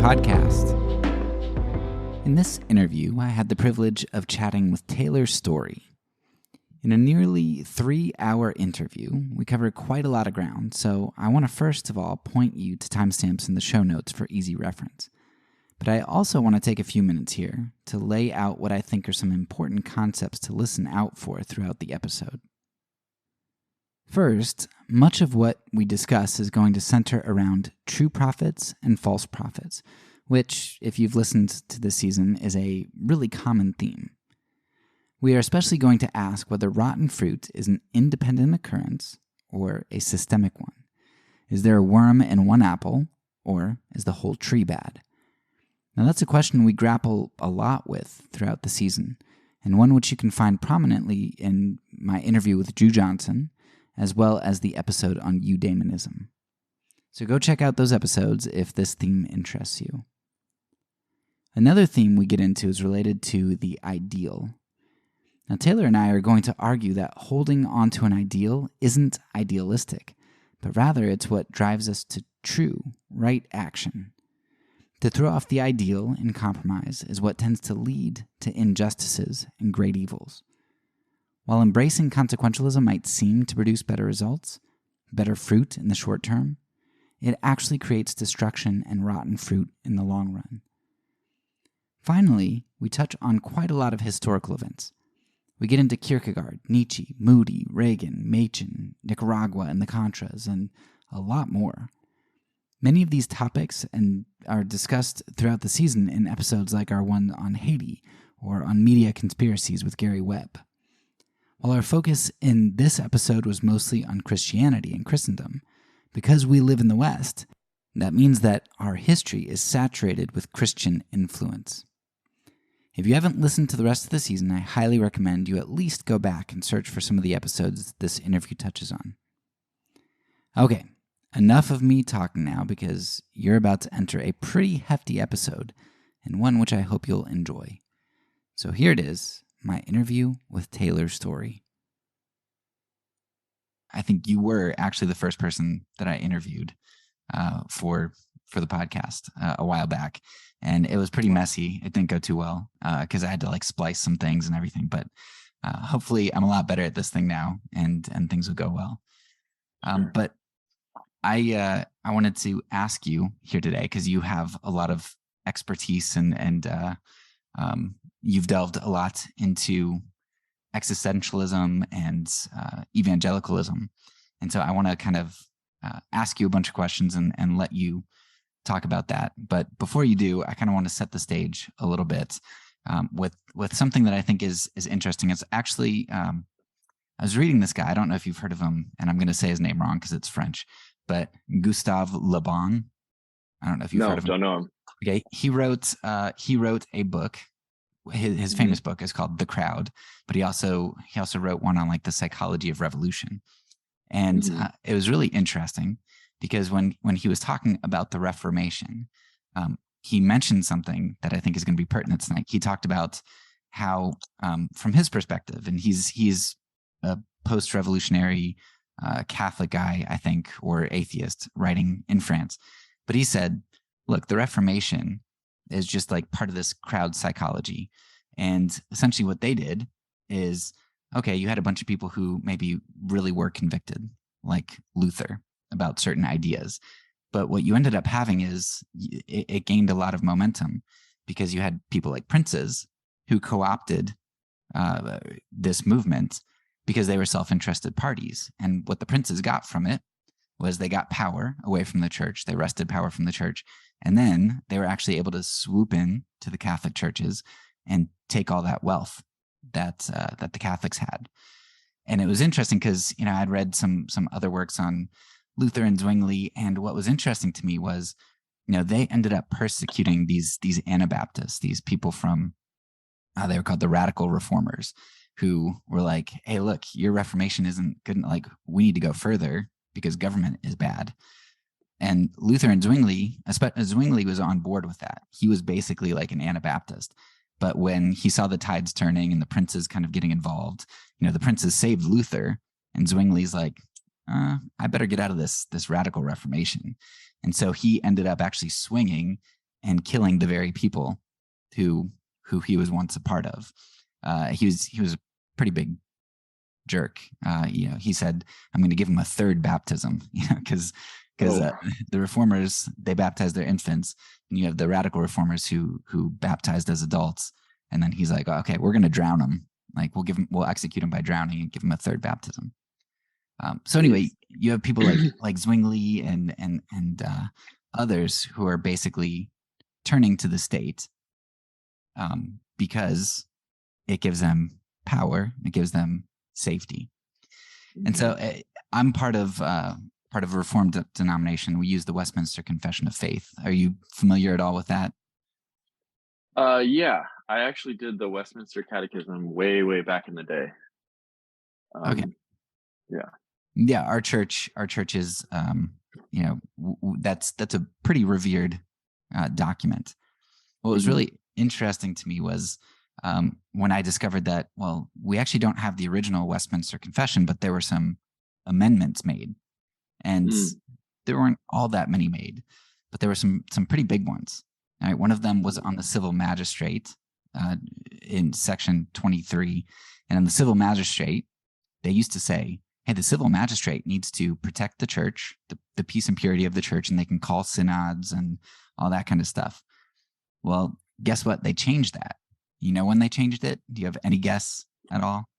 podcast. In this interview, I had the privilege of chatting with Taylor Storey. In a nearly 3-hour interview, we covered quite a lot of ground, so I want to first of all point you to timestamps in the show notes for easy reference. But I also want to take a few minutes here to lay out what I think are some important concepts to listen out for throughout the episode. First, much of what we discuss is going to center around true prophets and false prophets, which, if you've listened to this season, is a really common theme. We are especially going to ask whether rotten fruit is an independent occurrence or a systemic one. Is there a worm in one apple, or is the whole tree bad? Now, that's a question we grapple a lot with throughout the season, and one which you can find prominently in my interview with Drew Johnson, as well as the episode on eudaimonism. So go check out those episodes if this theme interests you. Another theme we get into is related to the ideal. Now, Taylor and I are going to argue that holding on to an ideal isn't idealistic, but rather it's what drives us to true, right action. To throw off the ideal and compromise is what tends to lead to injustices and great evils. While embracing consequentialism might seem to produce better results, better fruit in the short term, it actually creates destruction and rotten fruit in the long run. Finally, we touch on quite a lot of historical events. We get into Kierkegaard, Nietzsche, Moody, Reagan, Machen, Nicaragua, and the Contras, and a lot more. Many of these topics are discussed throughout the season in episodes like our one on Haiti or on media conspiracies with Gary Webb. While our focus in this episode was mostly on Christianity and Christendom, because we live in the West, that means that our history is saturated with Christian influence. If you haven't listened to the rest of the season, I highly recommend you at least go back and search for some of the episodes this interview touches on. Okay, enough of me talking now, because you're about to enter a pretty hefty episode, and one which I hope you'll enjoy. So here it is, my interview with Taylor Storey. I think you were actually the first person that I interviewed for the podcast a while back, and it was pretty messy. It didn't go too well because I had to splice some things and everything. But hopefully, I'm a lot better at this thing now, and things will go well. Sure. But I wanted to ask you here today because you have a lot of expertise and you've delved a lot into existentialism and evangelicalism. And so I want to kind of ask you a bunch of questions and let you talk about that. But before you do, I kind of want to set the stage a little bit with something that I think is interesting. It's actually, I was reading this guy. I don't know if you've heard of him, and I'm going to say his name wrong because it's French, but Gustave Le Bon. I don't know if you've heard of him. No, don't know him. Okay, he wrote a book. His famous book is called The Crowd, but he also wrote one on the psychology of revolution. And it was really interesting because when he was talking about the Reformation, he mentioned something that I think is going to be pertinent tonight. He talked about how, from his perspective, and he's a post-revolutionary Catholic guy, I think, or atheist writing in France. But he said, look, the Reformation is just part of this crowd psychology. And essentially what they did is, okay, you had a bunch of people who maybe really were convicted, like Luther, about certain ideas. But what you ended up having is it gained a lot of momentum because you had people like princes who co-opted this movement because they were self-interested parties. And what the princes got from it was they got power away from the church. They wrested power from the church. And then they were actually able to swoop in to the Catholic churches and take all that wealth that the Catholics had. And it was interesting because, I'd read some other works on Luther and Zwingli. And what was interesting to me was, they ended up persecuting these Anabaptists, these people from, they were called the radical reformers, who were like, hey, look, your Reformation isn't good. We need to go further because government is bad. And Luther and Zwingli was on board with that. He was basically like an Anabaptist. But when he saw the tides turning and the princes kind of getting involved, the princes saved Luther, and Zwingli's like, I better get out of this radical Reformation. And so he ended up actually swinging and killing the very people who he was once a part of. He was a pretty big jerk. He said, "I'm going to give him a third baptism," because the reformers, they baptized their infants, and you have the radical reformers who baptized as adults, and then he's like, "Okay, we're going to drown him. Like we'll execute him by drowning and give him a third baptism." So anyway, you have people like Zwingli and others who are basically turning to the state because it gives them power, it gives them safety. And so I'm part of a Reformed denomination. We use the Westminster Confession of Faith. Are you familiar at all with that? Yeah, I actually did the Westminster Catechism way back in the day. Okay. Yeah, our church is that's a pretty revered document. What was really interesting to me was when I discovered that, well, we actually don't have the original Westminster Confession, but there were some amendments made, and there weren't all that many made, but there were some pretty big ones. All right, one of them was on the civil magistrate in section 23, and in the civil magistrate, they used to say, hey, the civil magistrate needs to protect the church, the peace and purity of the church, and they can call synods and all that kind of stuff. Well, guess what? They changed that. You know when they changed it? Do you have any guess at all?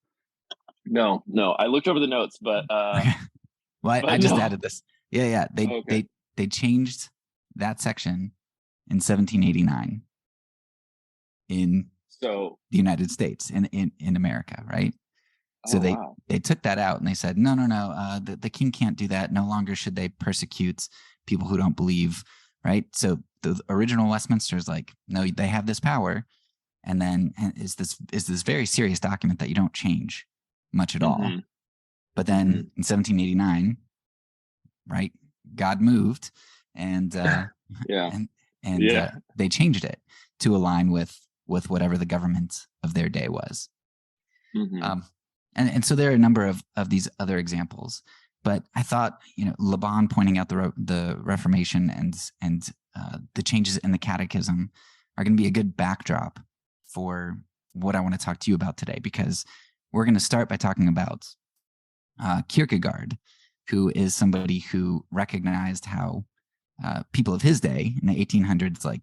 No. I looked over the notes, but well, I just added this. Yeah. They changed that section in 1789 in the United States, in America, right? So they took that out and they said, no, the king can't do that. No longer should they persecute people who don't believe, right? So the original Westminster is like, no, they have this power, and then is this very serious document that you don't change much at all. But then in 1789, right, God moved, and they changed it to align with whatever the government of their day was. And so there are a number of these other examples, but I thought, Laban pointing out the Reformation and the changes in the Catechism are going to be a good backdrop for what I want to talk to you about today, because we're going to start by talking about Kierkegaard, who is somebody who recognized how people of his day in the 1800s, like,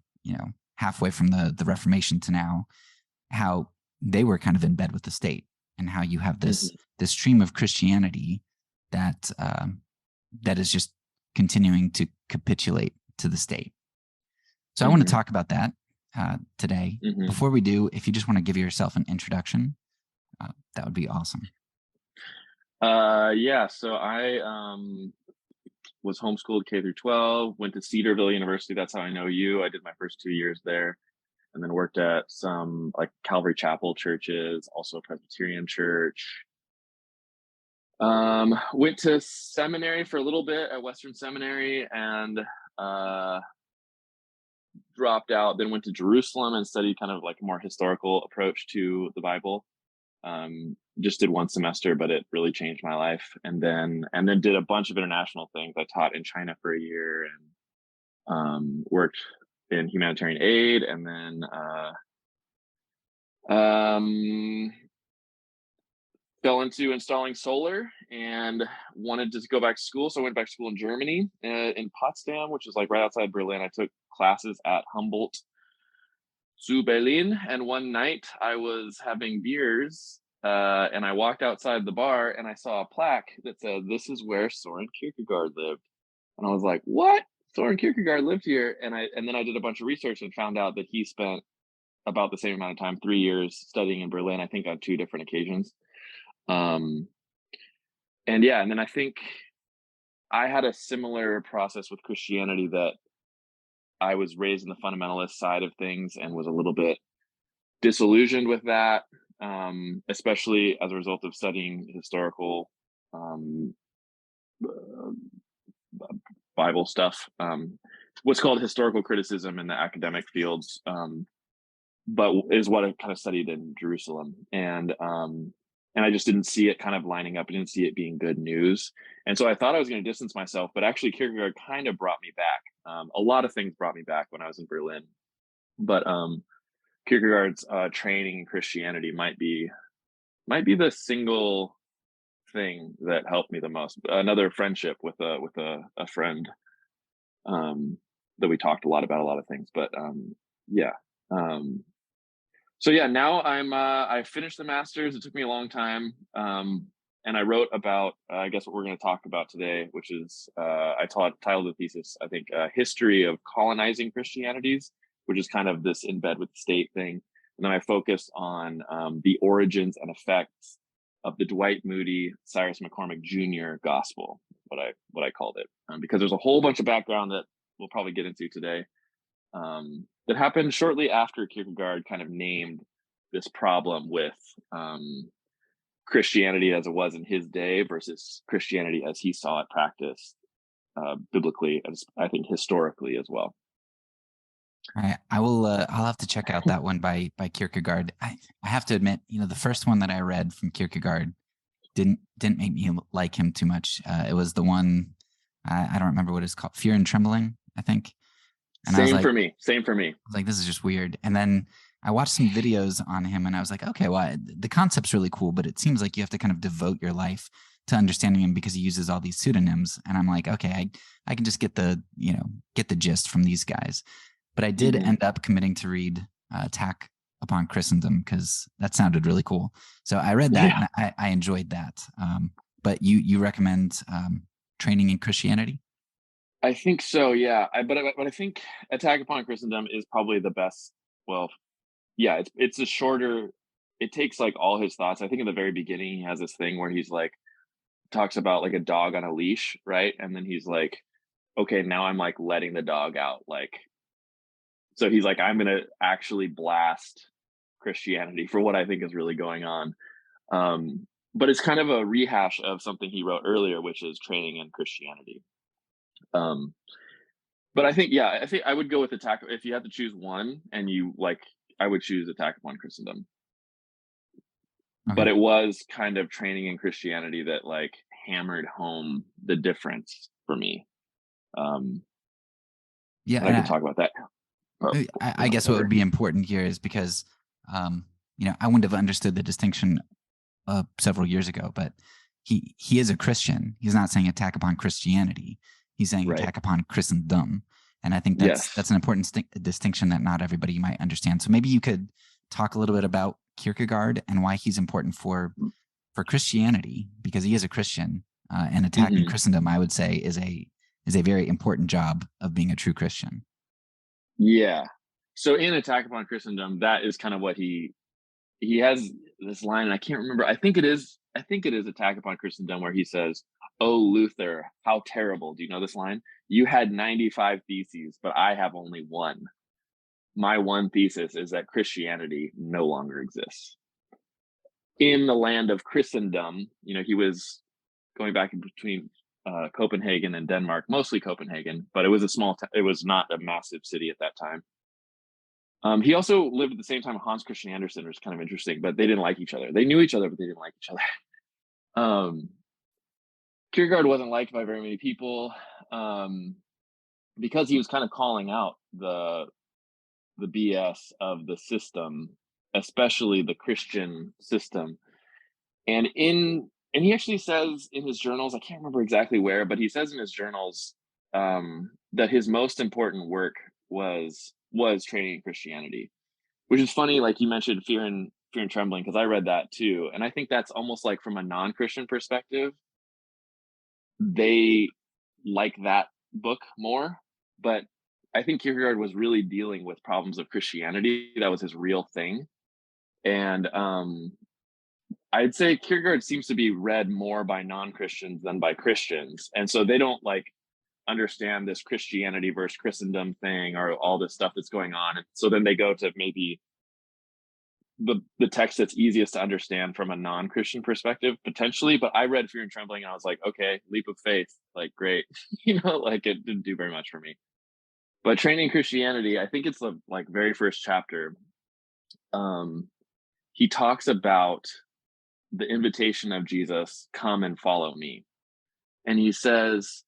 halfway from the Reformation to now, how they were kind of in bed with the state, and how you have this stream of Christianity that is just continuing to capitulate to the state. So I want to talk about that today. Before we do, if you just want to give yourself an introduction, that would be awesome. So I was homeschooled K through 12, went to Cedarville University. That's how I know you. I did my first 2 years there, and then worked at some like Calvary Chapel churches, also a Presbyterian church. Went to seminary for a little bit at Western Seminary, and dropped out, then went to Jerusalem and studied kind of like a more historical approach to the Bible. Just did one semester, but it really changed my life. And then did a bunch of international things. I taught in China for a year, and worked in humanitarian aid, and then fell into installing solar and wanted to go back to school. So I went back to school in Germany, in Potsdam, which is like right outside Berlin. I took classes at Humboldt zu Berlin. And one night I was having beers, and I walked outside the bar and I saw a plaque that said, "This is where Soren Kierkegaard lived." And I was like, what? Soren Kierkegaard lived here? And then I did a bunch of research and found out that he spent about the same amount of time, 3 years, studying in Berlin, I think on 2 different occasions. And then I think I had a similar process with Christianity, that I was raised in the fundamentalist side of things and was a little bit disillusioned with that, especially as a result of studying historical Bible stuff, what's called historical criticism in the academic fields, but is what I kind of studied in Jerusalem. And I just didn't see it kind of lining up. I didn't see it being good news. And so I thought I was going to distance myself, but actually Kierkegaard kind of brought me back. A lot of things brought me back when I was in Berlin, but Kierkegaard's training in Christianity might be the single thing that helped me the most. Another friendship with a friend, that we talked a lot about a lot of things, but yeah. So yeah, now I finished the master's. It took me a long time. And I wrote about, I guess what we're going to talk about today, which is, I titled the thesis, I think, History of Colonizing Christianities, which is kind of this in bed with the state thing. And then I focused on the origins and effects of the Dwight Moody, Cyrus McCormick Jr. gospel, what I called it, because there's a whole bunch of background that we'll probably get into today, that happened shortly after Kierkegaard kind of named this problem with Christianity as it was in his day versus Christianity as he saw it practiced biblically, and I think historically as well. All right, I will. I'll have to check out that one by Kierkegaard. I have to admit, the first one that I read from Kierkegaard didn't make me like him too much. It was the one, I don't remember what it's called, Fear and Trembling, I think. And I was like, Same for me. I was like, this is just weird. And then I watched some videos on him, and I was like, okay, well, the concept's really cool, but it seems like you have to kind of devote your life to understanding him because he uses all these pseudonyms. And I'm like, okay, I can just get the gist from these guys. But I did end up committing to read Attack Upon Christendom because that sounded really cool. So I read that, and I enjoyed that. But you recommend Training in Christianity? I think so, yeah. But I think Attack Upon Christendom is probably the best. Well, yeah, it's a shorter. It takes like all his thoughts. I think in the very beginning he has this thing where he's like talks about like a dog on a leash, right? And then he's like, okay, now I'm like letting the dog out, like. So he's like, I'm gonna actually blast Christianity for what I think is really going on. But it's kind of a rehash of something he wrote earlier, which is Training in Christianity. But I think I would go with Attack. If you had to choose one, and I would choose Attack Upon Christendom. Okay. But it was kind of Training in Christianity that like hammered home the difference for me. Yeah, I can talk about that. I guess what would be important here is because, I wouldn't have understood the distinction several years ago, but he is a Christian. He's not saying attack upon Christianity. He's saying attack upon Christendom. And I think that's an important distinction that not everybody might understand. So maybe you could talk a little bit about Kierkegaard and why he's important for Christianity, because he is a Christian, and attacking Christendom, I would say, is a very important job of being a true Christian. Yeah. So in Attack Upon Christendom, that is kind of what he has this line, and I can't remember. I think it is Attack Upon Christendom where he says, "Oh, Luther, how terrible." Do you know this line? "You had 95 theses, but I have only one. My one thesis is that Christianity no longer exists." In the land of Christendom, he was going back in between Copenhagen and Denmark, mostly Copenhagen, but it was it was not a massive city at that time. He also lived at the same time Hans Christian Andersen, which is kind of interesting, but they didn't like each other. They knew each other, but they didn't like each other. Kierkegaard wasn't liked by very many people because he was kind of calling out the BS of the system, especially the Christian system. And he actually says in his journals, I can't remember exactly where, but he says in his journals that his most important work was Training in Christianity, which is funny. Like you mentioned Fear and Trembling, because I read that too. And I think that's almost like from a non-Christian perspective, they like that book more. But I think Kierkegaard was really dealing with problems of Christianity. That was his real thing. And I'd say Kierkegaard seems to be read more by non-Christians than by Christians. And so they don't like understand this Christianity versus Christendom thing or all this stuff that's going on. And so then they go to maybe the text that's easiest to understand from a non-Christian perspective, potentially. But I read Fear and Trembling and I was like, okay, leap of faith, like great. Like it didn't do very much for me. But Training in Christianity, I think it's the like very first chapter. He talks about the invitation of Jesus, come and follow me. And he says,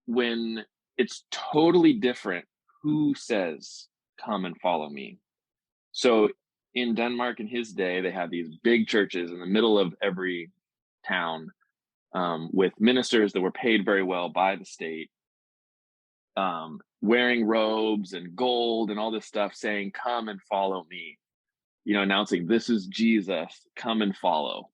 when it's totally different who says, come and follow me. So in Denmark in his day, they had these big churches in the middle of every town, with ministers that were paid very well by the state, wearing robes and gold and all this stuff, saying, come and follow me, announcing, this is Jesus, come and follow.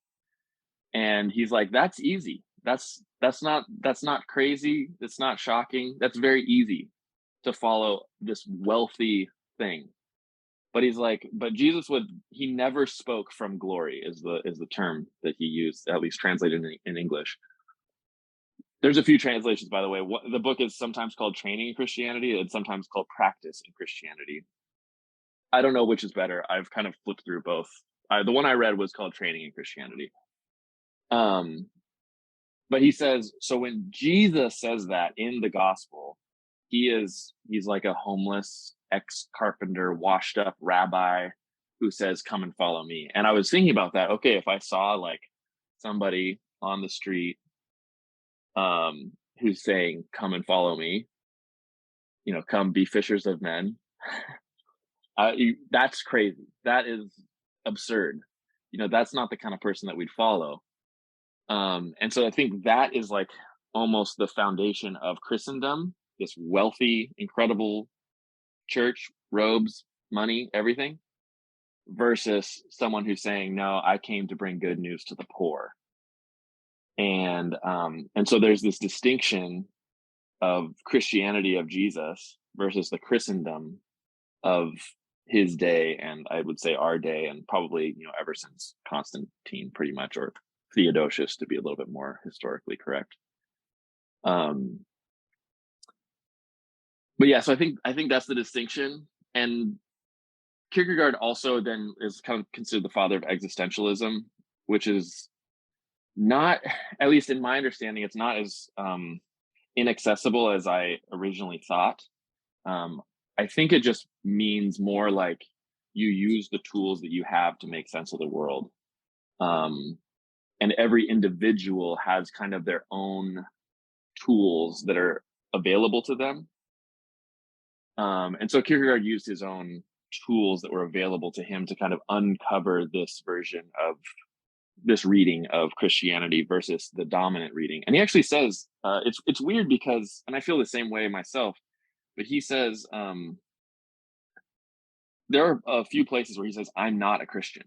And he's like, that's easy. That's not crazy. It's not shocking. That's very easy to follow this wealthy thing. But he's like, but Jesus he never spoke from glory is the term that he used, at least translated in English. There's a few translations, by the way. The book is sometimes called Training in Christianity and sometimes called Practice in Christianity. I don't know which is better. I've kind of flipped through both. The one I read was called Training in Christianity. But he says, so when Jesus says that in the gospel, he's like a homeless ex-carpenter, washed up rabbi who says, come and follow me. And I was thinking about that. Okay, if I saw like somebody on the street who's saying, come and follow me, come be fishers of men, that's crazy. That is absurd. That's not the kind of person that we'd follow. And so I think that is like almost the foundation of Christendom, this wealthy, incredible church, robes, money, everything, versus someone who's saying, no, I came to bring good news to the poor. And so there's this distinction of Christianity of Jesus versus the Christendom of his day, and I would say our day, and probably, ever since Constantine pretty much, or Theodosius to be a little bit more historically correct. But yeah, so I think that's the distinction. And Kierkegaard also then is kind of considered the father of existentialism, which is not, at least in my understanding, it's not as inaccessible as I originally thought. I think it just means more like you use the tools that you have to make sense of the world. And every individual has kind of their own tools that are available to them. And so Kierkegaard used his own tools that were available to him to kind of uncover this version of this reading of Christianity versus the dominant reading. And he actually says, it's weird because, and I feel the same way myself, but he says, there are a few places where he says, I'm not a Christian.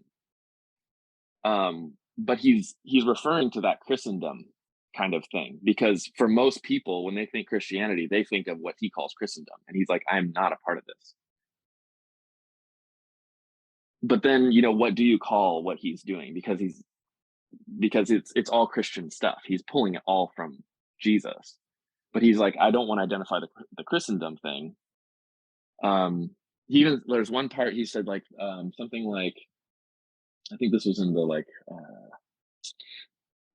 But he's referring to that Christendom kind of thing, because for most people, when they think Christianity, they think of what he calls Christendom. And he's like, I'm not a part of this. But then, what do you call what he's doing? Because it's all Christian stuff. He's pulling it all from Jesus. But he's like, I don't want to identify the Christendom thing. There's one part he said like something like, I think this was in the like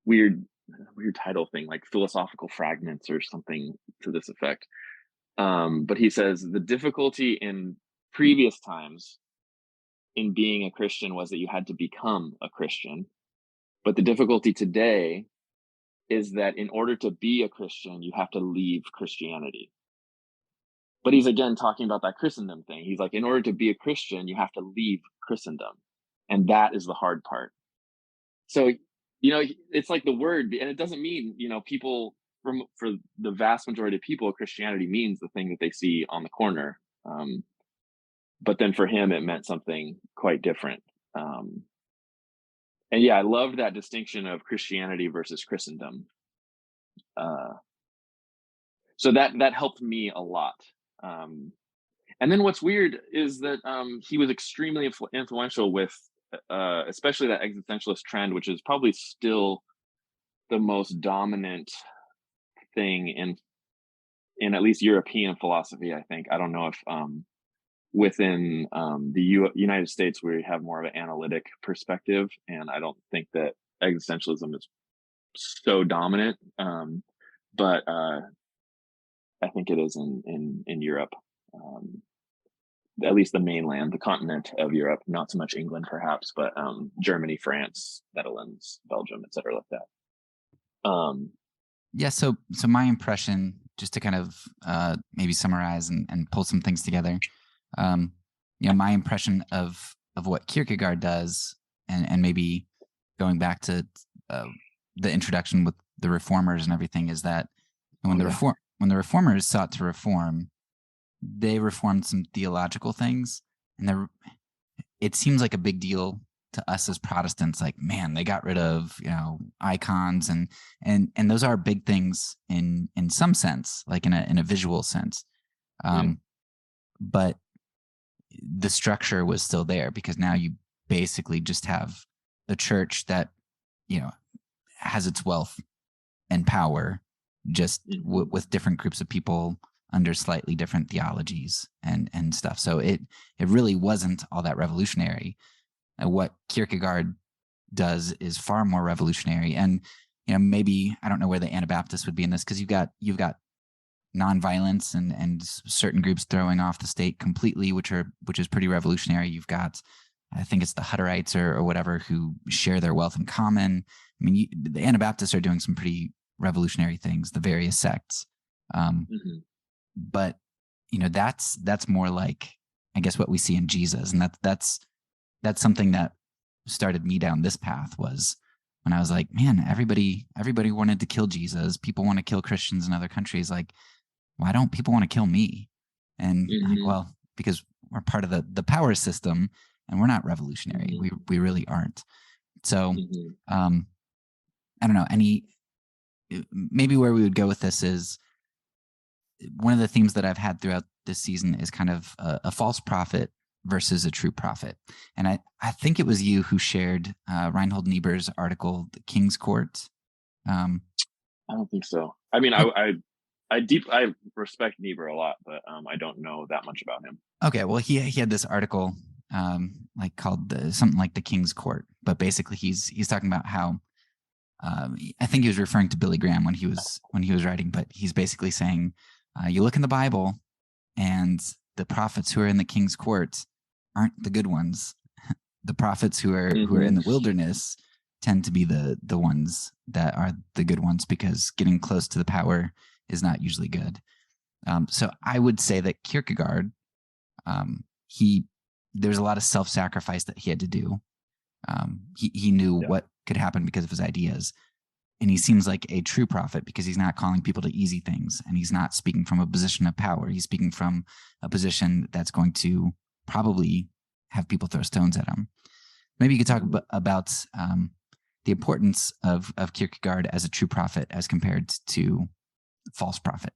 weird title thing, like Philosophical Fragments or something to this effect. But he says the difficulty in previous times in being a Christian was that you had to become a Christian. But the difficulty today is that in order to be a Christian, you have to leave Christianity. But he's again talking about that Christendom thing. He's like, in order to be a Christian, you have to leave Christendom. And that is the hard part. So, it's like the word, and it doesn't mean, people for the vast majority of people, Christianity means the thing that they see on the corner. But then for him, it meant something quite different. And yeah, I loved that distinction of Christianity versus Christendom. So that helped me a lot. And then what's weird is that he was extremely influential with especially that existentialist trend, which is probably still the most dominant thing in at least European philosophy, I think. I don't know if within the United States we have more of an analytic perspective, and I don't think that existentialism is so dominant, but I think it is in Europe, at least the mainland, the continent of Europe, not so much England perhaps, but Germany, France, Netherlands, Belgium, etc., like that. Yeah, so my impression just to kind of maybe summarize and pull some things together. My impression of what Kierkegaard does, and maybe going back to the introduction with the reformers and everything, is that when the reformers sought to reform, they reformed some theological things, and it seems like a big deal to us as Protestants. Like, man, they got rid of icons, and those are big things in some sense, like in a visual sense. But the structure was still there, because now you basically just have a church that has its wealth and power, just with different groups of people under slightly different theologies and stuff. So it really wasn't all that revolutionary. What Kierkegaard does is far more revolutionary. And maybe, I don't know where the Anabaptists would be in this, because you've got nonviolence and certain groups throwing off the state completely, which is pretty revolutionary. You've got, I think it's the Hutterites or whatever, who share their wealth in common. I mean, the Anabaptists are doing some pretty revolutionary things, the various sects. But that's more like, I guess, what we see in Jesus, and that's something that started me down this path, was when I was like, man, everybody wanted to kill Jesus. People want to kill Christians in other countries. Like, why don't people want to kill me? And like, well, because we're part of the power system, and we're not revolutionary. We really aren't. So I don't know, maybe where we would go with this is, one of the themes that I've had throughout this season is kind of a false prophet versus a true prophet. And I think it was you who shared Reinhold Niebuhr's article, The King's Court. I don't think so. I mean, I respect Niebuhr a lot, but I don't know that much about him. Okay, well, he had this article like called something like The King's Court, but basically he's talking about how I think he was referring to Billy Graham when he was writing, but he's basically saying, you look in the Bible, and the prophets who are in the King's Court aren't the good ones. The prophets who are in the wilderness tend to be the ones that are the good ones, because getting close to the power is not usually good. So I would say that Kierkegaard, there's a lot of self-sacrifice that he had to do. He knew what could happen because of his ideas. And he seems like a true prophet, because he's not calling people to easy things, and he's not speaking from a position of power. He's speaking from a position that's going to probably have people throw stones at him. Maybe you could talk about the importance of Kierkegaard as a true prophet as compared to false prophet.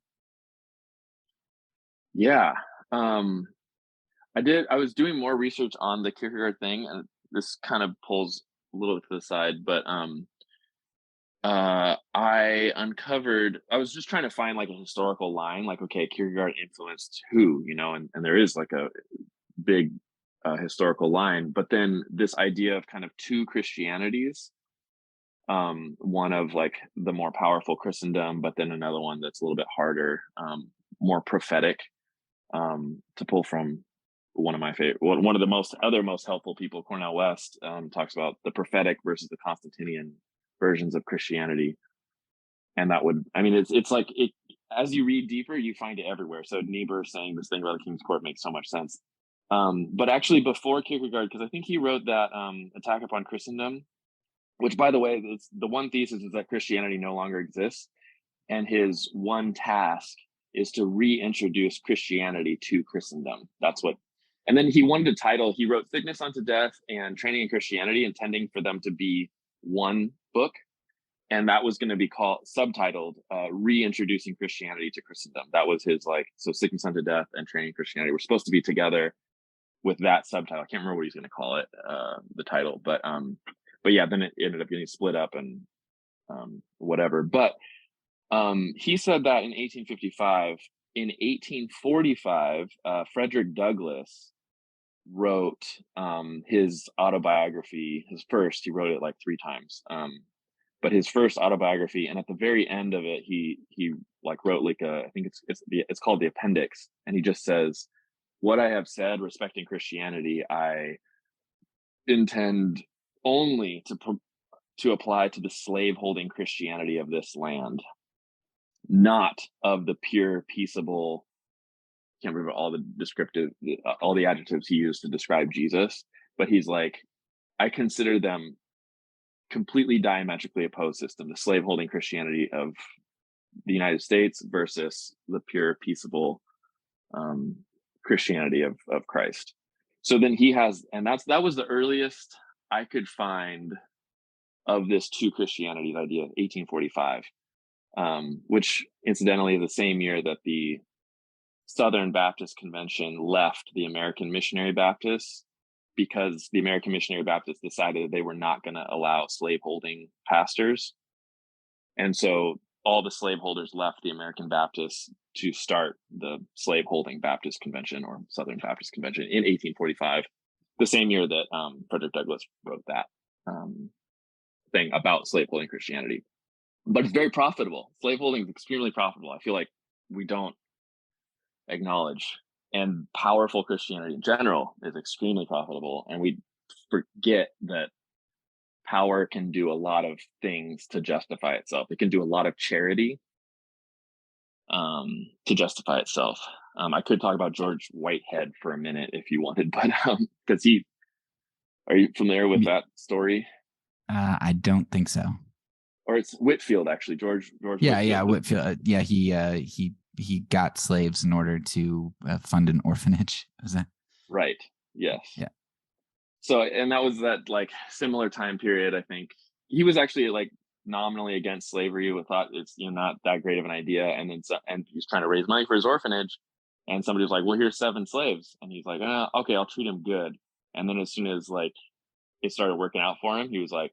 Yeah. I was doing more research on the Kierkegaard thing, and this kind of pulls a little to the side, but I was just trying to find like a historical line, like, okay, Kierkegaard influenced who, and there is like a big historical line, but then this idea of kind of two Christianities, one of like the more powerful Christendom, but then another one that's a little bit harder, more prophetic, to pull from one of my favorite, one of the most helpful people, Cornel West, talks about the prophetic versus the Constantinian versions of Christianity. And that would, I mean, it's like, as you read deeper, you find it everywhere. So Niebuhr saying this thing about the King's Court makes so much sense. But actually before Kierkegaard, because I think he wrote that Attack upon Christendom, which, by the way, it's the one thesis is that Christianity no longer exists. And his one task is to reintroduce Christianity to Christendom. And then he wrote Sickness unto Death and Training in Christianity, intending for them to be one book. And that was going to be subtitled Reintroducing Christianity to Christendom. That was his so Sickness unto Death and Training in Christianity were supposed to be together with that subtitle. I can't remember what he's going to call it, the title, but yeah, then it ended up getting split up and whatever. But he said that in 1855. In 1845, Frederick Douglass wrote his autobiography. He wrote it like 3 times, but his first autobiography, and at the very end of it, he wrote I think it's called the appendix, and he just says, "What I have said respecting Christianity, I intend only to apply to the slave-holding Christianity of this land." not of the pure, peaceable. Can't remember all the adjectives he used to describe Jesus, but he's like, I consider them completely diametrically opposed system, the slaveholding Christianity of the United States versus the pure, peaceable Christianity of Christ. So then he has, and that was the earliest I could find of this two Christianities idea, 1845, which incidentally is the same year that the Southern Baptist Convention left the American Missionary Baptists, because the American Missionary Baptists decided that they were not going to allow slaveholding pastors. And so all the slaveholders left the American Baptists to start the Slaveholding Baptist Convention, or Southern Baptist Convention, in 1845, the same year that Frederick Douglass wrote that thing about slaveholding Christianity. But it's very profitable. Slaveholding is extremely profitable. I feel like we don't acknowledge. And powerful Christianity in general is extremely profitable. And we forget that power can do a lot of things to justify itself. It can do a lot of charity to justify itself. I could talk about George Whitehead for a minute if you wanted, but because are you familiar with that story? I don't think so. Or it's Whitefield, actually. George. Yeah, Whitefield. Yeah, he got slaves in order to fund an orphanage. Is that right? Yes. Yeah. So, and that was that like similar time period. I think he was actually like nominally against slavery. We thought it's not that great of an idea, and then and he's trying to raise money for his orphanage, and somebody was like, "Well, here's 7 slaves," and he's like, "Okay, I'll treat him good." And then as soon as like it started working out for him, he was like,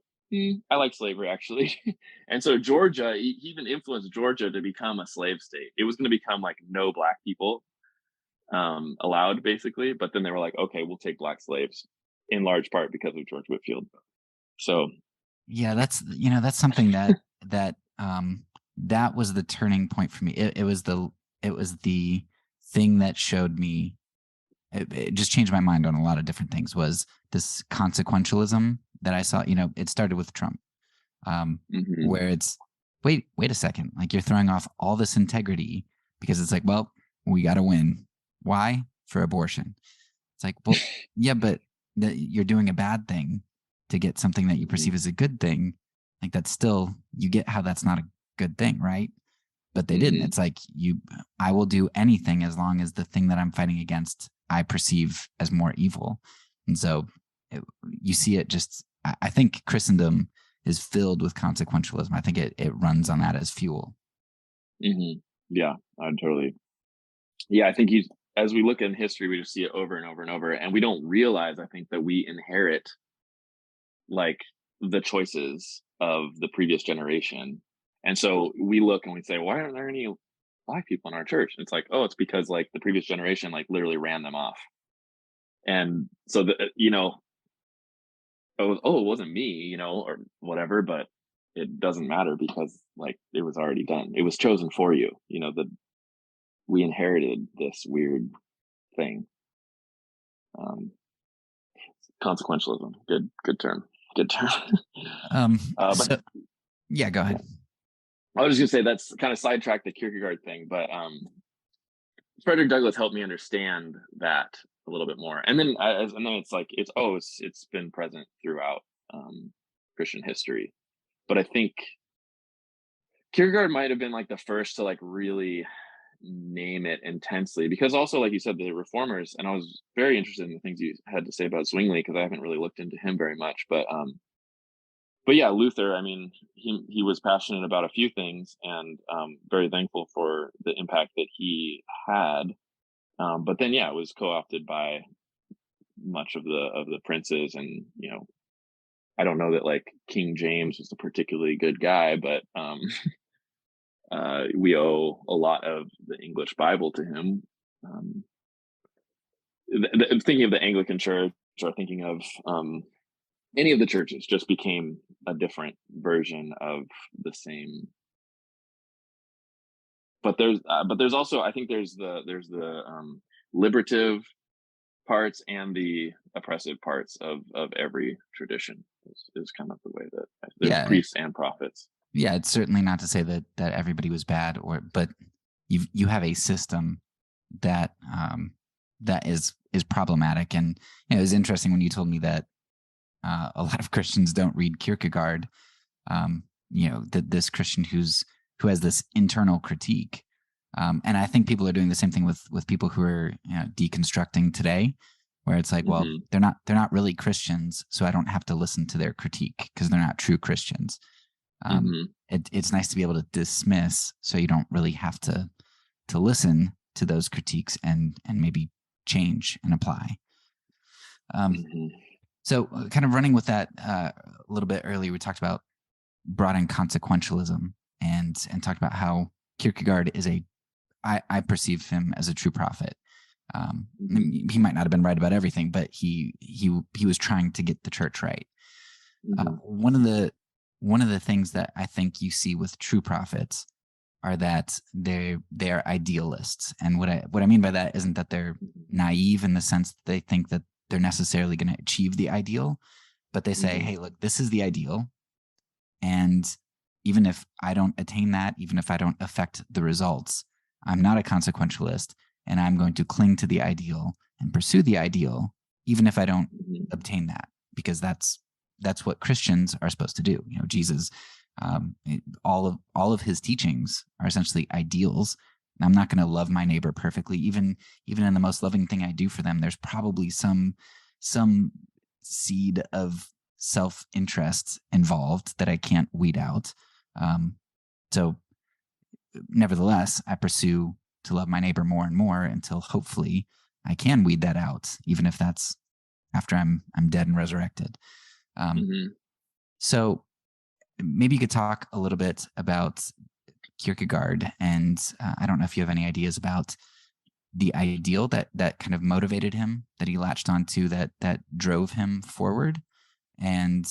I like slavery actually. And so Georgia, he even influenced Georgia to become a slave state. It was going to become like no black people allowed, basically, but then they were like, okay, we'll take black slaves, in large part because of George Whitefield. So yeah, that's something that that was the turning point for me. It was the thing that showed me, it just changed my mind on a lot of different things, was this consequentialism that I saw. It started with Trump, where it's, wait a second, like, you're throwing off all this integrity because it's like, well, we got to win. Why? For abortion. It's like, well, yeah, but you're doing a bad thing to get something that you perceive as a good thing. Like, that's still, you get how that's not a good thing, right? But they didn't. It's like, I will do anything as long as the thing that I'm fighting against I perceive as more evil. And so you see it just, I think Christendom is filled with consequentialism. I think it runs on that as fuel. Yeah, I totally. Yeah, I think as we look in history, we just see it over and over and over. And we don't realize, I think, that we inherit like the choices of the previous generation. And so we look and we say, why aren't there any black people in our church? And it's like, oh, it's because like the previous generation like literally ran them off. And so it wasn't me, or whatever, but it doesn't matter because like it was already done. It was chosen for you. We inherited this weird thing. Consequentialism. Good term. Yeah, go ahead. I was just gonna say that's kind of sidetracked the Kierkegaard thing, but Frederick Douglass helped me understand that a little bit more. And then it's like it's been present throughout Christian history. But I think Kierkegaard might have been like the first to like really name it intensely, because also, like you said, the reformers, and I was very interested in the things you had to say about Zwingli because I haven't really looked into him very much, but yeah, Luther, I mean, he was passionate about a few things, and very thankful for the impact that he had, but then it was co-opted by much of the princes, and I don't know that like King James was a particularly good guy, but we owe a lot of the English Bible to him. Thinking of the Anglican Church, or thinking of any of the churches, just became a different version of the same. But there's also, I think there's the liberative parts and the oppressive parts of every tradition. Is kind of the way that there's priests and prophets. Yeah, it's certainly not to say that everybody was bad, but you have a system that that is problematic. And it was interesting when you told me that a lot of Christians don't read Kierkegaard. That this Christian who has this internal critique, and I think people are doing the same thing with people who are deconstructing today, where it's like, well, Mm-hmm. they're not really Christians, so I don't have to listen to their critique because they're not true Christians. Mm-hmm. It's nice to be able to dismiss, so you don't really have to listen to those critiques and maybe change and apply. Mm-hmm. So, kind of running with that a little bit earlier, we talked about brought in consequentialism and talked about how Kierkegaard is I perceive him as a true prophet. Mm-hmm. He might not have been right about everything, but he was trying to get the church right. Mm-hmm. One of the things that I think you see with true prophets are that they're idealists, and what I mean by that isn't that they're naive in the sense that they think that they're necessarily going to achieve the ideal, but they say, Mm-hmm. hey, look, this is the ideal, and even if I don't attain that, even if I don't affect the results, I'm not a consequentialist, and I'm going to cling to the ideal and pursue the ideal, even if I don't Mm-hmm. obtain that, because that's what Christians are supposed to do. Jesus, all of his teachings are essentially ideals. And I'm not going to love my neighbor perfectly, even in the most loving thing I do for them. There's probably some seed of self-interest involved that I can't weed out. So nevertheless, I pursue to love my neighbor more and more until hopefully I can weed that out, even if that's after I'm dead and resurrected. Mm-hmm. So maybe you could talk a little bit about Kierkegaard, and I don't know if you have any ideas about the ideal that kind of motivated him, that he latched onto, that drove him forward, and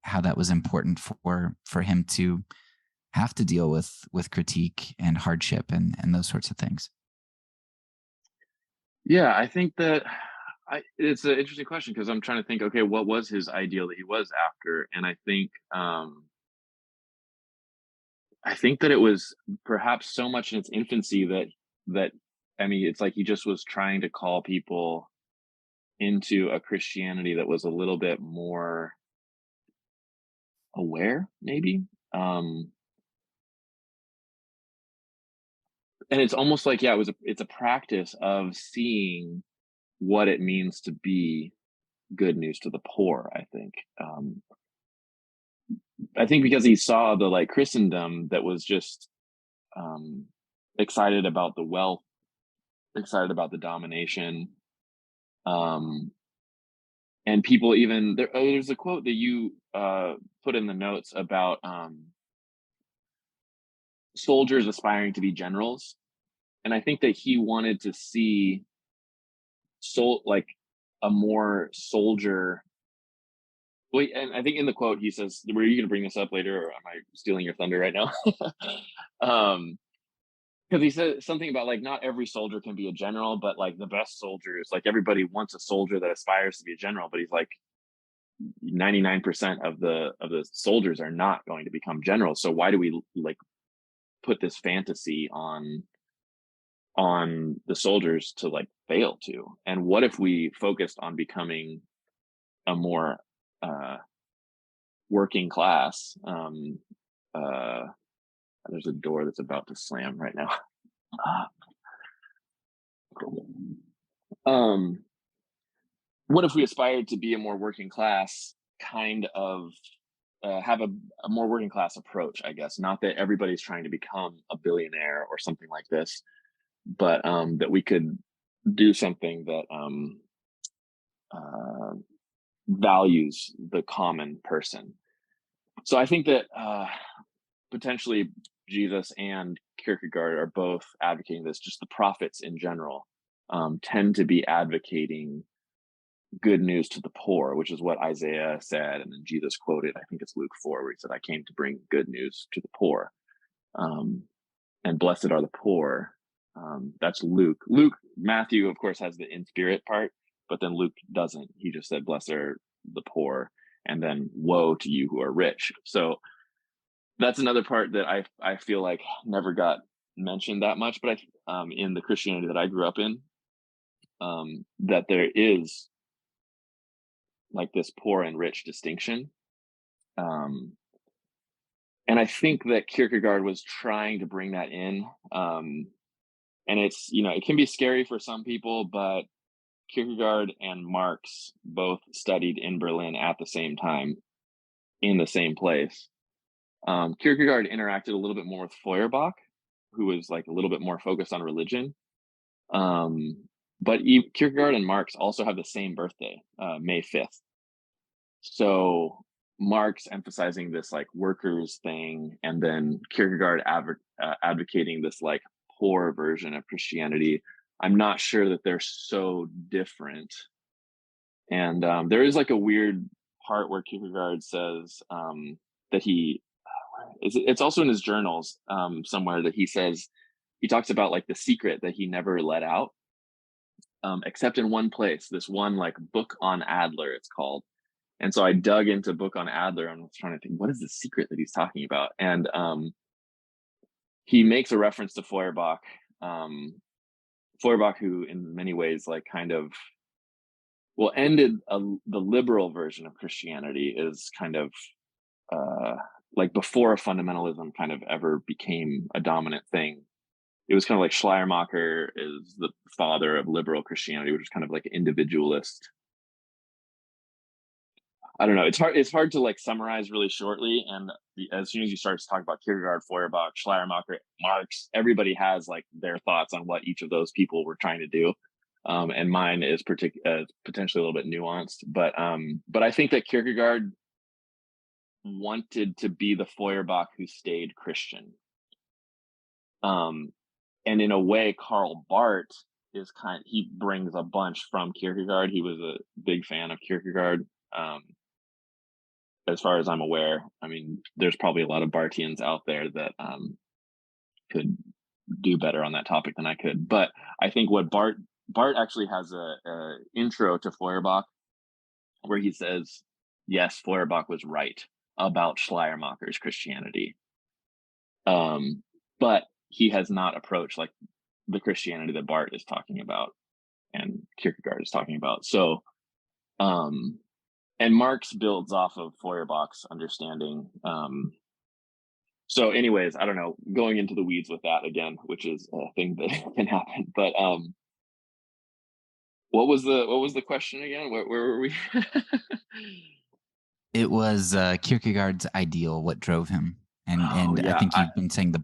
how that was important for him to have to deal with critique and hardship and those sorts of things. Yeah, I think that it's an interesting question because I'm trying to think, okay, what was his ideal that he was after? And I think that it was perhaps so much in its infancy that I mean, it's like he just was trying to call people into a Christianity that was a little bit more aware, maybe. Um, and it's almost like, yeah, it's a practice of seeing what it means to be good news to the poor, I think. I think because he saw the like Christendom that was just um excited about the wealth, excited about the domination, um and people even there's a quote that you put in the notes about soldiers aspiring to be generals, and I think that he wanted to see like a more soldier. Wait, and I think in the quote he says, "Were you going to bring this up later, or am I stealing your thunder right now?" um, because he said something about like not every soldier can be a general, but like the best soldiers, like everybody wants a soldier that aspires to be a general, but he's like 99% of the soldiers are not going to become generals. So why do we like put this fantasy on the soldiers to like fail to? And what if we focused on becoming a more uh working class? Uh there's a door that's about to slam right now. um what if we aspired to be a more working class kind of have a more working class approach, I guess? Not that everybody's trying to become a billionaire or something like this, but that we could do something that uh, values the common person. So I think that potentially Jesus and Kierkegaard are both advocating this. Just the prophets in general tend to be advocating good news to the poor, which is what Isaiah said, and then Jesus quoted, I think it's Luke 4, where he said, "I came to bring good news to the poor." Um, and blessed are the poor. That's Luke. Matthew, of course, has the in spirit part, but then Luke doesn't. He just said, "Blessed are the poor," and then "Woe to you who are rich." So that's another part that I feel like never got mentioned that much, but in the Christianity that I grew up in, that there is like this poor and rich distinction. Um, and I think that Kierkegaard was trying to bring that in. And it's, it can be scary for some people, but Kierkegaard and Marx both studied in Berlin at the same time in the same place. Kierkegaard interacted a little bit more with Feuerbach, who was like a little bit more focused on religion. But Kierkegaard and Marx also have the same birthday, May 5th. So Marx emphasizing this like workers thing, and then Kierkegaard advocating this like poor version of Christianity. I'm not sure that they're so different. And there is like a weird part where Kierkegaard says that it's also in his journals somewhere that he talks about like the secret that he never let out, except in one place, this one like book on Adler, it's called. And so I dug into book on Adler and was trying to think, what is the secret that he's talking about? And he makes a reference to Feuerbach, Feuerbach, who in many ways like kind of ended the liberal version of Christianity, is kind of like before fundamentalism kind of ever became a dominant thing. It was kind of like Schleiermacher is the father of liberal Christianity, which is kind of like individualist. I don't know. It's hard to like summarize really shortly. And as soon as you start to talk about Kierkegaard, Feuerbach, Schleiermacher, Marx, everybody has like their thoughts on what each of those people were trying to do. And mine is potentially a little bit nuanced, but I think that Kierkegaard wanted to be the Feuerbach who stayed Christian. And in a way, Karl Barth he brings a bunch from Kierkegaard. He was a big fan of Kierkegaard. As far as I'm aware, I mean, there's probably a lot of Barthians out there that could do better on that topic than I could. But I think what Barth actually has a intro to Feuerbach where he says, yes, Feuerbach was right about Schleiermacher's Christianity. But he has not approached like the Christianity that Barth is talking about and Kierkegaard is talking about. So, and Marx builds off of Feuerbach's understanding. So anyways, I don't know, going into the weeds with that again, which is a thing that can happen. But what was the question again? Where were we? It was Kierkegaard's ideal, what drove him. And yeah, I think you've been saying the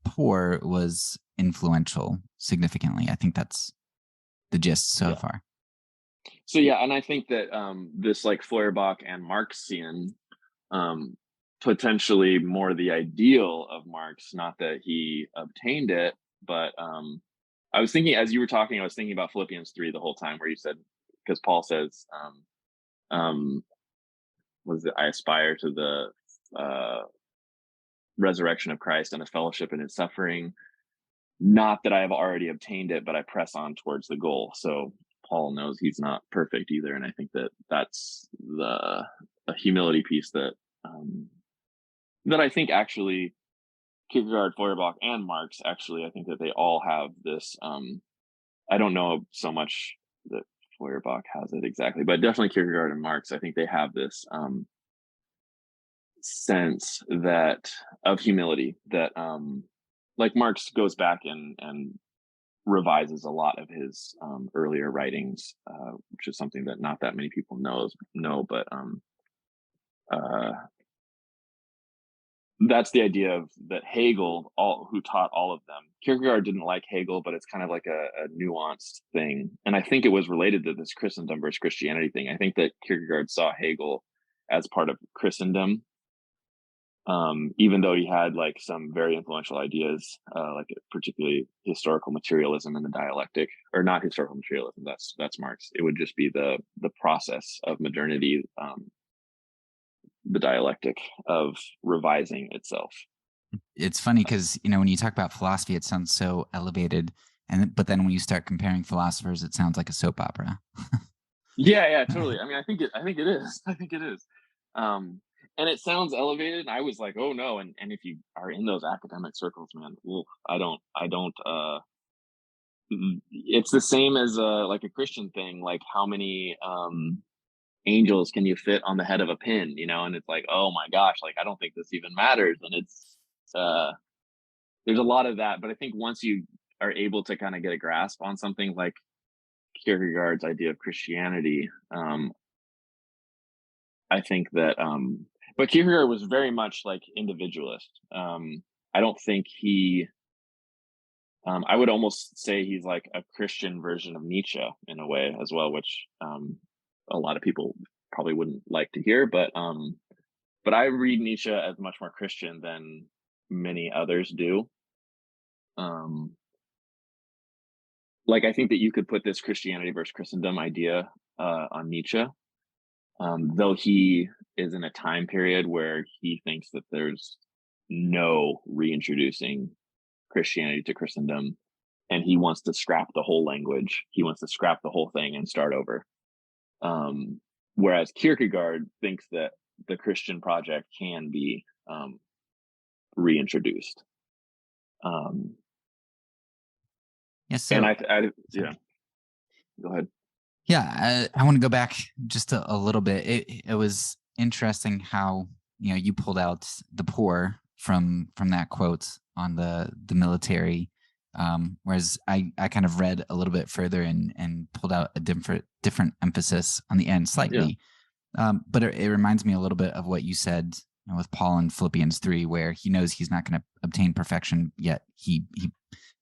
poor was influential significantly. I think that's the gist so far. So yeah, and I think that this like Feuerbach and Marxian, potentially more the ideal of Marx, not that he obtained it, but I was thinking as you were talking, I was thinking about Philippians 3 the whole time, where you said, because Paul says, was it, I aspire to the resurrection of Christ and a fellowship in his suffering. Not that I have already obtained it, but I press on towards the goal. So Paul knows he's not perfect either, and I think that that's a humility piece that I think actually Kierkegaard, Feuerbach, and Marx actually, I think that they all have this. I don't know so much that Feuerbach has it exactly, but definitely Kierkegaard and Marx, I think they have this sense that of humility that like Marx goes back and revises a lot of his earlier writings, which is something that not that many people know, but that's the idea of that Hegel, who taught all of them. Kierkegaard didn't like Hegel, but it's kind of like a nuanced thing. And I think it was related to this Christendom versus Christianity thing. I think that Kierkegaard saw Hegel as part of Christendom, even though he had like some very influential ideas, like particularly historical materialism and the dialectic, or not historical materialism. That's Marx. It would just be the process of modernity, the dialectic of revising itself. It's funny because, when you talk about philosophy, it sounds so elevated. But then when you start comparing philosophers, it sounds like a soap opera. Yeah, totally. I mean, I think it is. I think it is. and it sounds elevated. And I was like, oh no. And if you are in those academic circles, man, oof, I don't, it's the same as like a Christian thing. Like how many angels can you fit on the head of a pin, and it's like, oh my gosh, like I don't think this even matters. And it's there's a lot of that. But I think once you are able to kind of get a grasp on something like Kierkegaard's idea of Christianity, I think that but Kierkegaard was very much like individualist. I don't think he I would almost say he's like a Christian version of Nietzsche in a way as well, which a lot of people probably wouldn't like to hear, but I read Nietzsche as much more Christian than many others do. Like I think that you could put this Christianity versus Christendom idea on Nietzsche, though he is in a time period where he thinks that there's no reintroducing Christianity to Christendom, and he wants to scrap the whole language. He wants to scrap the whole thing and start over. Whereas Kierkegaard thinks that the Christian project can be reintroduced. Yes. So, and yeah, go ahead. Yeah, I want to go back just a little bit. It was interesting how you pulled out the poor from that quote on the military, whereas I kind of read a little bit further and pulled out a different emphasis on the end slightly. Yeah. But it reminds me a little bit of what you said with Paul in Philippians 3, where he knows he's not going to obtain perfection, yet he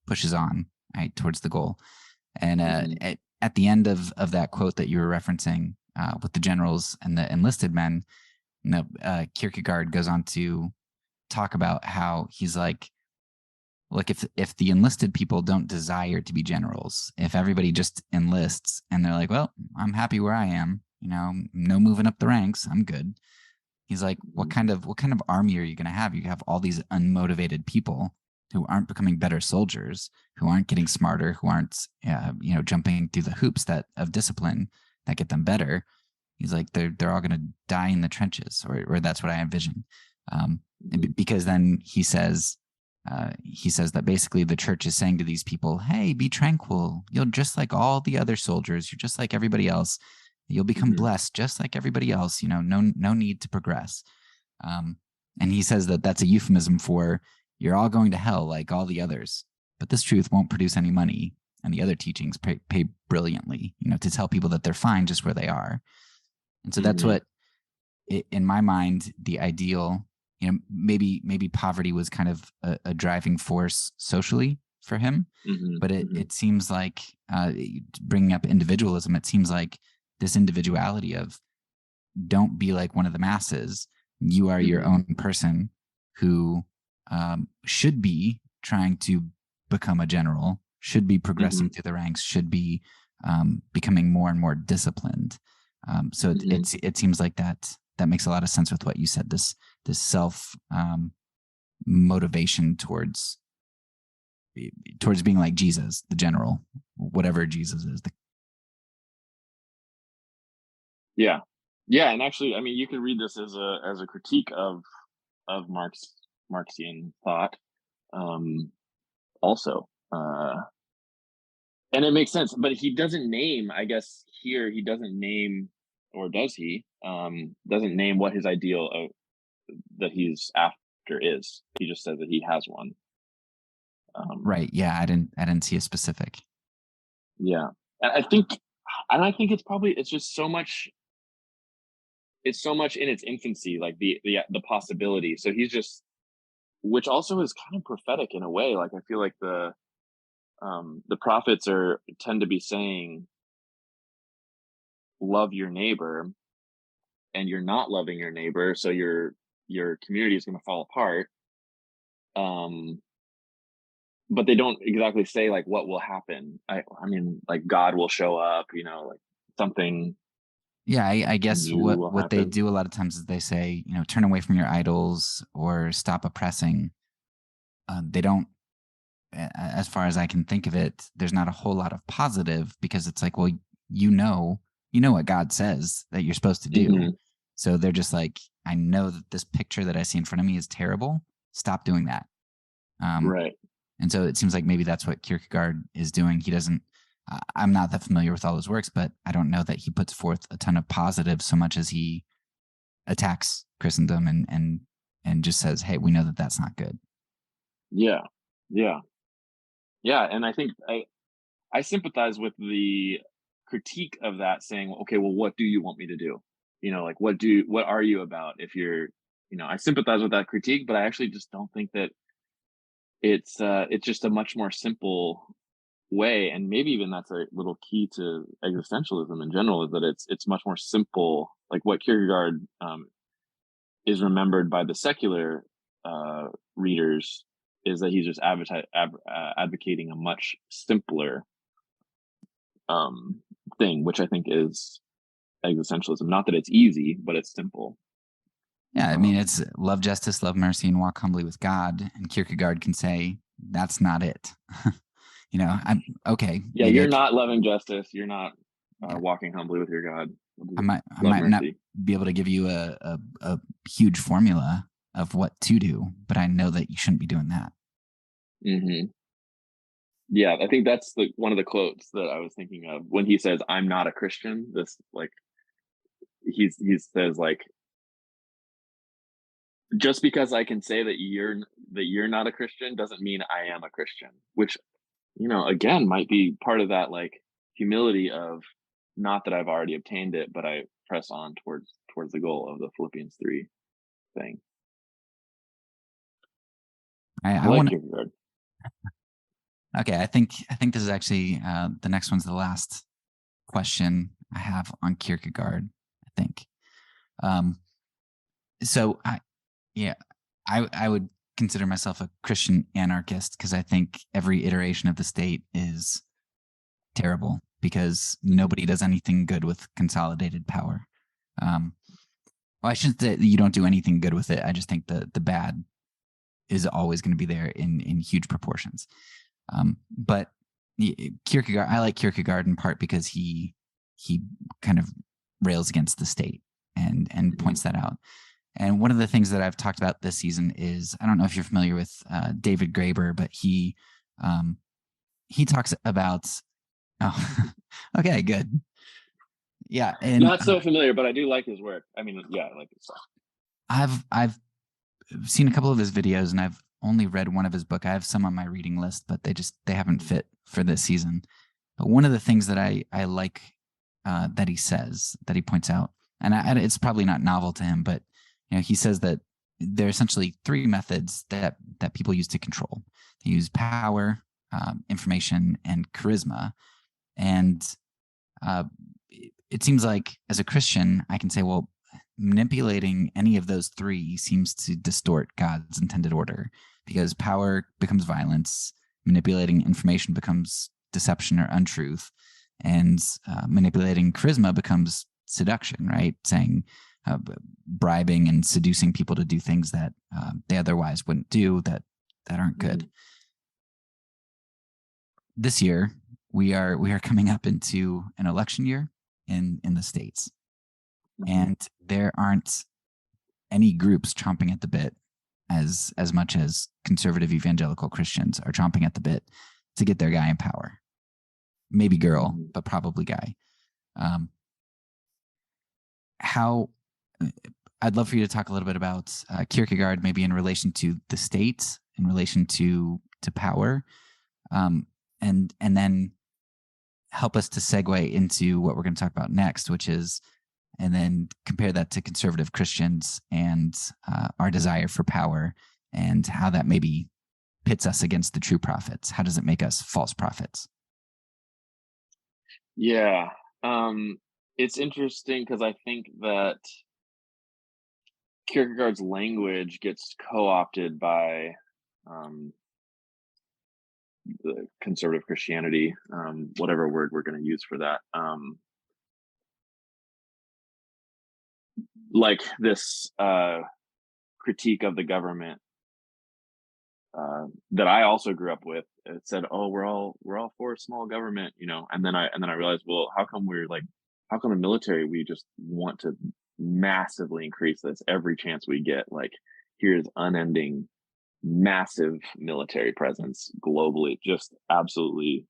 pushes on towards the goal. And at the end of that quote that you were referencing with the generals and the enlisted men, Kierkegaard goes on to talk about how he's like, look, if the enlisted people don't desire to be generals, if everybody just enlists and they're like, well, I'm happy where I am, no moving up the ranks, I'm good. He's like, what kind of army are you going to have? You have all these unmotivated people who aren't becoming better soldiers, who aren't getting smarter, who aren't, jumping through the hoops of discipline that get them better. He's like, they're all going to die in the trenches, or that's what I envision. Because then he says that basically the church is saying to these people, hey, be tranquil. You're just like all the other soldiers. You're just like everybody else. You'll become blessed just like everybody else. No need to progress. And he says that that's a euphemism for, you're all going to hell like all the others, but this truth won't produce any money, and the other teachings pay brilliantly, to tell people that they're fine just where they are. And so that's what, in my mind, the ideal, maybe poverty was kind of a driving force socially for him, but it seems like, bringing up individualism, it seems like this individuality of, don't be like one of the masses. You are your own person who should be trying to become a general, should be progressing through the ranks, should be becoming more and more disciplined. So it seems like that makes a lot of sense with what you said. This self motivation towards being like Jesus, the general, whatever Jesus is. Yeah, and actually, I mean, you could read this as a critique of Marxian thought, also, and it makes sense. But he doesn't name, I guess here he doesn't name, or does he? Doesn't name what his ideal that he's after is. He just says that he has one. Right. Yeah, I didn't see a specific. Yeah, and I think it's just so much. It's so much in its infancy, like the possibility. So he's just, which also is kind of prophetic in a way. Like I feel like the prophets tend to be saying, love your neighbor, and you're not loving your neighbor, so your community is going to fall apart. But they don't exactly say like what will happen. I mean, like God will show up, like something. Yeah, I guess what they do a lot of times is they say, turn away from your idols or stop oppressing. They don't, as far as I can think of it, there's not a whole lot of positive, because it's like, well, you know what God says that you're supposed to do. So they're just like, I know that this picture that I see in front of me is terrible. Stop doing that. Right. And so it seems like maybe that's what Kierkegaard is doing. He doesn't, I'm not that familiar with all his works, but I don't know that he puts forth a ton of positives so much as he attacks Christendom and just says, hey, we know that that's not good. Yeah. Yeah. Yeah. And I think I sympathize with the critique of that, saying, okay, well, what do you want me to do? Like what are you about? If you're, I sympathize with that critique, but I actually just don't think that it's just a much more simple way. And maybe even that's a little key to existentialism in general, is that it's much more simple. Like what Kierkegaard is remembered by the secular readers is that he's just advocating a much simpler thing, which I think is existentialism. Not that it's easy, but it's simple. Yeah, I mean, it's love justice, love mercy, and walk humbly with God. And Kierkegaard can say, that's not it. I'm okay. Yeah, you're not loving justice. You're not walking humbly with your God. I might not be able to give you a huge formula of what to do, but I know that you shouldn't be doing that. Mm-hmm. Yeah, I think that's one of the quotes that I was thinking of when he says, "I'm not a Christian." This he says just because I can say that you're not a Christian doesn't mean I am a Christian, which again might be part of that humility of, not that I've already obtained it, but I press on towards the goal of the Philippians 3 thing. I like Kierkegaard. Okay, I think this is actually the next one's the last question I have on Kierkegaard. I think. So I would consider myself a Christian anarchist because I think every iteration of the state is terrible because nobody does anything good with consolidated power. Well, I shouldn't say you don't do anything good with it. I just think the bad is always going to be there in huge proportions. But Kierkegaard, I like Kierkegaard in part because he kind of rails against the state and points that out. And one of the things that I've talked about this season is, I don't know if you're familiar with David Graeber, but he talks about. Oh, okay, good. Yeah, and not so familiar, but I do like his work. I mean, yeah, I like his stuff. I've seen a couple of his videos, and I've only read one of his book. I have some on my reading list, but they haven't fit for this season. But one of the things that I like that he says, that he points out, and it's probably not novel to him, but he says that there are essentially three methods that people use to control. They use power, information, and charisma. And it seems like as a Christian, I can say, well, manipulating any of those three seems to distort God's intended order, because power becomes violence, manipulating information becomes deception or untruth, and manipulating charisma becomes seduction, right? Saying, bribing and seducing people to do things that they otherwise wouldn't do, that aren't good. This year, we are coming up into an election year in the States. And there aren't any groups chomping at the bit as much as conservative evangelical Christians are chomping at the bit to get their guy in power. Maybe girl, but probably guy. I'd love for you to talk a little bit about Kierkegaard, maybe in relation to the state, in relation to power, and then help us to segue into what we're going to talk about next, which is, and then compare that to conservative Christians and our desire for power, and how that maybe pits us against the true prophets. How does it make us false prophets? Yeah, it's interesting because I think that Kierkegaard's language gets co-opted by the conservative Christianity, whatever word we're going to use for that. Like this critique of the government that I also grew up with. It said, "Oh, we're all for small government," and then I realized, well, how come the military, we just want to massively increase this every chance we get. Like, here's unending, massive military presence globally, just absolutely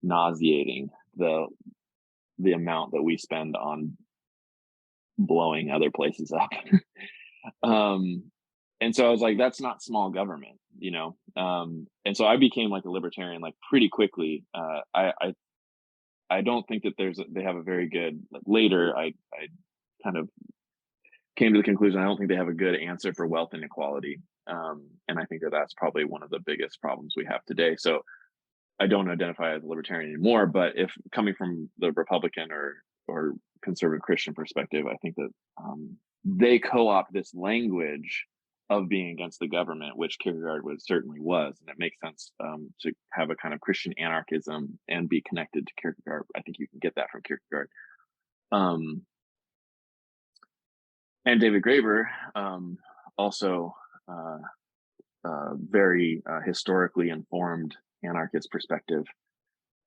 nauseating the amount that we spend on blowing other places up. And so I was like, that's not small government, you know? And so I became like a libertarian, like pretty quickly. I don't think that they have a very good, like later, I kind of came to the conclusion, I don't think they have a good answer for wealth inequality. And I think that that's probably one of the biggest problems we have today. So I don't identify as a libertarian anymore, but if coming from the Republican or conservative Christian perspective, I think that they co-opt this language of being against the government, which Kierkegaard certainly was, and it makes sense to have a kind of Christian anarchism and be connected to Kierkegaard. I think you can get that from Kierkegaard. And David Graeber, also very historically informed anarchist perspective,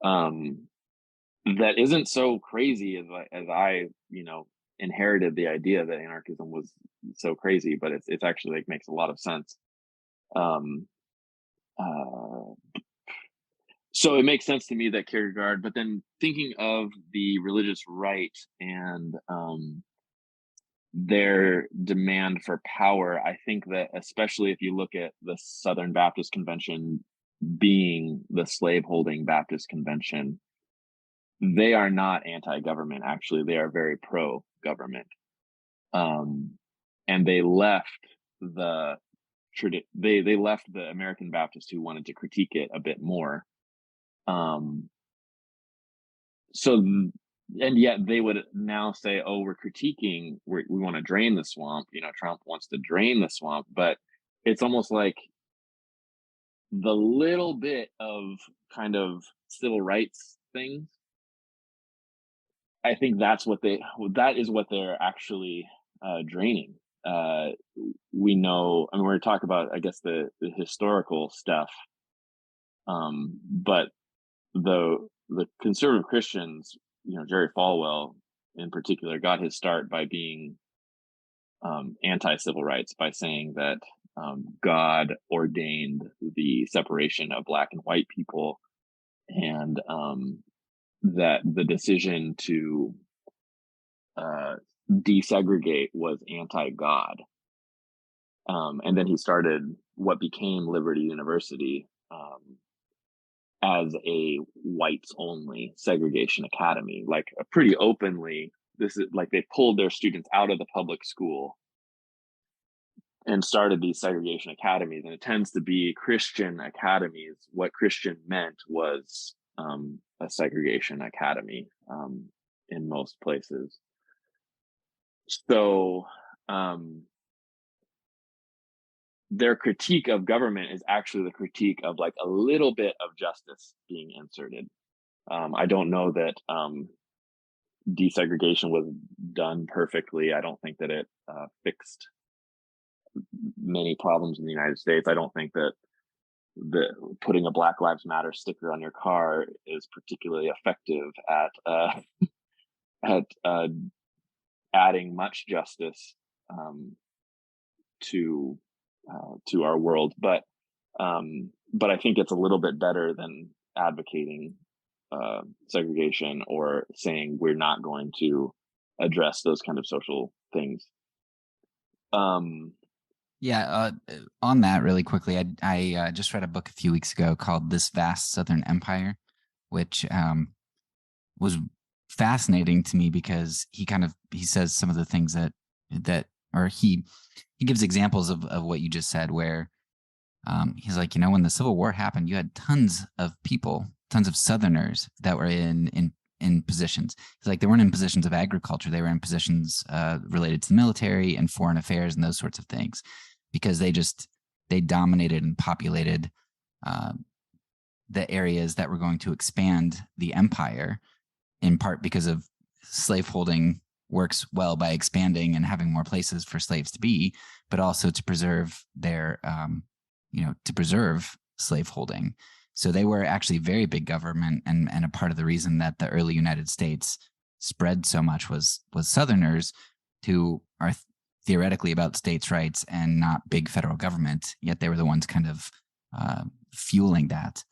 that isn't so crazy as I inherited the idea that anarchism was so crazy, but it's actually like makes a lot of sense. So it makes sense to me that Kierkegaard, but then thinking of the religious right and their demand for power, I think that especially if you look at the Southern Baptist Convention being the slaveholding Baptist Convention, they are not anti-government. Actually, they are very pro-government. And they left they left the American Baptists who wanted to critique it a bit more. And yet they would now say, oh, we're critiquing, we want to drain the swamp. Trump wants to drain the swamp, but it's almost like the little bit of kind of civil rights things. I think that is what they're actually draining. We know, we're going to talk about, I guess, the historical stuff. But the conservative Christians, Jerry Falwell in particular, got his start by being anti-civil rights, by saying that God ordained the separation of Black and white people, and that the decision to desegregate was anti-God. And then he started what became Liberty University as a whites-only segregation academy, like pretty openly. This is like they pulled their students out of the public school and started these segregation academies, and it tends to be Christian academies. What Christian meant was a segregation academy in most places. So their critique of government is actually the critique of like a little bit of justice being inserted. I don't know that desegregation was done perfectly. I don't think that it fixed many problems in the United States. I don't think that putting a Black Lives Matter sticker on your car is particularly effective at adding much justice to our world, but I think it's a little bit better than advocating segregation or saying we're not going to address those kind of social things. On that really quickly, I just read a book a few weeks ago called This Vast Southern Empire, which was fascinating to me because he says some of the things that he gives examples of what you just said, where he's like, when the Civil War happened, you had tons of people, tons of Southerners that were in positions. It's like they weren't in positions of agriculture; they were in positions related to the military and foreign affairs and those sorts of things, because they dominated and populated the areas that were going to expand the empire, in part because of slaveholding works well by expanding and having more places for slaves to be, but also to preserve their, to preserve slaveholding. So they were actually very big government, and a part of the reason that the early United States spread so much was Southerners who are theoretically about states' rights and not big federal government, yet they were the ones kind of fueling that.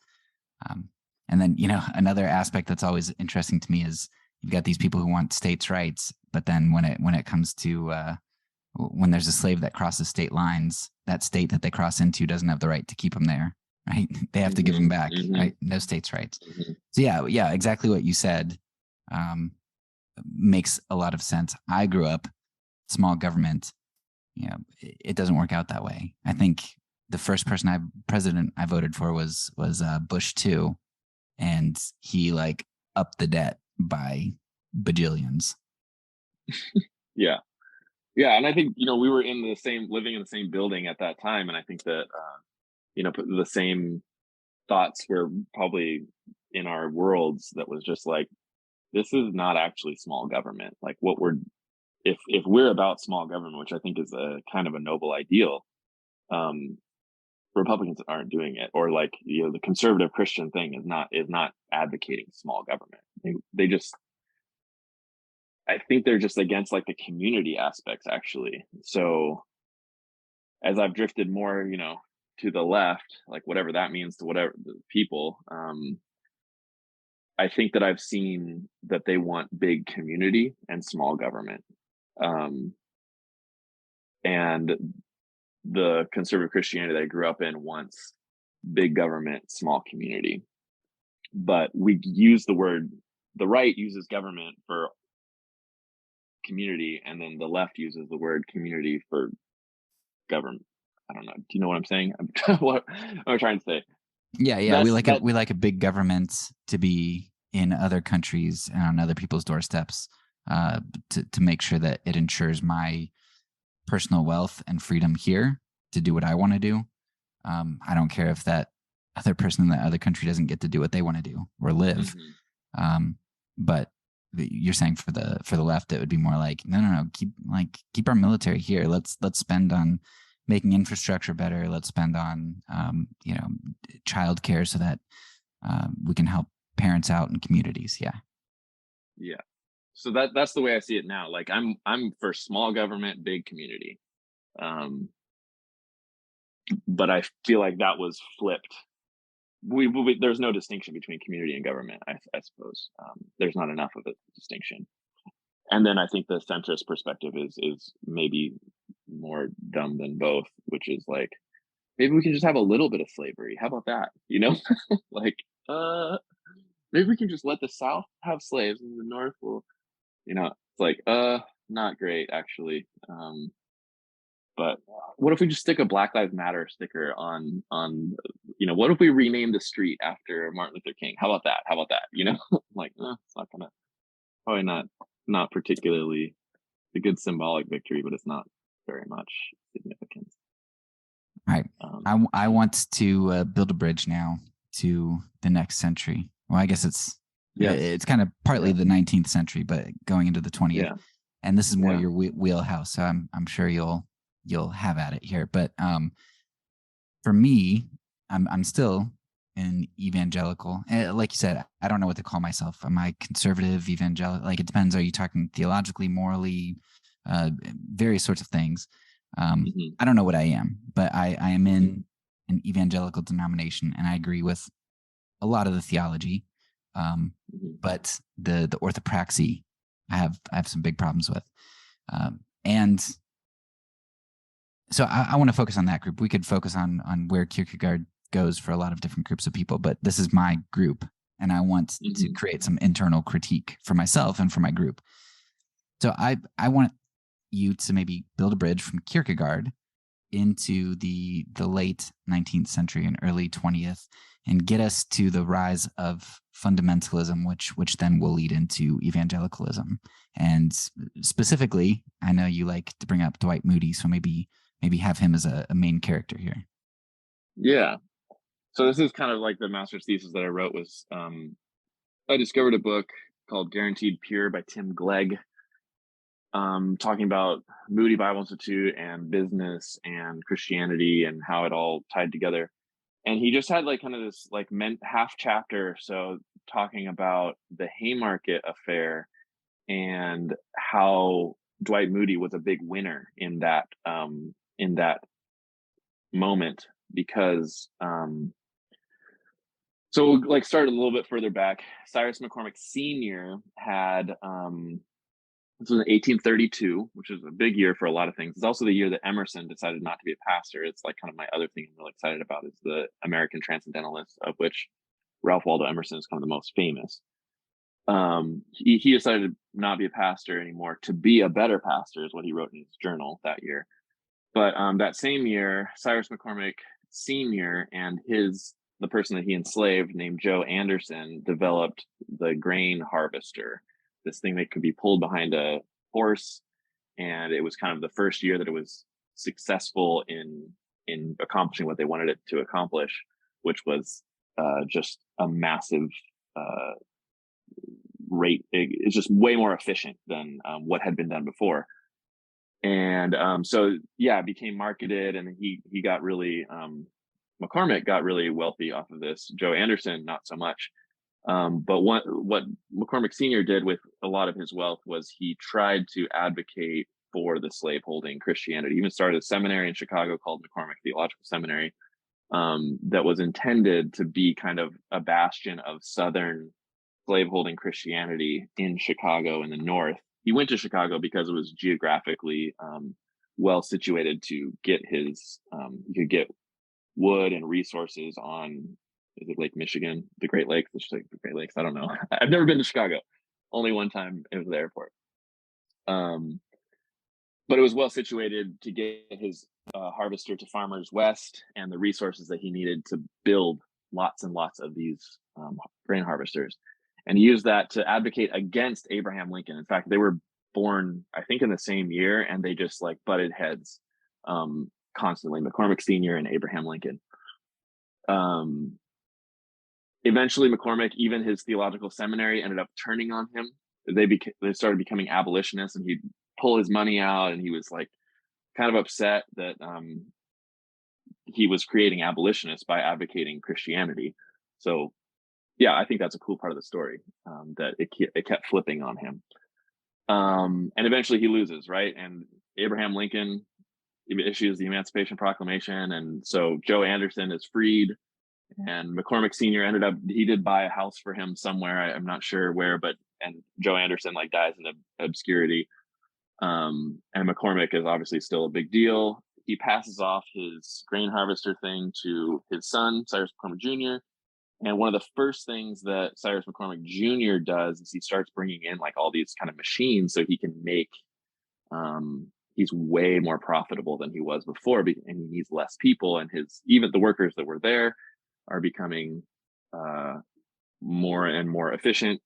And then, another aspect that's always interesting to me is you've got these people who want states' rights, but then when it comes to when there's a slave that crosses state lines, that state that they cross into doesn't have the right to keep them there, right? They have to give them back, right? No states' rights. So yeah, exactly what you said makes a lot of sense. I grew up small government. It doesn't work out that way. I think the first president I voted for was Bush 2, and he like upped the debt by bajillions. Yeah. And I think, we were living in the same building at that time. And I think that, the same thoughts were probably in our worlds, that was just like, this is not actually small government. Like if we're about small government, which I think is a kind of a noble ideal, Republicans aren't doing it, or like, the conservative Christian thing is not advocating small government. They just, I think they're just against like the community aspects, actually. So as I've drifted more, to the left, like whatever that means to whatever the people, I think that I've seen that they want big community and small government. And the conservative Christianity that I grew up in wants big government, small community. But we use the right uses government for community, and then the left uses the word community for government. I don't know. Do you know what I'm saying? What I'm trying to say. Yeah. We like a big government to be in other countries and on other people's doorsteps, to make sure that it ensures my personal wealth and freedom here to do what I want to do. I don't care if that other person in that other country doesn't get to do what they want to do or live. But you're saying for the left, it would be more like, no, keep our military here. Let's spend on making infrastructure better. Let's spend on childcare so that we can help parents out in communities. Yeah. So that's the way I see it now. Like I'm for small government, big community. But I feel like that was flipped. There's no distinction between community and government, I suppose. There's not enough of a distinction. And then I think the centrist perspective is maybe more dumb than both, which is like, maybe we can just have a little bit of slavery. How about that? Like, maybe we can just let the South have slaves and the North will, it's like, not great, actually. But what if we just stick a Black Lives Matter sticker on, what if we rename the street after Martin Luther King? How about that? Like, it's not gonna, probably not particularly a good symbolic victory, but it's not very much significant. All right. I want to build a bridge now to the next century. Well, I guess it's kind of partly the 19th century, but going into the 20th. Yeah. And this is more your wheelhouse, so I'm sure you'll have at it here. But for me, I'm still an evangelical. Like you said, I don't know what to call myself. Am I conservative, evangelical? Like, it depends. Are you talking theologically, morally, various sorts of things? I don't know what I am, but I am in an evangelical denomination, and I agree with a lot of the theology. But the orthopraxy, I have some big problems with. And so I want to focus on that group. We could focus on where Kierkegaard goes for a lot of different groups of people, but this is my group, and I want to create some internal critique for myself and for my group. So I want you to maybe build a bridge from Kierkegaard into the late 19th century and early 20th, and get us to the rise of fundamentalism, which then will lead into evangelicalism. And specifically, I know you like to bring up Dwight Moody, so maybe have him as a main character here. Yeah. So this is kind of like the master's thesis that I wrote was, I discovered a book called Guaranteed Pure by Tim Glegg, talking about Moody Bible Institute and business and Christianity and how it all tied together. And he just had like kind of this like half chapter, so talking about the Haymarket affair and how Dwight Moody was a big winner in that moment, because so we'll like start a little bit further back. Cyrus McCormick Sr. had this was in 1832, which is a big year for a lot of things. It's also the year that Emerson decided not to be a pastor. It's like kind of my other thing I'm really excited about is the American Transcendentalists, of which Ralph Waldo Emerson is kind of the most famous. He decided to not be a pastor anymore, to be a better pastor is what he wrote in his journal that year. But that same year, Cyrus McCormick Sr. and the person that he enslaved named Joe Anderson developed the grain harvester, this thing that could be pulled behind a horse. And it was kind of the first year that it was successful in accomplishing what they wanted it to accomplish, which was just a massive rate. It's just way more efficient than what had been done before. And so it became marketed, and he got really McCormick got really wealthy off of this. Joe Anderson, not so much. But what McCormick Sr. did with a lot of his wealth was he tried to advocate for the slaveholding Christianity. He even started a seminary in Chicago called McCormick Theological Seminary, that was intended to be kind of a bastion of Southern slaveholding Christianity in Chicago in the North. He went to Chicago because it was geographically well situated to get his, he could get wood and resources on, is it Lake Michigan, the Great Lakes? Let's just say the Great Lakes. I don't know. I've never been to Chicago. Only one time it was the airport. But it was well situated to get his harvester to farmers west and the resources that he needed to build lots and lots of these grain harvesters. And he used that to advocate against Abraham Lincoln. In fact, they were born, I think, in the same year, and they just like butted heads constantly, McCormick Sr. and Abraham Lincoln. Eventually, McCormick, even his theological seminary, ended up turning on him. They started becoming abolitionists, and he'd pull his money out, and he was like kind of upset that he was creating abolitionists by advocating Christianity. So yeah, I think that's a cool part of the story, that it kept flipping on him. And eventually he loses, right? And Abraham Lincoln issues the Emancipation Proclamation. And so Joe Anderson is freed, and McCormick Sr. he did buy a house for him somewhere. I'm not sure where, and Joe Anderson like dies in obscurity. And McCormick is obviously still a big deal. He passes off his grain harvester thing to his son, Cyrus McCormick Jr. And one of the first things that Cyrus McCormick Jr. does is he starts bringing in like all these kind of machines so he can make, he's way more profitable than he was before, and he needs less people, and even the workers that were there are becoming more and more efficient.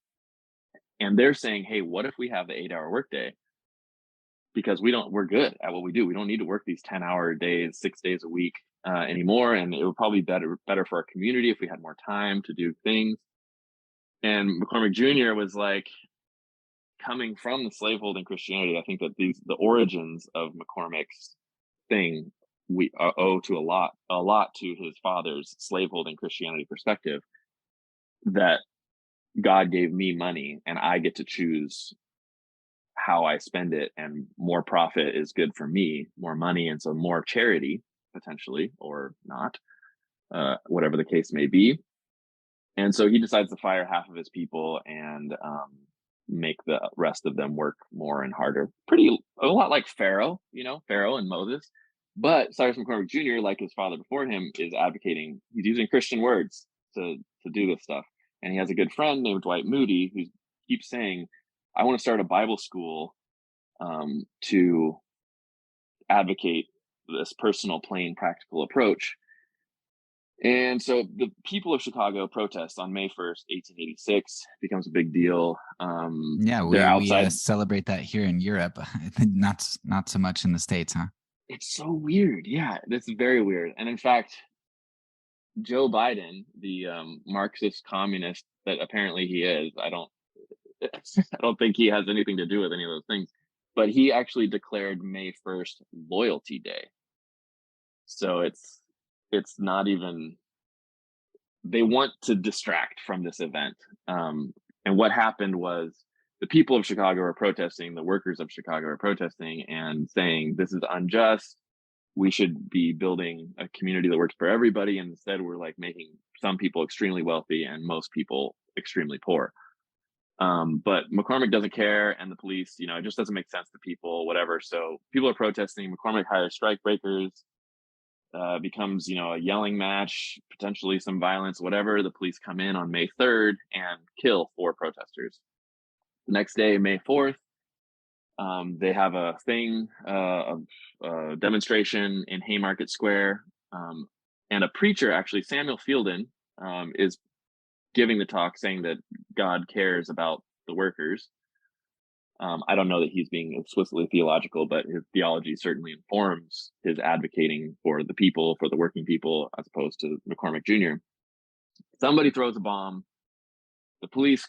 And they're saying, hey, what if we have the 8-hour workday? Because we're good at what we do. We don't need to work these 10-hour days, 6 days a week anymore. And it would probably be better for our community if we had more time to do things. And McCormick Jr. was like, coming from the slaveholding Christianity, I think that the origins of McCormick's thing we owe to a lot to his father's slaveholding Christianity perspective, that God gave me money and I get to choose how I spend it, and more profit is good for me, more money, and so more charity potentially, or not, whatever the case may be. And so he decides to fire half of his people and make the rest of them work more and harder. A lot like Pharaoh and Moses. But Cyrus McCormick Jr., like his father before him, is advocating, he's using Christian words to do this stuff. And he has a good friend named Dwight Moody who keeps saying, I want to start a Bible school to advocate this personal, plain, practical approach. And so the people of Chicago protest on May 1st, 1886, becomes a big deal. We celebrate that here in Europe. I think not so much in the States, huh? It's so weird. Yeah, it's very weird. And in fact, Joe Biden, the Marxist communist that apparently he is, I don't think he has anything to do with any of those things, but he actually declared May 1st Loyalty Day. So it's not even, they want to distract from this event. And what happened was the people of Chicago are protesting, the workers of Chicago are protesting and saying, this is unjust. We should be building a community that works for everybody. And instead, we're like making some people extremely wealthy and most people extremely poor. But McCormick doesn't care, and the police, it just doesn't make sense to people, whatever. So people are protesting. McCormick hires strike breakers, becomes, a yelling match, potentially some violence, whatever. The police come in on May 3rd and kill 4 protesters. The next day, May 4th, they have a thing, a demonstration in Haymarket Square, and a preacher, actually, Samuel Fielden, is giving the talk saying that God cares about the workers. I don't know that he's being explicitly theological, but his theology certainly informs his advocating for the people, for the working people, as opposed to McCormick Jr. Somebody throws a bomb. The police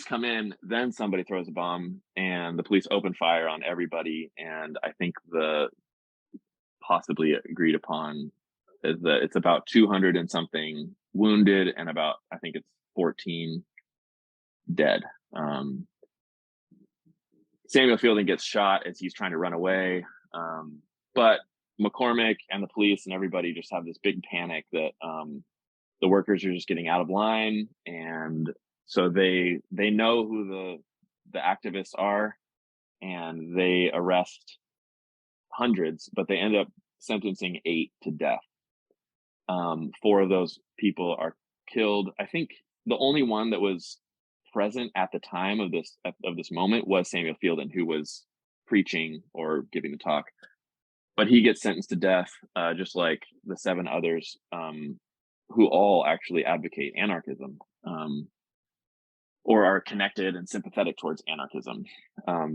come in, then somebody throws a bomb, and the police open fire on everybody. And I think the possibly agreed upon is that it's about 200 and something wounded and about, I think it's 14 dead. Samuel Fielding gets shot as he's trying to run away. But McCormick and the police and everybody just have this big panic that the workers are just getting out of line. And so they know who the activists are, and they arrest hundreds, but they end up sentencing 8 to death. 4 of those people are killed. I think the only one that was present at the time of this moment was Samuel Fielden, who was preaching or giving the talk. But he gets sentenced to death, just like the 7 others, who all actually advocate anarchism, or are connected and sympathetic towards anarchism,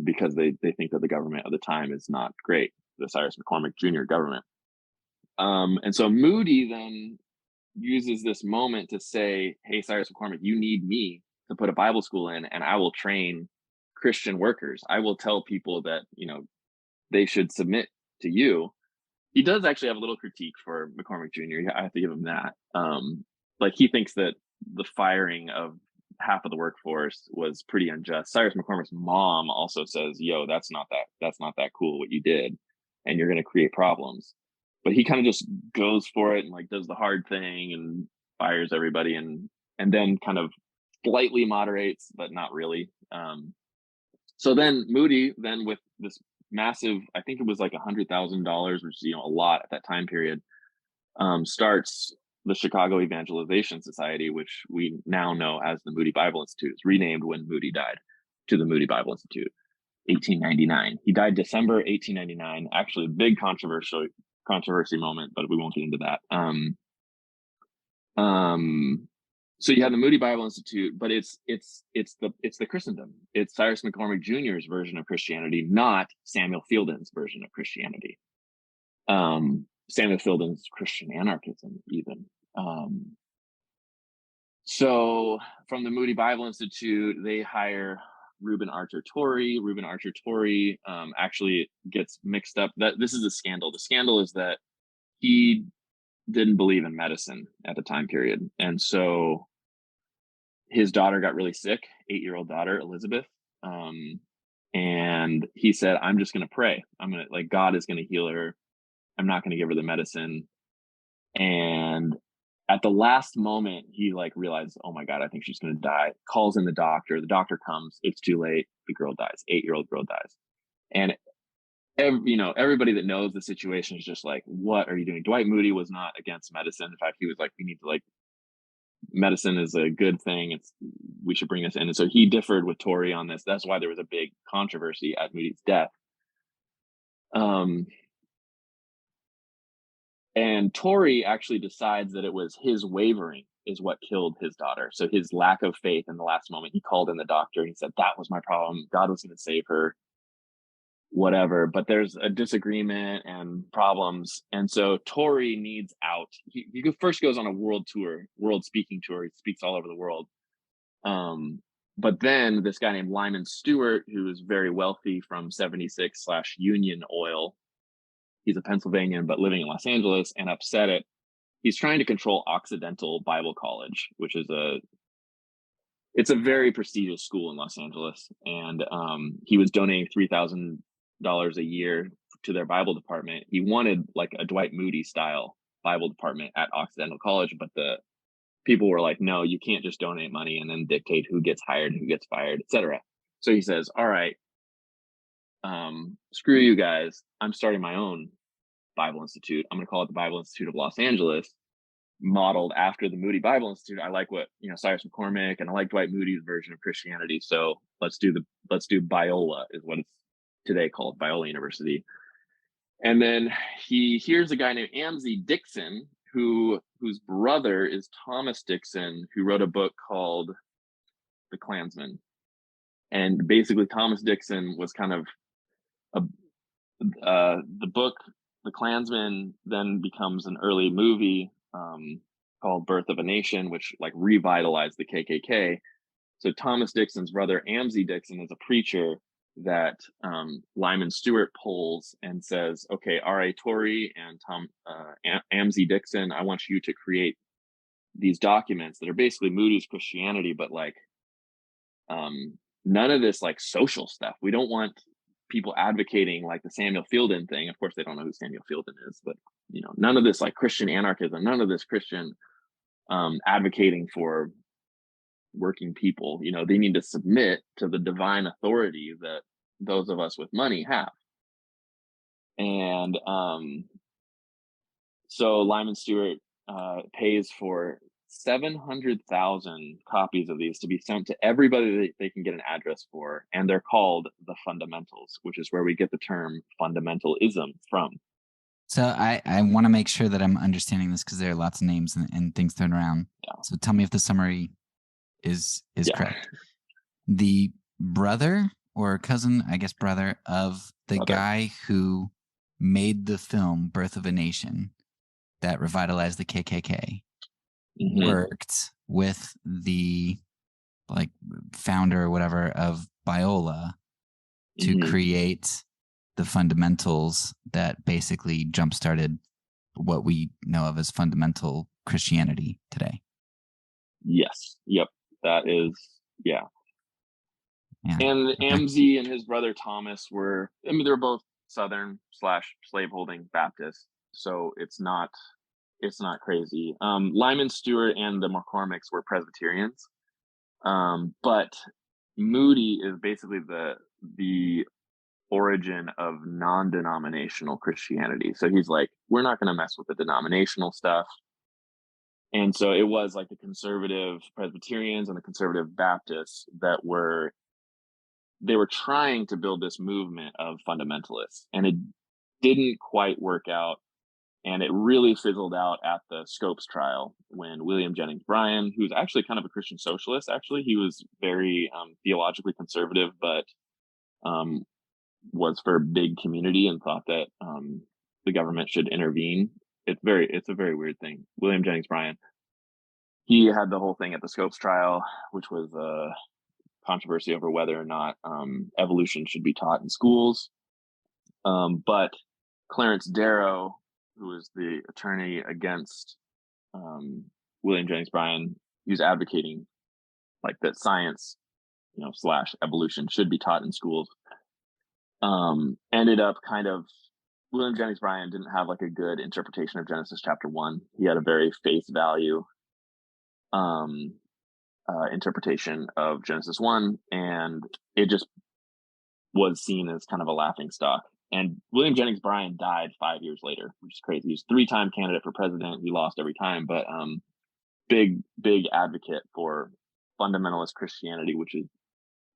because they think that the government of the time is not great, the Cyrus McCormick Jr. government. And so Moody then uses this moment to say, hey, Cyrus McCormick, you need me to put a Bible school in, and I will train Christian workers. I will tell people that, they should submit to you. He does actually have a little critique for McCormick Jr. I have to give him that. Like, he thinks that the firing of half of the workforce was pretty unjust. Cyrus McCormick's mom also says, yo, that's not that cool what you did, and you're going to create problems. But he kind of just goes for it and like does the hard thing and fires everybody, and then kind of slightly moderates, but not really. So then Moody, then with this massive, I think it was like $100,000, which is, a lot at that time period, starts the Chicago Evangelization Society, which we now know as the Moody Bible Institute. It's renamed when Moody died to the Moody Bible Institute, 1899. He died December 1899. Actually, big controversy moment, but we won't get into that. So you have the Moody Bible Institute, but it's the Christendom. It's Cyrus McCormick Jr.'s version of Christianity, not Samuel Fielden's version of Christianity. Samuel Fielden's Christian anarchism, even. So from the Moody Bible Institute, they hire Reuben Archer Torrey. Reuben Archer Torrey actually gets mixed up. That this is a scandal. The scandal is that he didn't believe in medicine at the time period, and so his daughter got really sick, 8-year-old daughter Elizabeth, and he said, "I'm just going to pray. God is going to heal her. I'm not going to give her the medicine." And at the last moment, he realized, oh my God, I think she's going to die. Calls in the doctor. The doctor comes. It's too late. The girl dies. 8-year-old girl dies. And everybody that knows the situation is just like, what are you doing? Dwight Moody was not against medicine. In fact, he was like, we need to medicine is a good thing. We should bring this in. And so he differed with Torrey on this. That's why there was a big controversy at Moody's death. And Torrey actually decides that it was his wavering is what killed his daughter. So his lack of faith in the last moment, he called in the doctor and he said, that was my problem. God was going to save her, whatever. But there's a disagreement and problems. And so Torrey needs out. He first goes on a world speaking tour. He speaks all over the world. But then this guy named Lyman Stewart, who is very wealthy from 76/Union Oil, he's a Pennsylvanian, but living in Los Angeles and upset at, he's trying to control Occidental Bible College, which is it's a very prestigious school in Los Angeles, and he was donating $3,000 a year to their Bible department. He wanted like a Dwight Moody style Bible department at Occidental College, but the people were like, no, you can't just donate money and then dictate who gets hired, who gets fired, etc. So he says, all right, screw you guys. I'm starting my own Bible Institute. I'm going to call it the Bible Institute of Los Angeles, modeled after the Moody Bible Institute. I like what, Cyrus McCormick, and I like Dwight Moody's version of Christianity. So let's do Biola, is what it's today called, Biola University. And then he hears a guy named Amzi Dixon, whose brother is Thomas Dixon, who wrote a book called The Klansman. And basically Thomas Dixon was kind of the book, The Klansman, then becomes an early movie called Birth of a Nation, which like revitalized the KKK. So Thomas Dixon's brother Amzi Dixon is a preacher that Lyman Stewart polls and says, okay, R.A. Torrey and Amzi Dixon, I want you to create these documents that are basically Moody's Christianity, but like none of this like social stuff. We don't want people advocating like the Samuel Fielden thing. Of course, they don't know who Samuel Fielden is, but none of this like Christian anarchism, none of this Christian advocating for working people. They need to submit to the divine authority that those of us with money have. And so Lyman Stewart pays for 700,000 copies of these to be sent to everybody that they can get an address for, and they're called the Fundamentals, which is where we get the term fundamentalism from. So I want to make sure that I'm understanding this, because there are lots of names and things thrown around. Yeah. So tell me if the summary is correct. The brother or cousin, I guess brother, of the guy who made the film Birth of a Nation that revitalized the KKK worked with the like founder or whatever of Biola to create the fundamentals that basically jump-started what we know of as fundamental Christianity today. Yes. Yep. That is, yeah. And Amzi and his brother Thomas they're both Southern / slaveholding Baptists. So it's not crazy. Lyman Stewart and the McCormicks were Presbyterians. But Moody is basically the origin of non-denominational Christianity. So he's like, we're not going to mess with the denominational stuff. And so it was like the conservative Presbyterians and the conservative Baptists that were trying to build this movement of fundamentalists, and it didn't quite work out. And it really fizzled out at the Scopes trial when William Jennings Bryan, who's actually kind of a Christian socialist, he was very theologically conservative, but was for big community and thought that the government should intervene. It's a very weird thing. William Jennings Bryan, he had the whole thing at the Scopes trial, which was a controversy over whether or not evolution should be taught in schools. But Clarence Darrow, who was the attorney against William Jennings Bryan, he was advocating like that science, / evolution should be taught in schools. Ended up William Jennings Bryan didn't have like a good interpretation of Genesis chapter 1. He had a very face value interpretation of Genesis 1, and it just was seen as kind of a laughing stock. And William Jennings Bryan died 5 years later, which is crazy. He was 3-time candidate for president. He lost every time, but big advocate for fundamentalist Christianity, which is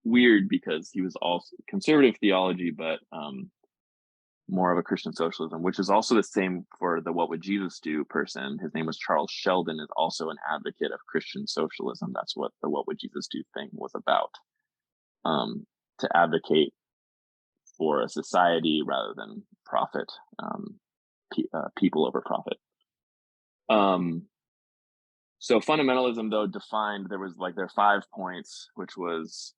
weird because he was also conservative theology, but more of a Christian socialism, which is also the same for the What Would Jesus Do person. His name was Charles Sheldon, is also an advocate of Christian socialism. That's what the What Would Jesus Do thing was about, to advocate for a society rather than profit, people over profit. So fundamentalism, though, defined, there are 5 points, which was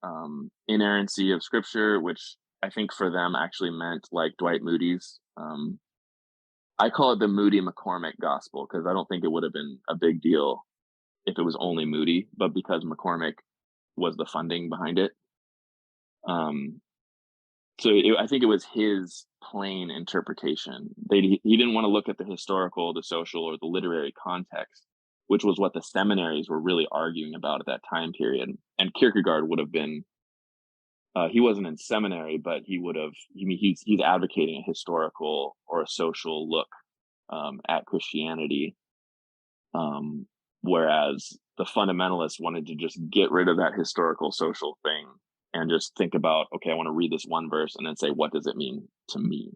inerrancy of scripture, which I think for them actually meant like Dwight Moody's. I call it the Moody McCormick gospel because I don't think it would have been a big deal if it was only Moody, but because McCormick was the funding behind it. So I think it was his plain interpretation. He didn't want to look at the historical, the social, or the literary context, which was what the seminaries were really arguing about at that time period. And Kierkegaard would have been, he wasn't in seminary, but he would have, he's advocating a historical or a social look at Christianity. Whereas the fundamentalists wanted to just get rid of that historical social thing and just think about, okay, I want to read this one verse and then say, what does it mean to me?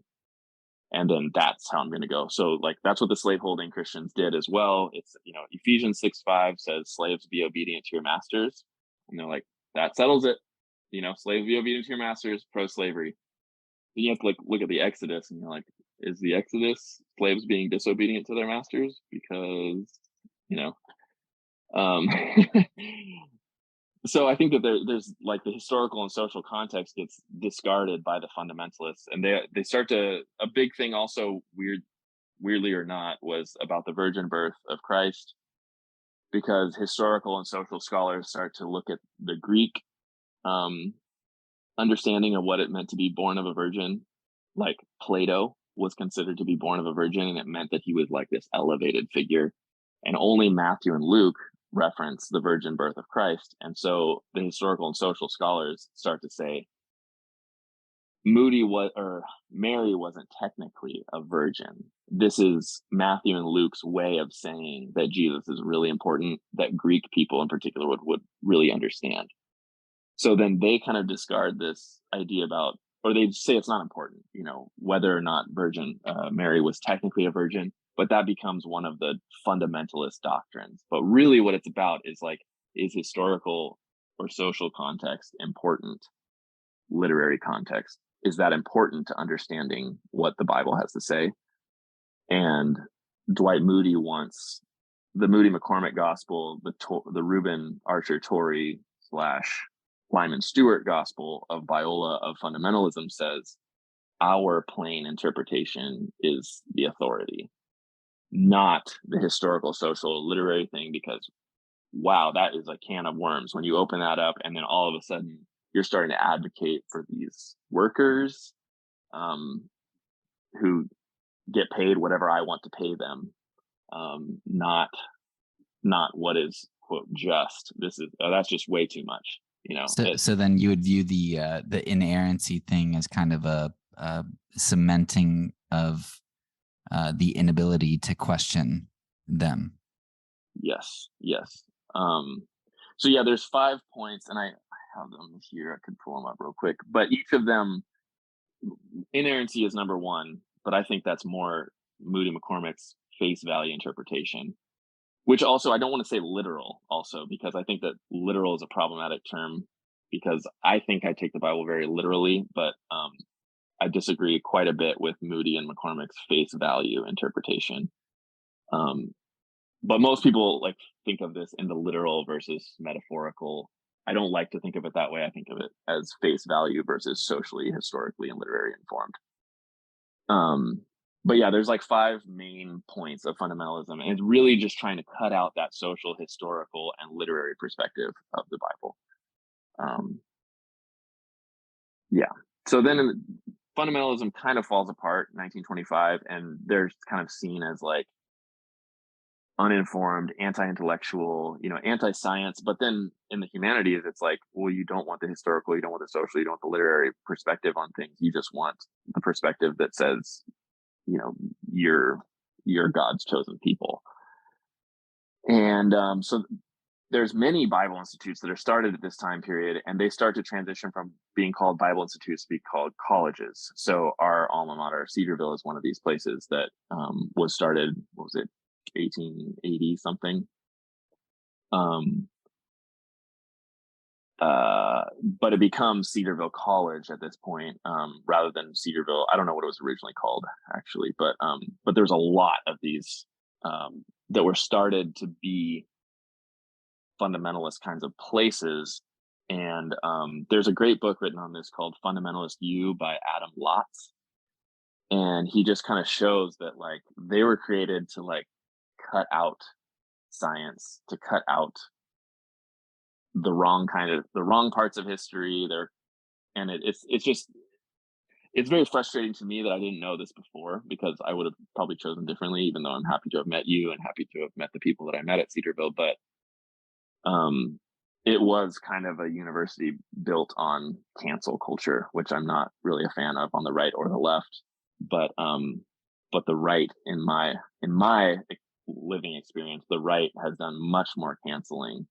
And then that's how I'm going to go. So like, that's what the slaveholding Christians did as well. It's, Ephesians 6:5 says, slaves, be obedient to your masters. And they're like, that settles it. Slaves, be obedient to your masters, pro-slavery. Then you have to look at the Exodus and you're like, is the Exodus slaves being disobedient to their masters? Because, so I think that there's like the historical and social context gets discarded by the fundamentalists, and they start to, a big thing also, weirdly or not, was about the virgin birth of Christ, because historical and social scholars start to look at the Greek understanding of what it meant to be born of a virgin. Like Plato was considered to be born of a virgin, and it meant that he was like this elevated figure, and only Matthew and Luke reference the virgin birth of Christ. And so the historical and social scholars start to say Mary wasn't technically a virgin. This is Matthew and Luke's way of saying that Jesus is really important, that Greek people in particular would really understand. So then they kind of discard this idea about, or they say it's not important, whether or not Mary was technically a virgin, but that becomes one of the fundamentalist doctrines. But really what it's about is like, is historical or social context important? Literary context, is that important to understanding what the Bible has to say? And Dwight Moody wants the Moody McCormick gospel, the Reuben Archer Torrey / Lyman Stewart gospel of Biola of fundamentalism says our plain interpretation is the authority, not the historical, social, literary thing, because wow, that is a can of worms when you open that up, and then all of a sudden you're starting to advocate for these workers who get paid whatever I want to pay them, not what is quote just. That's just way too much. So then you would view the inerrancy thing as kind of a cementing of the inability to question them. Yes. So yeah, there's 5 points, and I have them here. I could pull them up real quick, but each of them, inerrancy is number one, but I think that's more Moody McCormick's face value interpretation, which also, I don't want to say literal also, because I think that literal is a problematic term, because I think I take the Bible very literally, but I disagree quite a bit with Moody and McCormick's face value interpretation. But most people like think of this in the literal versus metaphorical. I don't like to think of it that way. I think of it as face value versus socially, historically, and literary informed. But yeah, there's like 5 main points of fundamentalism, and it's really just trying to cut out that social, historical, and literary perspective of the Bible. Yeah. So then fundamentalism kind of falls apart in 1925, and they're kind of seen as like uninformed, anti-intellectual, anti-science. But then in the humanities, it's like, well, you don't want the historical, you don't want the social, you don't want the literary perspective on things. You just want the perspective that says, you're God's chosen people. And so there's many Bible institutes that are started at this time period, and they start to transition from being called Bible institutes to be called colleges. So our alma mater, Cedarville, is one of these places that was started, 1880 something. But it becomes Cedarville College at this point, rather than Cedarville. I don't know what it was originally called, actually, but there's a lot of these that were started to be fundamentalist kinds of places. And there's a great book written on this called Fundamentalist You by Adam Lotz. And he just kind of shows that like they were created to like cut out science, to cut out the wrong parts of history. It's very frustrating to me that I didn't know this before, because I would have probably chosen differently, even though I'm happy to have met you and happy to have met the people that I met at Cedarville. But it was kind of a university built on cancel culture, which I'm not really a fan of on the right or the left. But the right, in my living experience, the right has done much more canceling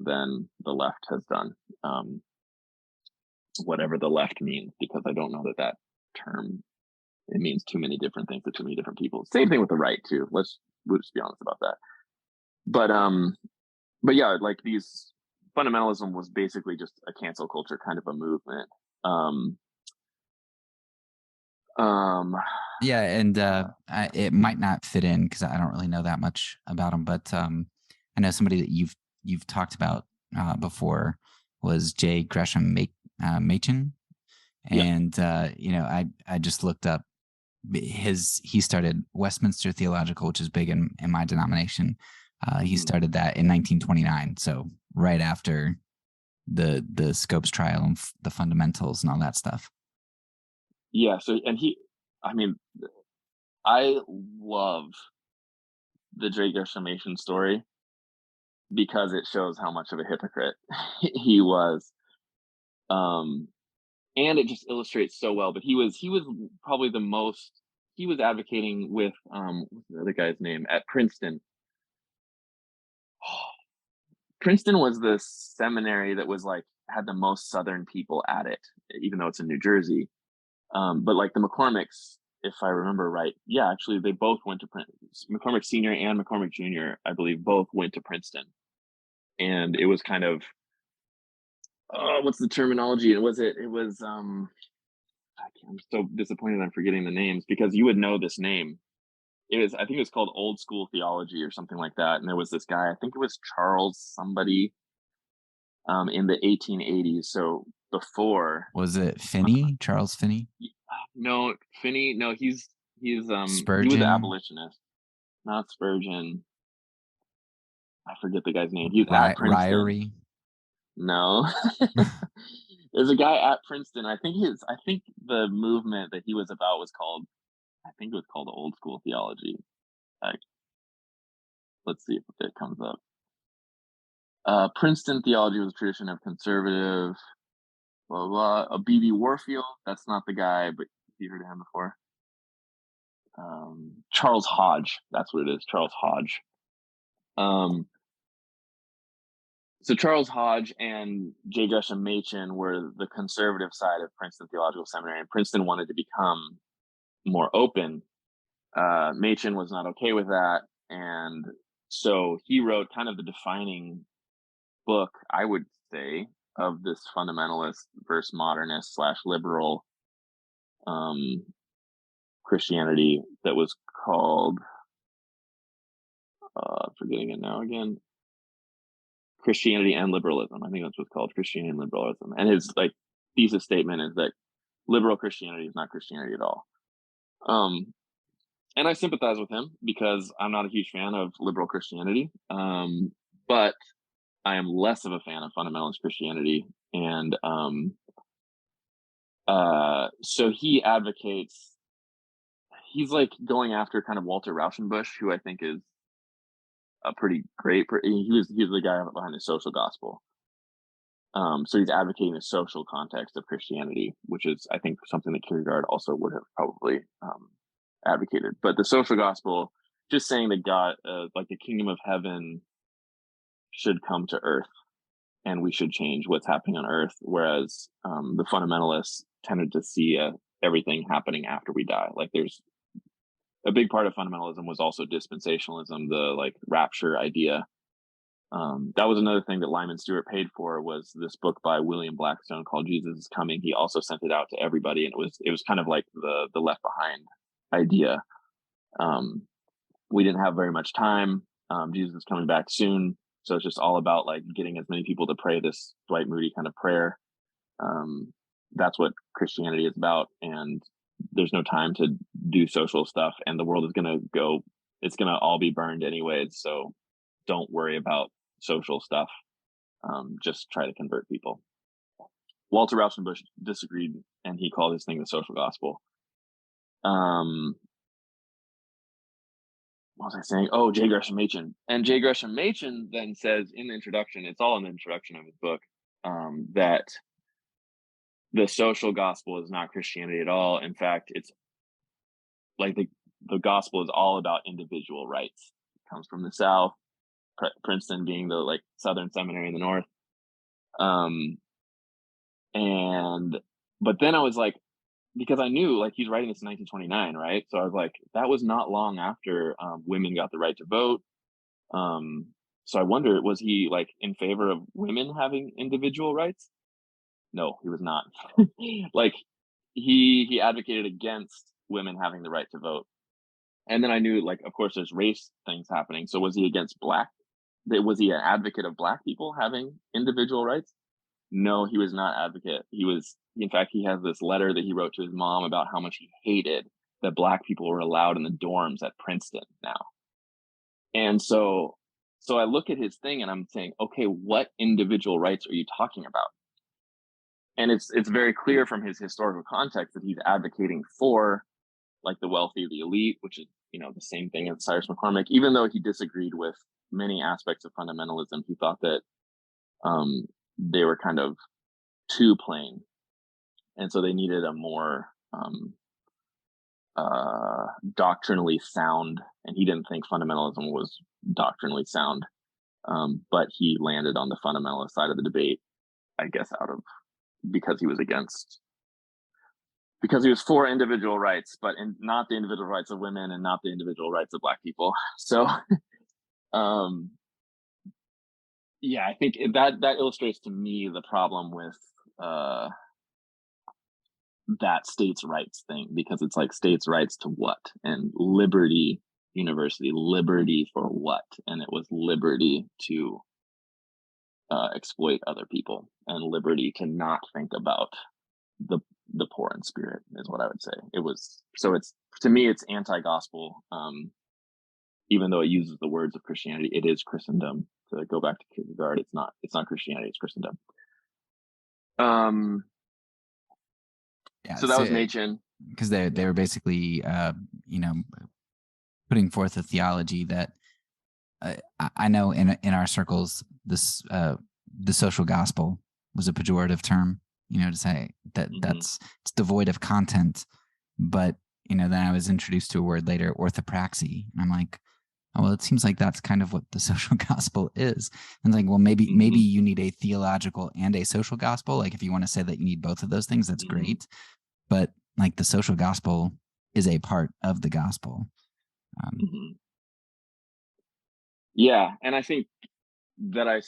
than the left has done. Whatever the left means, because I don't know that term, it means too many different things to too many different people. Same thing with the right too. We'll just be honest about that. But yeah, like these fundamentalism was basically just a cancel culture kind of a movement. Yeah, and it might not fit in because I don't really know that much about him, but I know somebody that you've talked about before was J. Gresham Machen, and I just looked up he started Westminster Theological, which is big in my denomination. He started that in 1929, so right after the Scopes trial and the fundamentals and all that stuff. Yeah, so I love the J. Gresham Machen story because it shows how much of a hypocrite he was. And it just illustrates so well. But he was probably the most. He was advocating with what's the other guy's name at Princeton. Princeton was the seminary that was like had the most Southern people at it, even though it's in New Jersey. But like the McCormicks, if I remember right, yeah, actually they both went to Princeton. McCormick Sr. and McCormick Jr., I believe, both went to Princeton, and it was kind of what's the terminology? It was I'm so disappointed I'm forgetting the names, because you would know this name. I think it was called Old School Theology or something like that. And there was this guy, I think it was Charles somebody, in the 1880s. So before. Was it Finney? Charles Finney? No, Finney. No, he's Spurgeon? He was an abolitionist, not Spurgeon. I forget the guy's name. He was at Princeton. Ryrie? No. There's a guy at Princeton. I think the movement that he was about was called, I think it was called Old School Theology. Like, let's see if it comes up. Princeton theology was a tradition of conservative, blah, blah, blah. B.B. Warfield. That's not the guy, but you heard of him before. Charles Hodge. That's what it is. Charles Hodge. So Charles Hodge and J. Gresham Machen were the conservative side of Princeton Theological Seminary, and Princeton wanted to become more open. Machen was not okay with that, and so he wrote kind of the defining book, I would say, of this fundamentalist versus modernist / liberal Christianity that was called, forgetting it now again, Christianity and Liberalism. I think that's what's called, Christianity and Liberalism. And his like thesis statement is that liberal Christianity is not Christianity at all. And I sympathize with him because I'm not a huge fan of liberal Christianity. But I am less of a fan of fundamentalist Christianity. And so he advocates, he's like going after kind of Walter Rauschenbusch, who I think is a pretty great, he was the guy behind the social gospel. So he's advocating the social context of Christianity, which is, I think, something that Kierkegaard also would have probably advocated. But the social gospel, just saying that God, like the kingdom of heaven should come to earth and we should change what's happening on earth. Whereas the fundamentalists tended to see everything happening after we die. Like there's a big part of fundamentalism was also dispensationalism, the like rapture idea. That was another thing that Lyman Stewart paid for, was this book by William Blackstone called Jesus is Coming. He also sent it out to everybody, and it was kind of like the Left Behind idea. We didn't have very much time. Jesus is coming back soon, so it's just all about like getting as many people to pray this Dwight Moody kind of prayer. That's what Christianity is about, and there's no time to do social stuff, and the world is it's gonna all be burned anyways, so don't worry about social stuff. just try to convert people. Walter Rauschenbusch disagreed, and he called his thing the social gospel. What was I saying? Oh, J. Gresham Machen. And J. Gresham Machen then says in the introduction, it's all in the introduction of his book, that the social gospel is not Christianity at all. In fact, it's like the gospel is all about individual rights. It comes from the South, Princeton being the like Southern seminary in the North. But then I was like, because I knew like he's writing this in 1929, right? So I was like, that was not long after women got the right to vote. So I wonder, was he like in favor of women having individual rights? No, he was not. Like he advocated against women having the right to vote. And then I knew, like, of course, there's race things happening. So was he against black? Was he an advocate of black people having individual rights? No, he was not advocate. In fact, he has this letter that he wrote to his mom about how much he hated that black people were allowed in the dorms at Princeton now. And so I look at his thing and I'm saying, okay, what individual rights are you talking about? And it's very clear from his historical context that he's advocating for like the wealthy, the elite, which is, the same thing as Cyrus McCormick. Even though he disagreed with many aspects of fundamentalism, he thought that they were kind of too plain. And so they needed a more doctrinally sound, and he didn't think fundamentalism was doctrinally sound. But he landed on the fundamentalist side of the debate, I guess, because he was for individual rights, but not the individual rights of women and not the individual rights of black people. So, yeah, I think that illustrates to me the problem with that states' rights thing, because it's like states' rights to what? And liberty, university, liberty for what? And it was liberty to exploit other people, and liberty to not think about the poor in spirit is what I would say. It's to me, it's anti-gospel. Even though it uses the words of Christianity, it is Christendom. To go back to Kierkegaard, it's not Christianity, it's Christendom. So that was Machen. Because they were basically, putting forth a theology that I know in our circles, this the social gospel was a pejorative term, to say that it's devoid of content. But then I was introduced to a word later, orthopraxy, and I'm like, oh, well, it seems like that's kind of what the social gospel is. And it's like, well, maybe you need a theological and a social gospel. Like if you want to say that you need both of those things, that's great. But like the social gospel is a part of the gospel. Yeah, and I think that I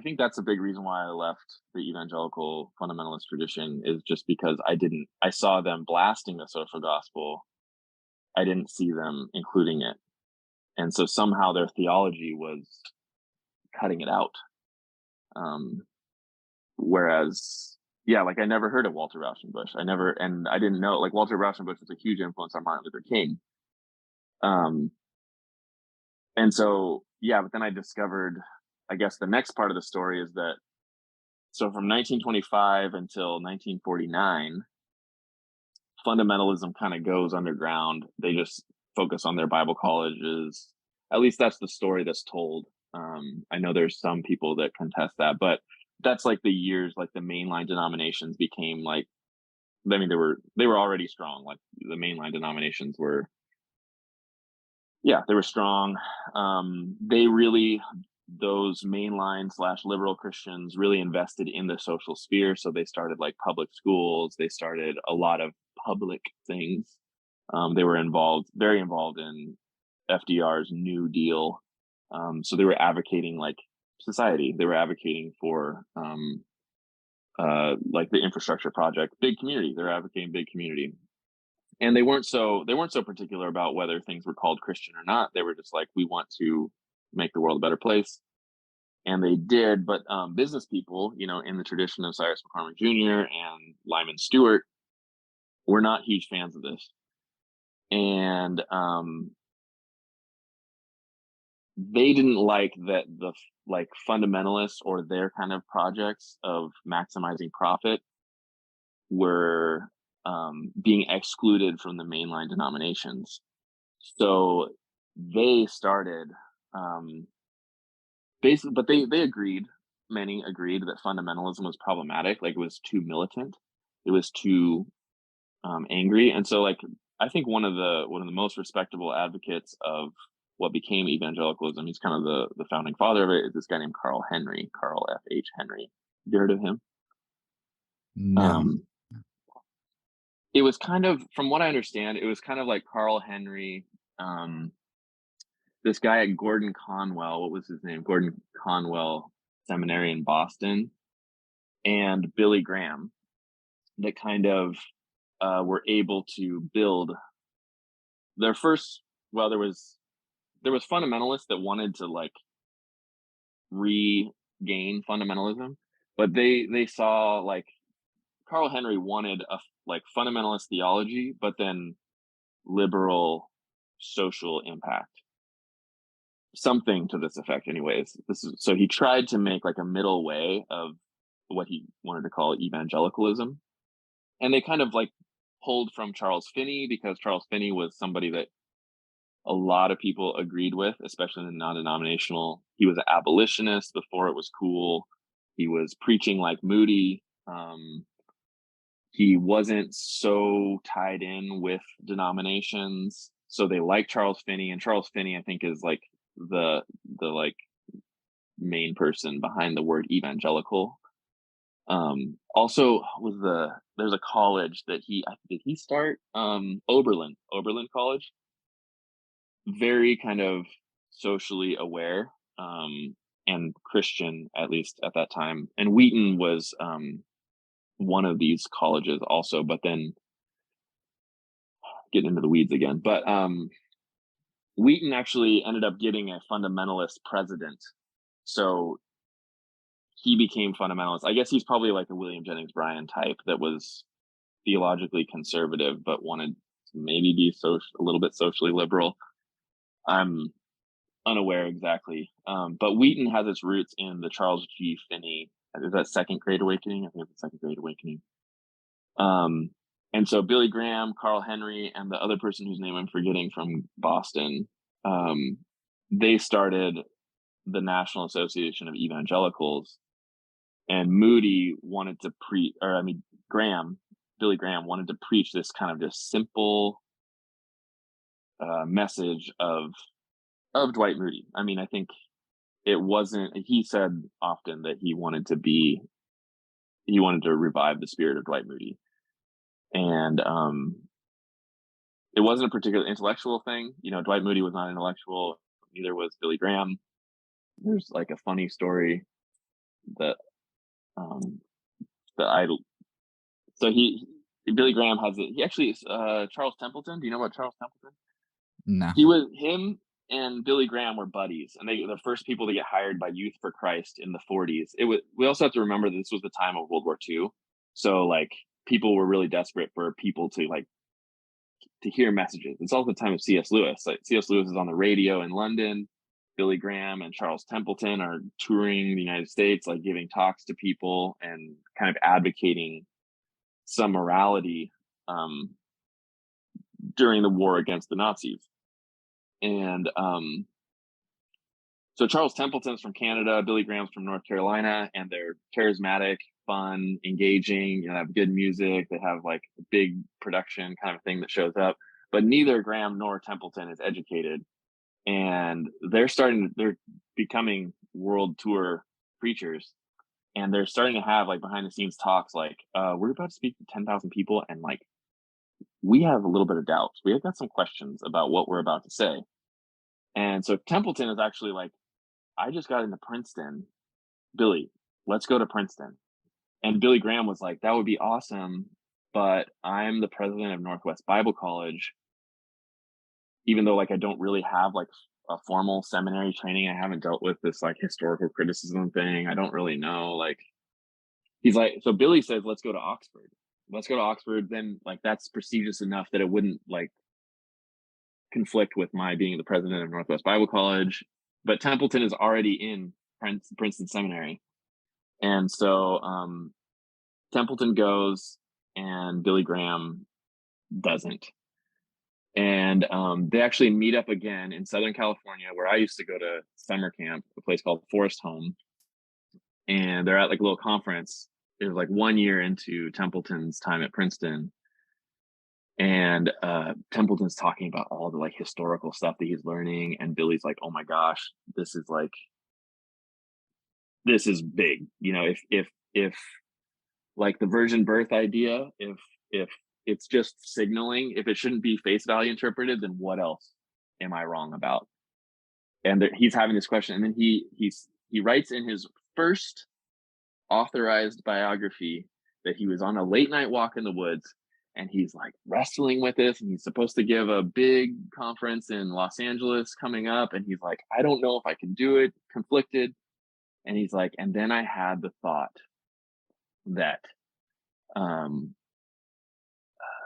think that's a big reason why I left the evangelical fundamentalist tradition, is just because I saw them blasting the social gospel. I didn't see them including it. And so somehow their theology was cutting it out. Whereas, yeah, like I never heard of Walter Rauschenbusch. I didn't know, like Walter Rauschenbusch was a huge influence on Martin Luther King. And so, yeah, but then I discovered, I guess the next part of the story is that, so from 1925 until 1949, fundamentalism kind of goes underground. They just focus on their Bible colleges. At least that's the story that's told. I know there's some people that contest that, but that's like the years, like the mainline denominations became like, I mean, they were already strong. Like the mainline denominations were, they were strong. Those mainline / liberal Christians really invested in the social sphere. So they started like public schools. They started a lot of public things. They were very involved in FDR's New Deal. So they were advocating like society. They were advocating for like the infrastructure project, big community. They were advocating big community. And they weren't so particular about whether things were called Christian or not. They were just like, we want to make the world a better place. And they did, but business people, in the tradition of Cyrus McCormick Jr. and Lyman Stewart, were not huge fans of this. And they didn't like that the like fundamentalists or their kind of projects of maximizing profit were being excluded from the mainline denominations. So they started basically, but they agreed. Many agreed that fundamentalism was problematic. Like, it was too militant, it was too angry, and so like I think one of the most respectable advocates of what became evangelicalism, he's kind of the founding father of it, is this guy named Carl F.H. Henry. Have you heard of him? No. It was kind of, from what I understand, it was kind of like Carl Henry, this guy at Gordon Conwell, what was his name? Gordon Conwell Seminary in Boston, and Billy Graham, that kind of were able to build their first. Well, there was fundamentalists that wanted to like regain fundamentalism, but they saw like Carl Henry wanted a like fundamentalist theology, but then liberal social impact, something to this effect. Anyways, so he tried to make like a middle way of what he wanted to call evangelicalism, and they kind of like pulled from Charles Finney, because Charles Finney was somebody that a lot of people agreed with, especially in the non-denominational. He was an abolitionist before it was cool. He was preaching like Moody. He wasn't so tied in with denominations, so they like Charles Finney. And Charles Finney, I think, is like the like main person behind the word evangelical. Also, there's a college that did he start? Oberlin College. Very kind of socially aware, and Christian, at least at that time. And Wheaton was one of these colleges also, but then getting into the weeds again. But Wheaton actually ended up getting a fundamentalist president. So he became fundamentalist. I guess he's probably like a William Jennings Bryan type that was theologically conservative, but wanted to maybe be a little bit socially liberal. I'm unaware exactly. But Wheaton has its roots in the Charles G. Finney. Is that Second Great Awakening? I think it's the Second Great Awakening. And so Billy Graham, Carl Henry, and the other person whose name I'm forgetting from Boston, they started the National Association of Evangelicals. And Moody wanted to Billy Graham wanted to preach this kind of just simple message of Dwight Moody. I mean, I think it wasn't, he said often that he wanted to revive the spirit of Dwight Moody. And it wasn't a particularly intellectual thing. You know, Dwight Moody was not intellectual, neither was Billy Graham. There's like a funny story that Billy Graham has it. He actually Charles Templeton. Do you know about Charles Templeton? No. Him and Billy Graham were buddies, and they were the first people to get hired by Youth for Christ in the 40s. We also have to remember that this was the time of World War II, so like people were really desperate for people to like to hear messages. It's also the time of C.S. Lewis. Like C.S. Lewis is on the radio in London. Billy Graham and Charles Templeton are touring the United States, like giving talks to people and kind of advocating some morality during the war against the Nazis. And so Charles Templeton's from Canada, Billy Graham's from North Carolina, and they're charismatic, fun, engaging, have good music. They have like a big production kind of thing that shows up, but neither Graham nor Templeton is educated. And they're becoming world tour preachers. And they're starting to have like behind the scenes talks like, we're about to speak to 10,000 people. And like, we have a little bit of doubts. We have got some questions about what we're about to say. And so Templeton is actually like, I just got into Princeton. Billy, let's go to Princeton. And Billy Graham was like, that would be awesome, but I'm the president of Northwest Bible College. Even though like I don't really have like a formal seminary training, I haven't dealt with this like historical criticism thing. I don't really know. Like, he's like, so Billy says, let's go to Oxford. Let's go to Oxford. Then like that's prestigious enough that it wouldn't like conflict with my being the president of Northwest Bible College. but Templeton is already in Princeton Seminary. And so Templeton goes and Billy Graham doesn't. And they actually meet up again in Southern California, where I used to go to summer camp, a place called Forest Home. And they're at like a little conference. It was like 1 year into Templeton's time at Princeton. And Templeton's talking about all the like historical stuff that he's learning. And Billy's like, oh my gosh, this is big. You know, if like the virgin birth idea, if it's just signaling, if it shouldn't be face value interpreted, then what else am I wrong about? And he's having this question, and then he writes in his first authorized biography that he was on a late night walk in the woods, and he's like wrestling with this, and he's supposed to give a big conference in Los Angeles coming up, and he's like, I don't know if I can do it, conflicted. And he's like, and then I had the thought that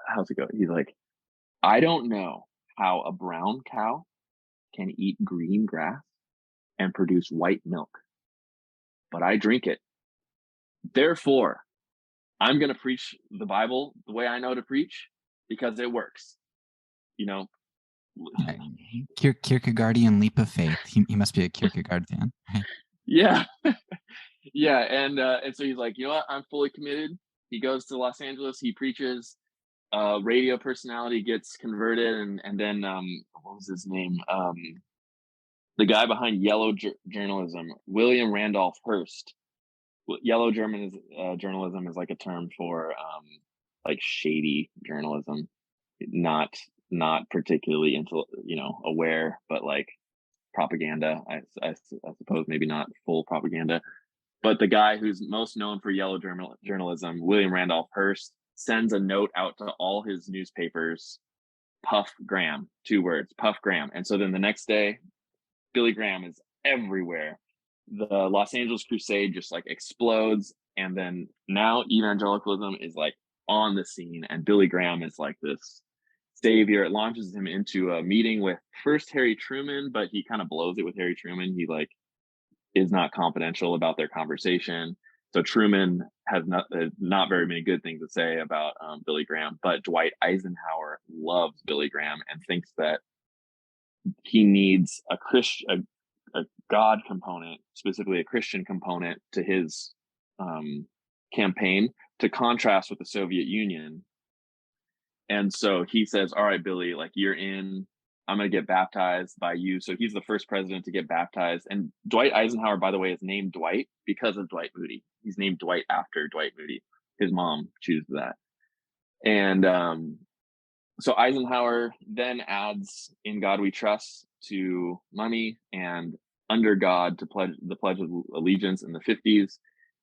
how's it go? He's like, I don't know how a brown cow can eat green grass and produce white milk, but I drink it. Therefore, I'm going to preach the Bible the way I know to preach because it works. You know, Kierkegaardian leap of faith. He must be a Kierkegaard fan. Right? Yeah. Yeah. And so he's like, you know what? I'm fully committed. He goes to Los Angeles. He preaches. Radio personality gets converted, and then what was his name? The guy behind yellow journalism, William Randolph Hearst. Yellow journalism is like a term for like shady journalism, not particularly aware, but like propaganda. I suppose maybe not full propaganda. But the guy who's most known for yellow journalism, William Randolph Hearst, sends a note out to all his newspapers, Puff Graham, 2 words, Puff Graham. And so then the next day, Billy Graham is everywhere. The Los Angeles Crusade just like explodes. And then now evangelicalism is like on the scene, and Billy Graham is like this savior. It launches him into a meeting with first Harry Truman, but he kind of blows it with Harry Truman. He like is not confidential about their conversation. So Truman has not very many good things to say about Billy Graham, but Dwight Eisenhower loves Billy Graham and thinks that he needs a God component, specifically a Christian component, to his campaign to contrast with the Soviet Union. And so he says, all right, Billy, like you're in, I'm going to get baptized by you. So he's the first president to get baptized. And Dwight Eisenhower, by the way, is named Dwight because of Dwight Moody. He's named Dwight after Dwight Moody. His mom chooses that. And so Eisenhower then adds In God We Trust to money, and Under God to the Pledge of Allegiance in the 50s.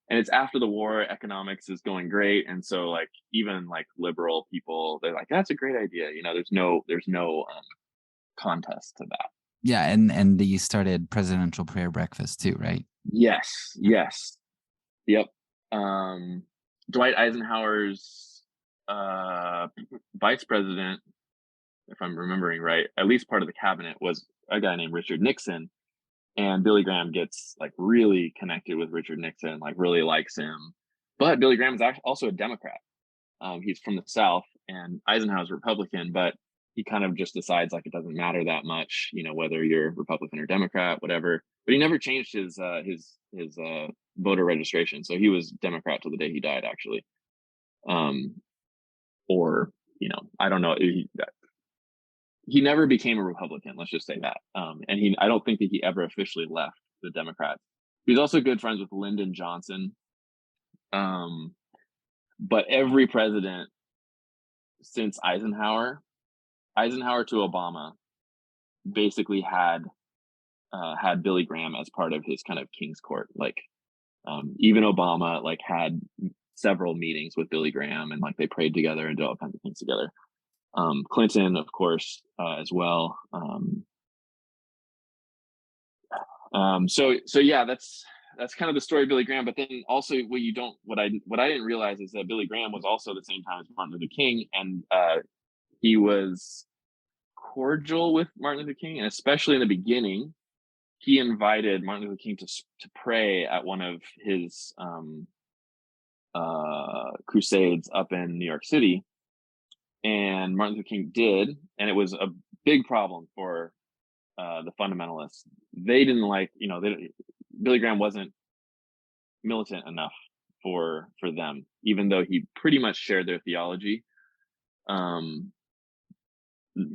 And it's after the war, economics is going great. And so like even like liberal people, they're like, that's a great idea. You know, there's no contest to that. Yeah, and he started presidential prayer breakfast too, right? Yes. Yep. Dwight Eisenhower's vice president, if I'm remembering right, at least part of the cabinet, was a guy named Richard Nixon. And Billy Graham gets like really connected with Richard Nixon, like really likes him. But Billy Graham is actually also a Democrat. He's from the South, and Eisenhower's Republican, but he kind of just decides like it doesn't matter that much, you know, whether you're Republican or Democrat, whatever. But he never changed his voter registration, so he was Democrat till the day he died, actually. Or you know, I don't know. He never became a Republican. Let's just say that. And I don't think that he ever officially left the Democrats. He was also good friends with Lyndon Johnson. But every president since Eisenhower to Obama basically had Billy Graham as part of his kind of King's Court. Like even Obama like had several meetings with Billy Graham, and like they prayed together and did all kinds of things together. Clinton, of course, as well. So yeah, that's kind of the story of Billy Graham. But then also what I didn't realize is that Billy Graham was also at the same time as Martin Luther King, and he was cordial with Martin Luther King, and especially in the beginning, he invited Martin Luther King to pray at one of his crusades up in New York City, and Martin Luther King did, and it was a big problem for the fundamentalists. They didn't like, Billy Graham wasn't militant enough for them, even though he pretty much shared their theology.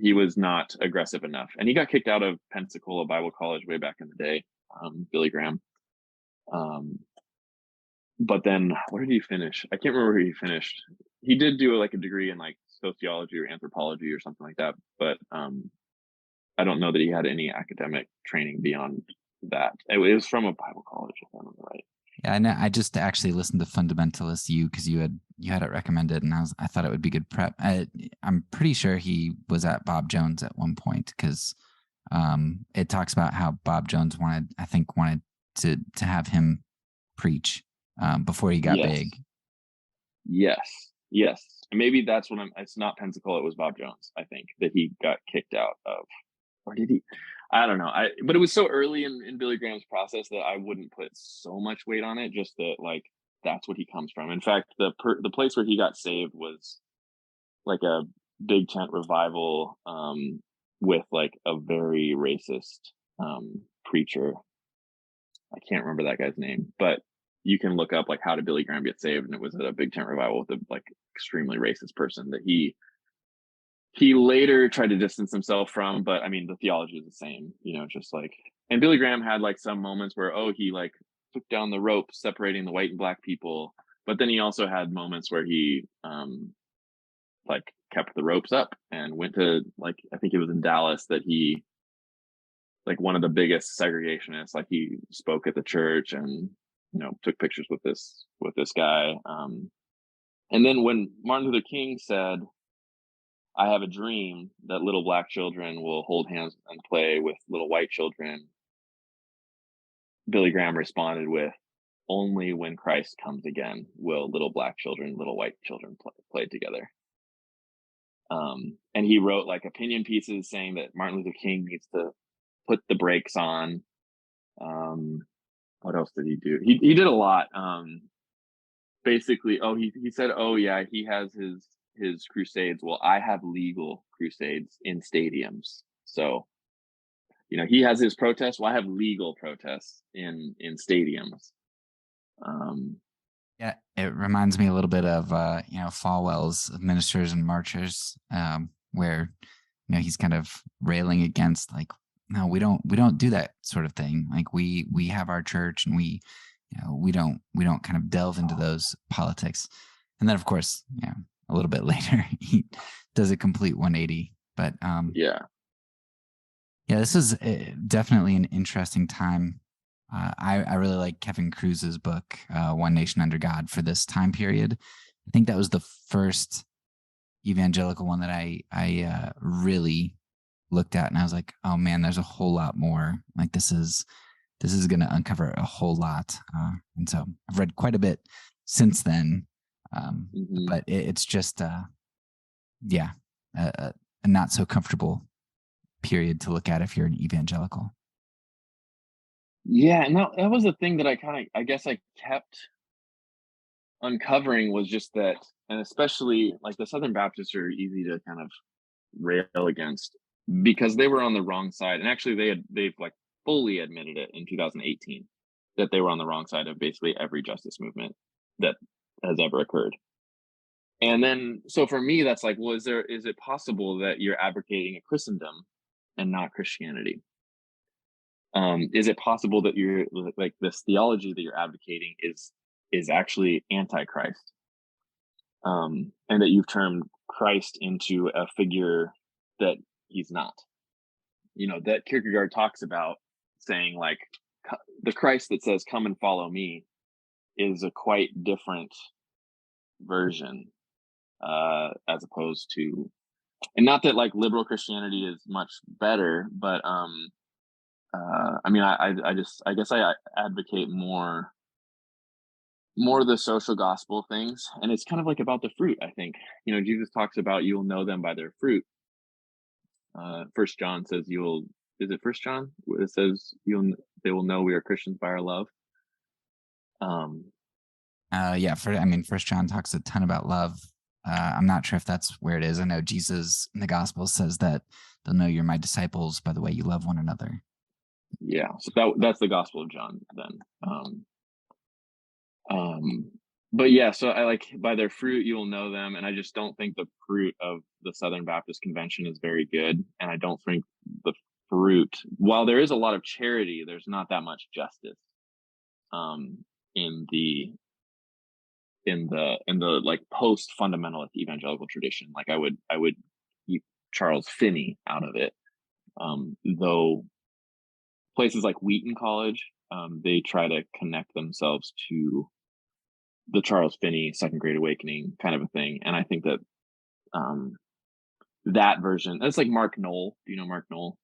He was not aggressive enough, and he got kicked out of Pensacola Bible College way back in the day, Billy Graham. But then where did he finish? I can't remember where he finished. He did do like a degree in like sociology or anthropology or something like that, but I don't know that he had any academic training beyond that. It was from a Bible college, if I remember right. Yeah, I know. I just actually listened to Fundamentalist because you had it recommended, and I thought it would be good prep. I'm pretty sure he was at Bob Jones at one point, because it talks about how Bob Jones wanted to have him preach before he got big. Yes. And maybe that's what it's not Pensacola, it was Bob Jones, I think, that he got kicked out of. Or did he? I don't know. But it was so early in Billy Graham's process that I wouldn't put so much weight on it, just that like that's what he comes from. In fact, the place where he got saved was like a big tent revival with like a very racist preacher. I can't remember that guy's name, but you can look up like how did Billy Graham get saved, and it was at a big tent revival with a like extremely racist person that he later tried to distance himself from. But I mean, the theology is the same, just like, and Billy Graham had like some moments where he like took down the rope separating the white and black people, but then he also had moments where he like kept the ropes up and went to, like, I think it was in Dallas that he, like, one of the biggest segregationists, like he spoke at the church and took pictures with this guy. And then when Martin Luther King said, "I have a dream that little black children will hold hands and play with little white children," Billy Graham responded with, "Only when Christ comes again will little black children, little white children play together." And he wrote like opinion pieces saying that Martin Luther King needs to put the brakes on. What else did he do? He did a lot. Basically, he said, he has his crusades. Well, I have legal crusades in stadiums. So, he has his protests. Well, I have legal protests in stadiums. Yeah, it reminds me a little bit of Falwell's Ministers and Marchers, where he's kind of railing against like, no, we don't do that sort of thing. Like we have our church, and we don't kind of delve into those politics. And then of course, a little bit later he does a complete 180. But this is definitely an interesting time. I really like Kevin Kruse's book, One Nation Under God, for this time period. I think that was the first evangelical one that I really looked at, and I was like, oh man, there's a whole lot more. Like this is going to uncover a whole lot. And so I've read quite a bit since then. But it's just, a not so comfortable period to look at if you're an evangelical. Yeah, and that was the thing that I guess I kept uncovering, was just that, and especially like the Southern Baptists are easy to kind of rail against because they were on the wrong side. And actually they've like fully admitted it in 2018 that they were on the wrong side of basically every justice movement that has ever occurred. And then, so for me, that's like, well, is it possible that you're advocating a Christendom and not Christianity? Is it possible that you're like this theology that you're advocating is actually antichrist, and that you've turned Christ into a figure that he's not? That Kierkegaard talks about, saying like the Christ that says "Come and follow me" is a quite different version, as opposed to, and not that like liberal Christianity is much better, but I mean, I guess I advocate more the social gospel things, and it's kind of like about the fruit. I think Jesus talks about you'll know them by their fruit. First John says you'll is it First John? It says they will know we are Christians by our love. Yeah, First John talks a ton about love. I'm not sure if that's where it is. I know Jesus in the gospel says that they'll know you're my disciples by the way you love one another. Yeah, so that's the Gospel of John then. But yeah, so I like, by their fruit you will know them, and I just don't think the fruit of the Southern Baptist Convention is very good, and I don't think the fruit, while there is a lot of charity, there's not that much justice in the like post fundamentalist evangelical tradition. Like I would keep Charles Finney out of it, though places like Wheaton College, they try to connect themselves to the Charles Finney Second Great Awakening kind of a thing. And I think that that version, that's like Mark Knoll. Do you know Mark Knoll?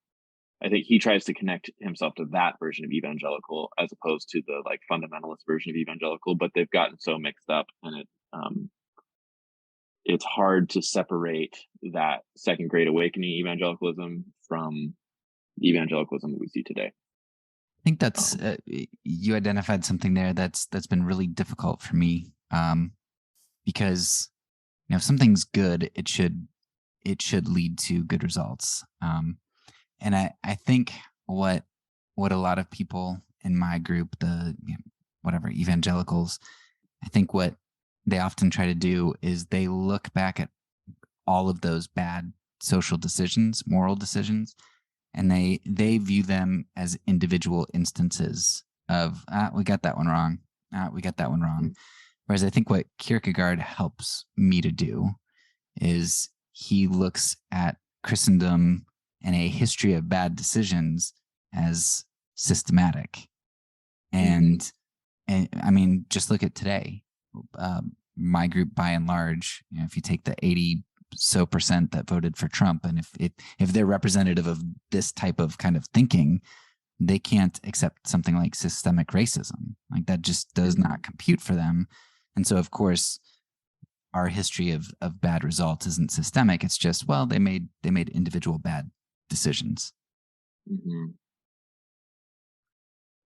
I think he tries to connect himself to that version of evangelical as opposed to the like fundamentalist version of evangelical, but they've gotten so mixed up, and it's hard to separate that Second Great Awakening evangelicalism from the evangelicalism that we see today. I think that's you identified something there that's been really difficult for me, because if something's good, it should lead to good results. And I think what a lot of people in my group, the whatever evangelicals, I think what they often try to do is they look back at all of those bad social decisions, moral decisions, and they view them as individual instances of we got that one wrong. We got that one wrong. Whereas I think what Kierkegaard helps me to do is he looks at Christendom and a history of bad decisions as systematic. And I mean, just look at today. My group, by and large, if you take the 80% that voted for Trump, and if they're representative of this type of kind of thinking, they can't accept something like systemic racism. Like that just does not compute for them. And so, of course, our history of bad results isn't systemic. It's just, well, they made individual bad decisions. Mm-hmm.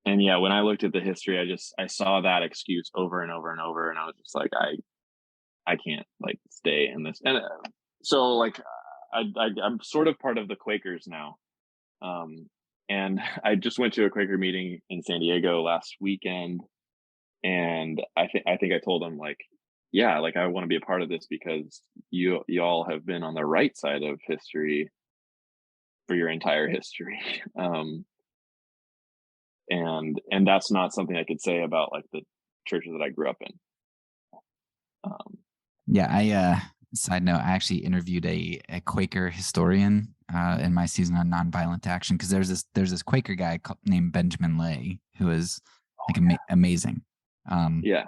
And yeah, when I looked at the history, I saw that excuse over and over and over, and I was just like, I can't like stay in this. And so like I'm sort of part of the Quakers now, and I just went to a Quaker meeting in San Diego last weekend, and I think I told them like, yeah, like I want to be a part of this because you all have been on the right side of history for your entire history. And that's not something I could say about like the churches that I grew up in. Side note, I actually interviewed a Quaker historian in my season on nonviolent action, because there's this Quaker guy named Benjamin Lay who is like amazing. Yeah.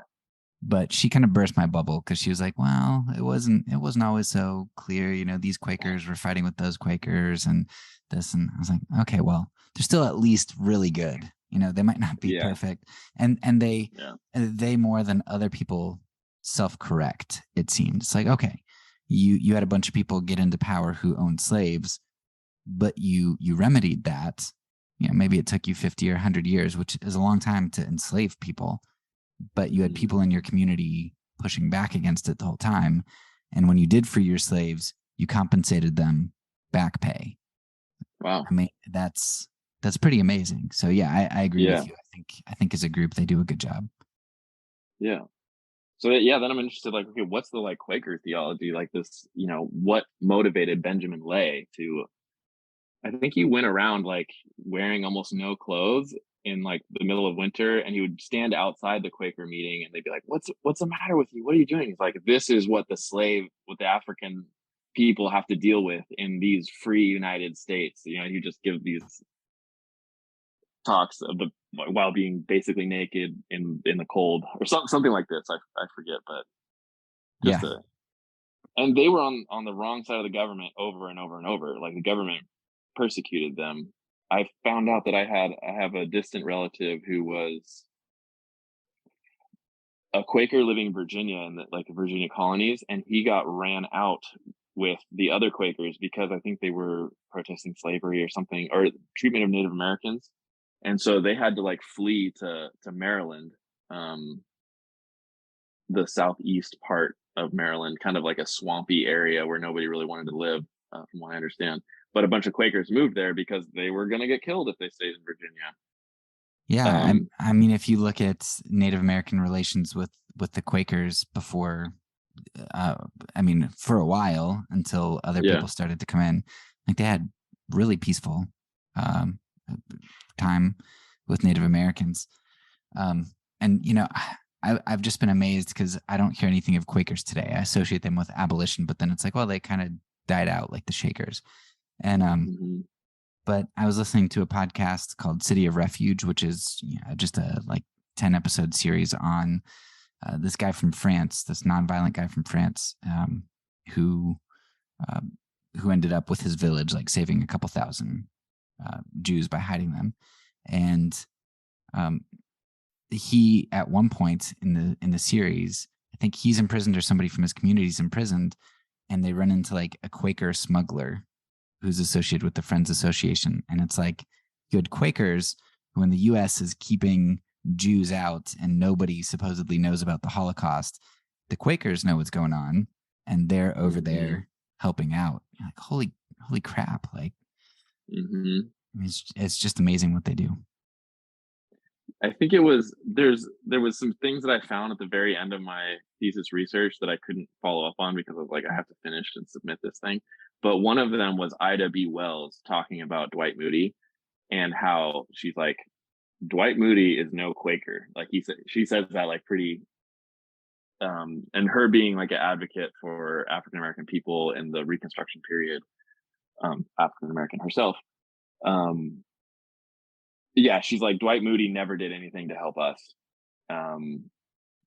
But she kind of burst my bubble because she was like, well, it wasn't always so clear, these Quakers were fighting with those Quakers and this. And I was like, okay, well, they're still at least really good. They might not be perfect. And they more than other people self-correct, it seemed. It's like, okay, you had a bunch of people get into power who owned slaves, but you remedied that. Maybe it took you 50 or 100 years, which is a long time to enslave people. But you had people in your community pushing back against it the whole time. And when you did free your slaves, you compensated them back pay. Wow. I mean, that's pretty amazing. So yeah, I agree with you. I think as a group, they do a good job. Yeah. So yeah, then I'm interested, like, okay, what's the like Quaker theology? Like this, what motivated Benjamin Lay to, I think he went around like wearing almost no clothes in like the middle of winter, and he would stand outside the Quaker meeting and they'd be like, what's the matter with you? What are you doing? He's like, this is what the African people have to deal with in these free United States. He just give these talks of while being basically naked in the cold or something like this. I forget, but and they were on the wrong side of the government over and over and over. Like the government persecuted them. I found out that I have a distant relative who was a Quaker living in Virginia, in the Virginia colonies, and he got ran out with the other Quakers because I think they were protesting slavery or something, or treatment of Native Americans. And so they had to like flee to Maryland, the southeast part of Maryland, kind of like a swampy area where nobody really wanted to live, from what I understand. But a bunch of Quakers moved there because they were going to get killed if they stayed in Virginia. Yeah, I mean, if you look at Native American relations with the Quakers before, I mean, for a while until other Yeah. people started to come in, like they had really peaceful time with Native Americans, and you know, I've just been amazed because I don't hear anything of Quakers today. I associate them with abolition, but then it's like, well, they kind of died out like the Shakers, and Mhm. but I was listening to a podcast called City of Refuge, which is just a like 10 episode series on this guy from France, this nonviolent guy from France, who um, who ended up with his village like saving a couple thousand Jews by hiding them, and um, he at one point in the series, I think he's imprisoned or somebody from his community is imprisoned, and they run into like a Quaker smuggler who's associated with the Friends Association. And it's like you had Quakers who in the US is keeping Jews out and nobody supposedly knows about the Holocaust. The Quakers know what's going on and they're over there helping out. You're like, holy crap. Like, it's just amazing what they do. I think there was some things that I found at the very end of my thesis research that I couldn't follow up on because I was like, I have to finish and submit this thing. But one of them was Ida B. Wells talking about Dwight Moody and how she's like, Dwight Moody is no Quaker. Like she says that like pretty, and her being like an advocate for African American people in the Reconstruction period, African American herself. Yeah, she's like, Dwight Moody never did anything to help us,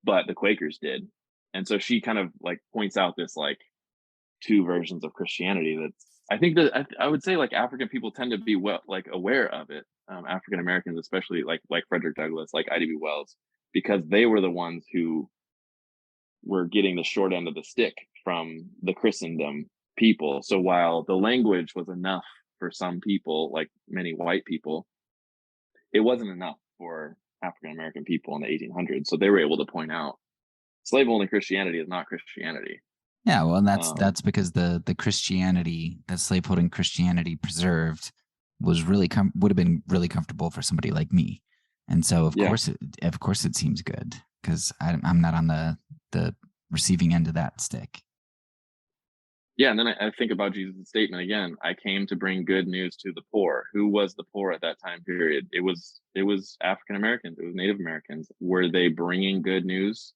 but the Quakers did. And so she kind of like points out this like two versions of Christianity that's, I think that I would say like African people tend to be like aware of it, African Americans especially, like Frederick Douglass, like I.D.B. Wells, because they were the ones who were getting the short end of the stick from the Christendom people. So while the language was enough for some people, like many white people, it wasn't enough for African American people in the 1800s. So they were able to point out slave only Christianity is not Christianity. Yeah, well, that's because the Christianity that slaveholding Christianity preserved was really would have been really comfortable for somebody like me, and so of course it seems good because I'm not on the receiving end of that stick. Yeah, and then I think about Jesus' statement again. I came to bring good news to the poor. Who was the poor at that time period? It was African Americans. It was Native Americans. Were they bringing good news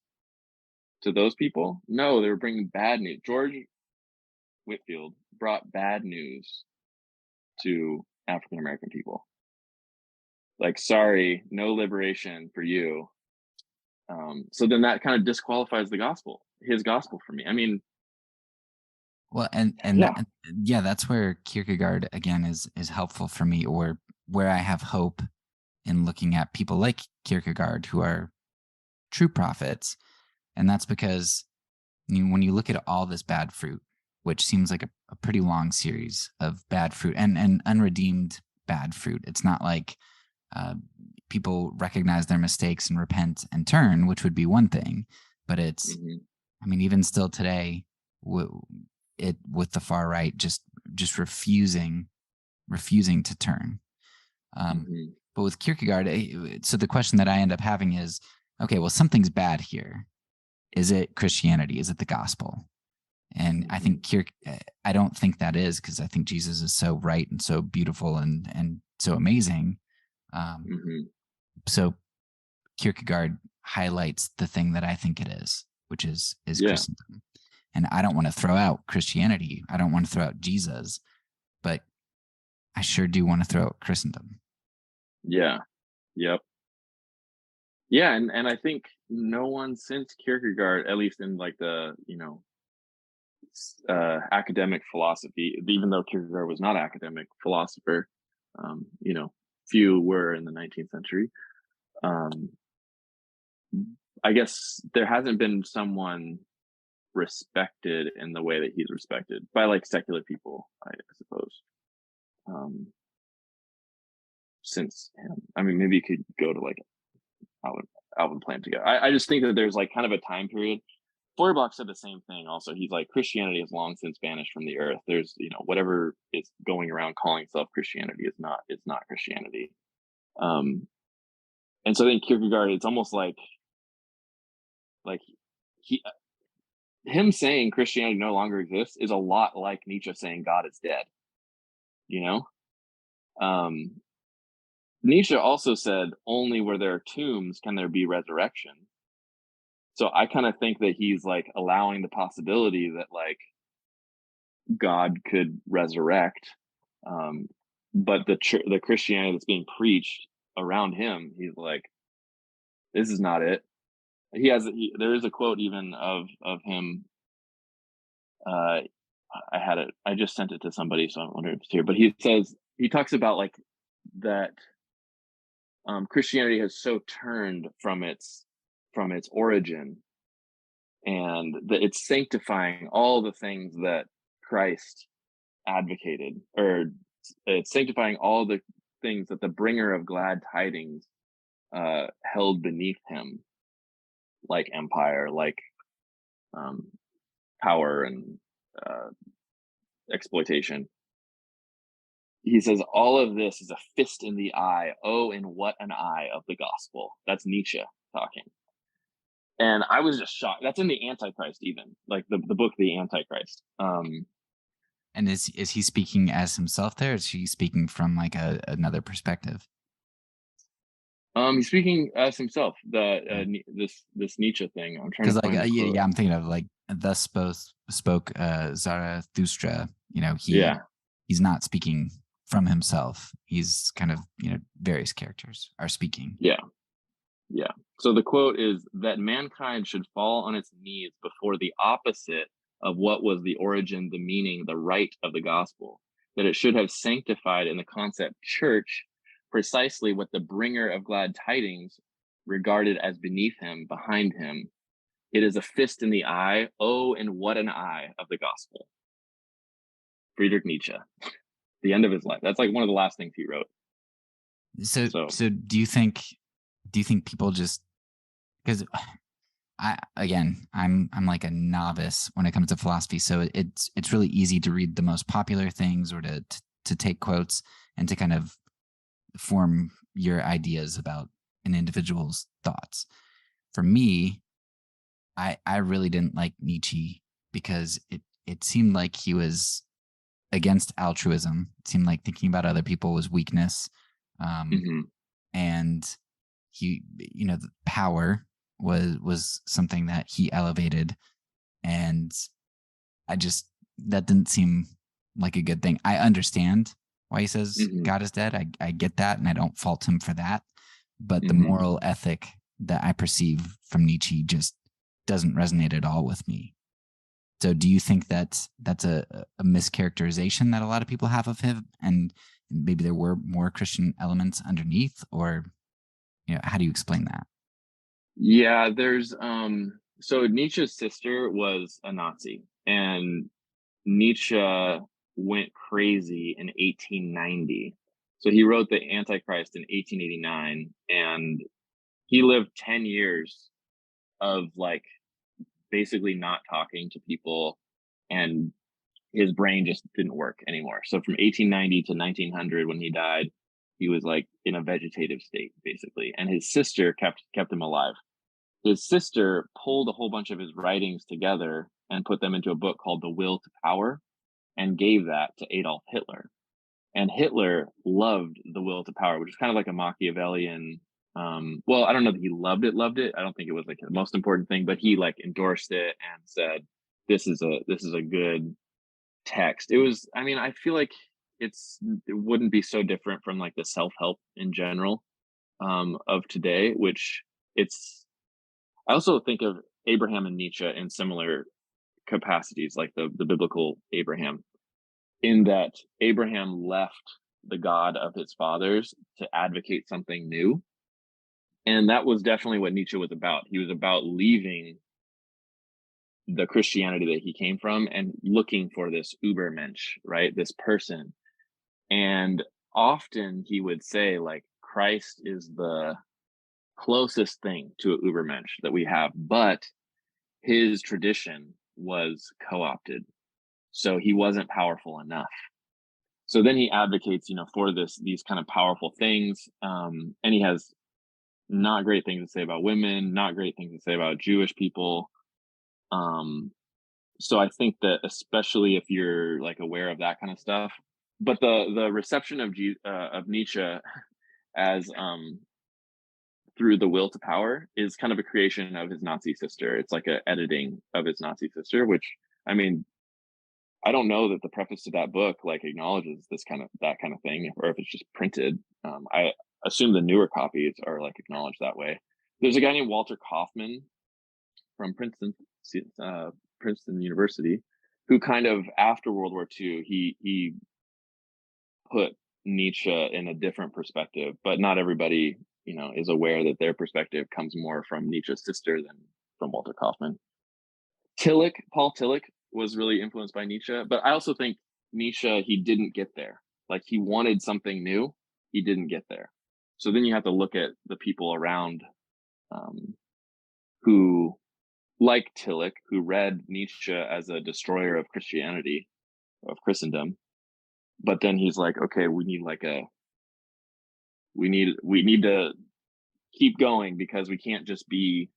to those people? No, they were bringing bad news. George Whitefield brought bad news to African American people. Like, sorry, no liberation for you. So then that kind of disqualifies the gospel, his gospel for me. I mean, well, and that's where Kierkegaard again is helpful for me, or where I have hope in looking at people like Kierkegaard who are true prophets, and that's because when you look at all this bad fruit, which seems like a pretty long series of bad fruit and unredeemed bad fruit. It's not like people recognize their mistakes and repent and turn, which would be one thing, but it's, I mean, even still today, with the far right, just refusing to turn. But with Kierkegaard, so the question that I end up having is, okay, well, something's bad here. Is it Christianity? Is it the gospel? And I think I don't think that is, because I think Jesus is so right and so beautiful and so amazing. So Kierkegaard highlights the thing that I think it is, which is Christendom. And I don't want to throw out Christianity. I don't want to throw out Jesus, but I sure do want to throw out Christendom. Yeah. Yep. Yeah, and I think no one since Kierkegaard, at least in like the academic philosophy, even though Kierkegaard was not an academic philosopher, few were in the 19th century. I guess there hasn't been someone respected in the way that he's respected by like secular people, I suppose. Since him, I mean, maybe you could go to like Alvin Plantinga. I just think that there's like kind of a time period. Feuerbach said the same thing also. He's like, Christianity has long since vanished from the earth. There's, whatever is going around calling itself Christianity is not Christianity. And so I think Kierkegaard, it's almost like him saying Christianity no longer exists is a lot like Nietzsche saying God is dead. Nietzsche also said, only where there are tombs can there be resurrection. So I kind of think that he's like allowing the possibility that like God could resurrect, but the Christianity that's being preached around him, he's like, this is not it. There is a quote even of him. I had it. I just sent it to somebody, so I wonder if it's here. But he talks about like that. Christianity has so turned from its origin, and that it's sanctifying all the things that Christ advocated, or it's sanctifying all the things that the bringer of glad tidings held beneath him, like empire, like power and exploitation. He says all of this is a fist in the eye. Oh, and what an eye of the gospel. That's Nietzsche talking. And I was just shocked. That's in the Antichrist, even like the book, The Antichrist. And is he speaking as himself there? Or is he speaking from like another perspective? He's speaking as himself. This Nietzsche thing. I'm trying to find yeah, I'm thinking of like thus spoke Zarathustra. He's not speaking from himself. He's kind of various characters are speaking. Yeah. So the quote is that mankind should fall on its knees before the opposite of what was the origin, the meaning, the right of the gospel. That it should have sanctified in the concept church precisely what the bringer of glad tidings regarded as beneath him, behind him. It is a fist in the eye. Oh, and what an eye of the gospel. Friedrich Nietzsche, the end of his life. That's like one of the last things he wrote. So do you think people just, because I'm like a novice when it comes to philosophy, so it's really easy to read the most popular things or to take quotes and to kind of form your ideas about an individual's thoughts. For me, I really didn't like Nietzsche because it seemed like he was against altruism. It seemed like thinking about other people was weakness. And he, the power was something that he elevated. And that didn't seem like a good thing. I understand why he says God is dead. I get that, and I don't fault him for that. But the moral ethic that I perceive from Nietzsche just doesn't resonate at all with me. So do you think that's a mischaracterization that a lot of people have of him, and maybe there were more Christian elements underneath, or how do you explain that? Yeah, there's so Nietzsche's sister was a Nazi, and Nietzsche went crazy in 1890. So he wrote The Antichrist in 1889, and he lived 10 years of like basically not talking to people, and his brain just didn't work anymore. So from 1890 to 1900, when he died, he was like in a vegetative state basically, and his sister kept him alive. His sister pulled a whole bunch of his writings together and put them into a book called The Will to Power, and gave that to Adolf Hitler. And Hitler loved The Will to Power, which is kind of like a Machiavellian. Well, I don't know that he loved it. I don't think it was like the most important thing, but he like endorsed it and said, this is a good text. It was, I mean, I feel like it wouldn't be so different from like the self-help in general of today, which I also think of Abraham and Nietzsche in similar capacities, like the biblical Abraham, in that Abraham left the God of his fathers to advocate something new. And that was definitely what Nietzsche was about. He was about leaving the Christianity that he came from and looking for this Übermensch, right? This person. And often he would say, like, Christ is the closest thing to an Übermensch that we have, but his tradition was co-opted. So he wasn't powerful enough. So then he advocates, for these kind of powerful things. And he has not great things to say about women, not great things to say about Jewish people. So I think that especially if you're like aware of that kind of stuff, but the reception of Nietzsche as through the will to power is kind of a creation of his Nazi sister. It's like an editing of his Nazi sister, which, I mean, I don't know that the preface to that book like acknowledges that kind of thing, or if it's just printed. I assume the newer copies are like acknowledged that way. There's a guy named Walter Kaufman from Princeton University, who kind of after World War II, he put Nietzsche in a different perspective, but not everybody, is aware that their perspective comes more from Nietzsche's sister than from Walter Kaufman. Paul Tillich was really influenced by Nietzsche, but I also think Nietzsche, he didn't get there. Like, he wanted something new, he didn't get there. So then you have to look at the people around who, like Tillich, who read Nietzsche as a destroyer of Christianity, of Christendom, but then he's like, okay, we need to keep going because we can't just be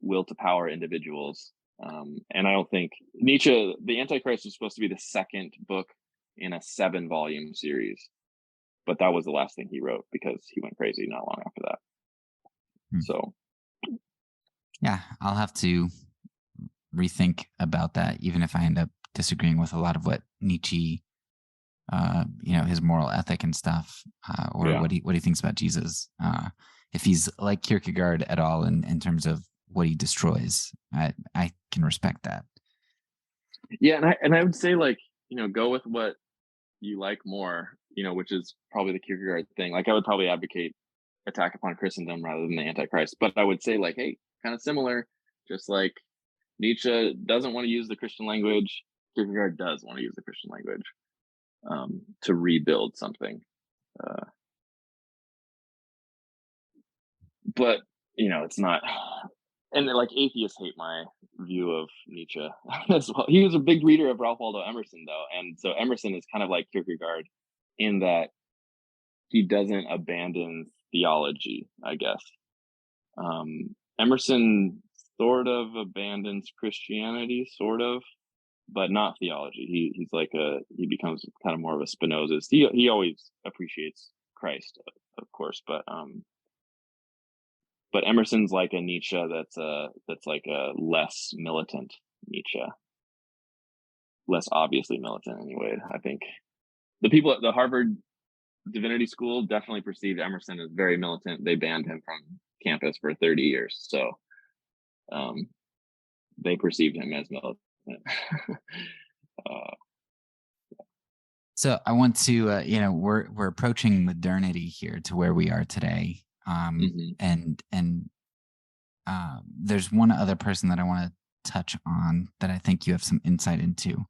will to power individuals. And I don't think Nietzsche, the Antichrist, was supposed to be the second book in a 7-volume series, but that was the last thing he wrote because he went crazy not long after that. So yeah, I'll have to rethink about that, even if I end up disagreeing with a lot of what Nietzsche, his moral ethic and stuff, or what he thinks about Jesus. If he's like Kierkegaard at all in terms of what he destroys, I can respect that. Yeah, and I would say, like, go with what you like more, which is probably the Kierkegaard thing. Like, I would probably advocate Attack Upon Christendom rather than the Antichrist, but I would say, like, hey, kind of similar, just like Nietzsche doesn't want to use the Christian language, Kierkegaard does want to use the Christian language to rebuild something. But it's not, and like atheists hate my view of Nietzsche as well. He was a big reader of Ralph Waldo Emerson, though, and so Emerson is kind of like Kierkegaard in that he doesn't abandon theology, I guess. Emerson sort of abandons Christianity, sort of, but not theology. He becomes kind of more of a Spinozist. He always appreciates Christ, of course, but Emerson's like a Nietzsche that's like a less militant Nietzsche, less obviously militant anyway. I think the people at the Harvard Divinity School definitely perceived Emerson as very militant. They banned him from campus for 30 years, so they perceived him as militant. So I want to, we're approaching modernity here to where we are today. And there's one other person that I want to touch on that I think you have some insight into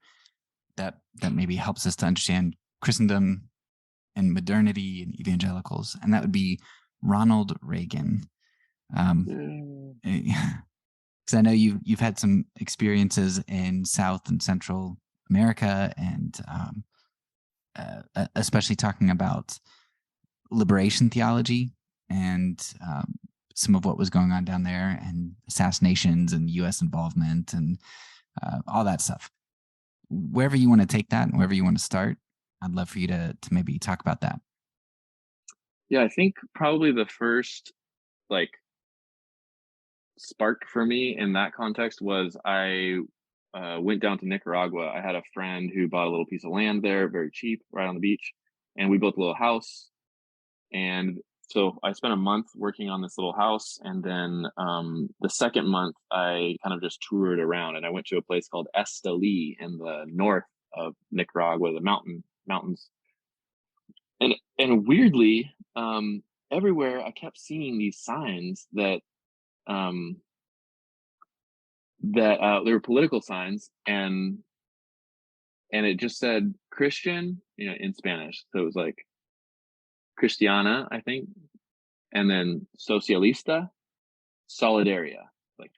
that maybe helps us to understand Christendom and modernity and evangelicals, and that would be Ronald Reagan. Because I know you've had some experiences in South and Central America, and especially talking about liberation theology and some of what was going on down there, and assassinations and U.S. involvement and all that stuff. Wherever you want to take that and wherever you want to start, I'd love for you to maybe talk about that. Yeah, I think probably the first like spark for me in that context was I went down to Nicaragua. I had a friend who bought a little piece of land there, very cheap, right on the beach, and we built a little house. And so I spent a month working on this little house, and then the second month I kind of just toured around, and I went to a place called Esteli in the north of Nicaragua, the mountains. And weirdly, everywhere I kept seeing these signs that that there were political signs, and it just said Christian, in Spanish. So it was like Cristiana, I think, and then Socialista, Solidaria, like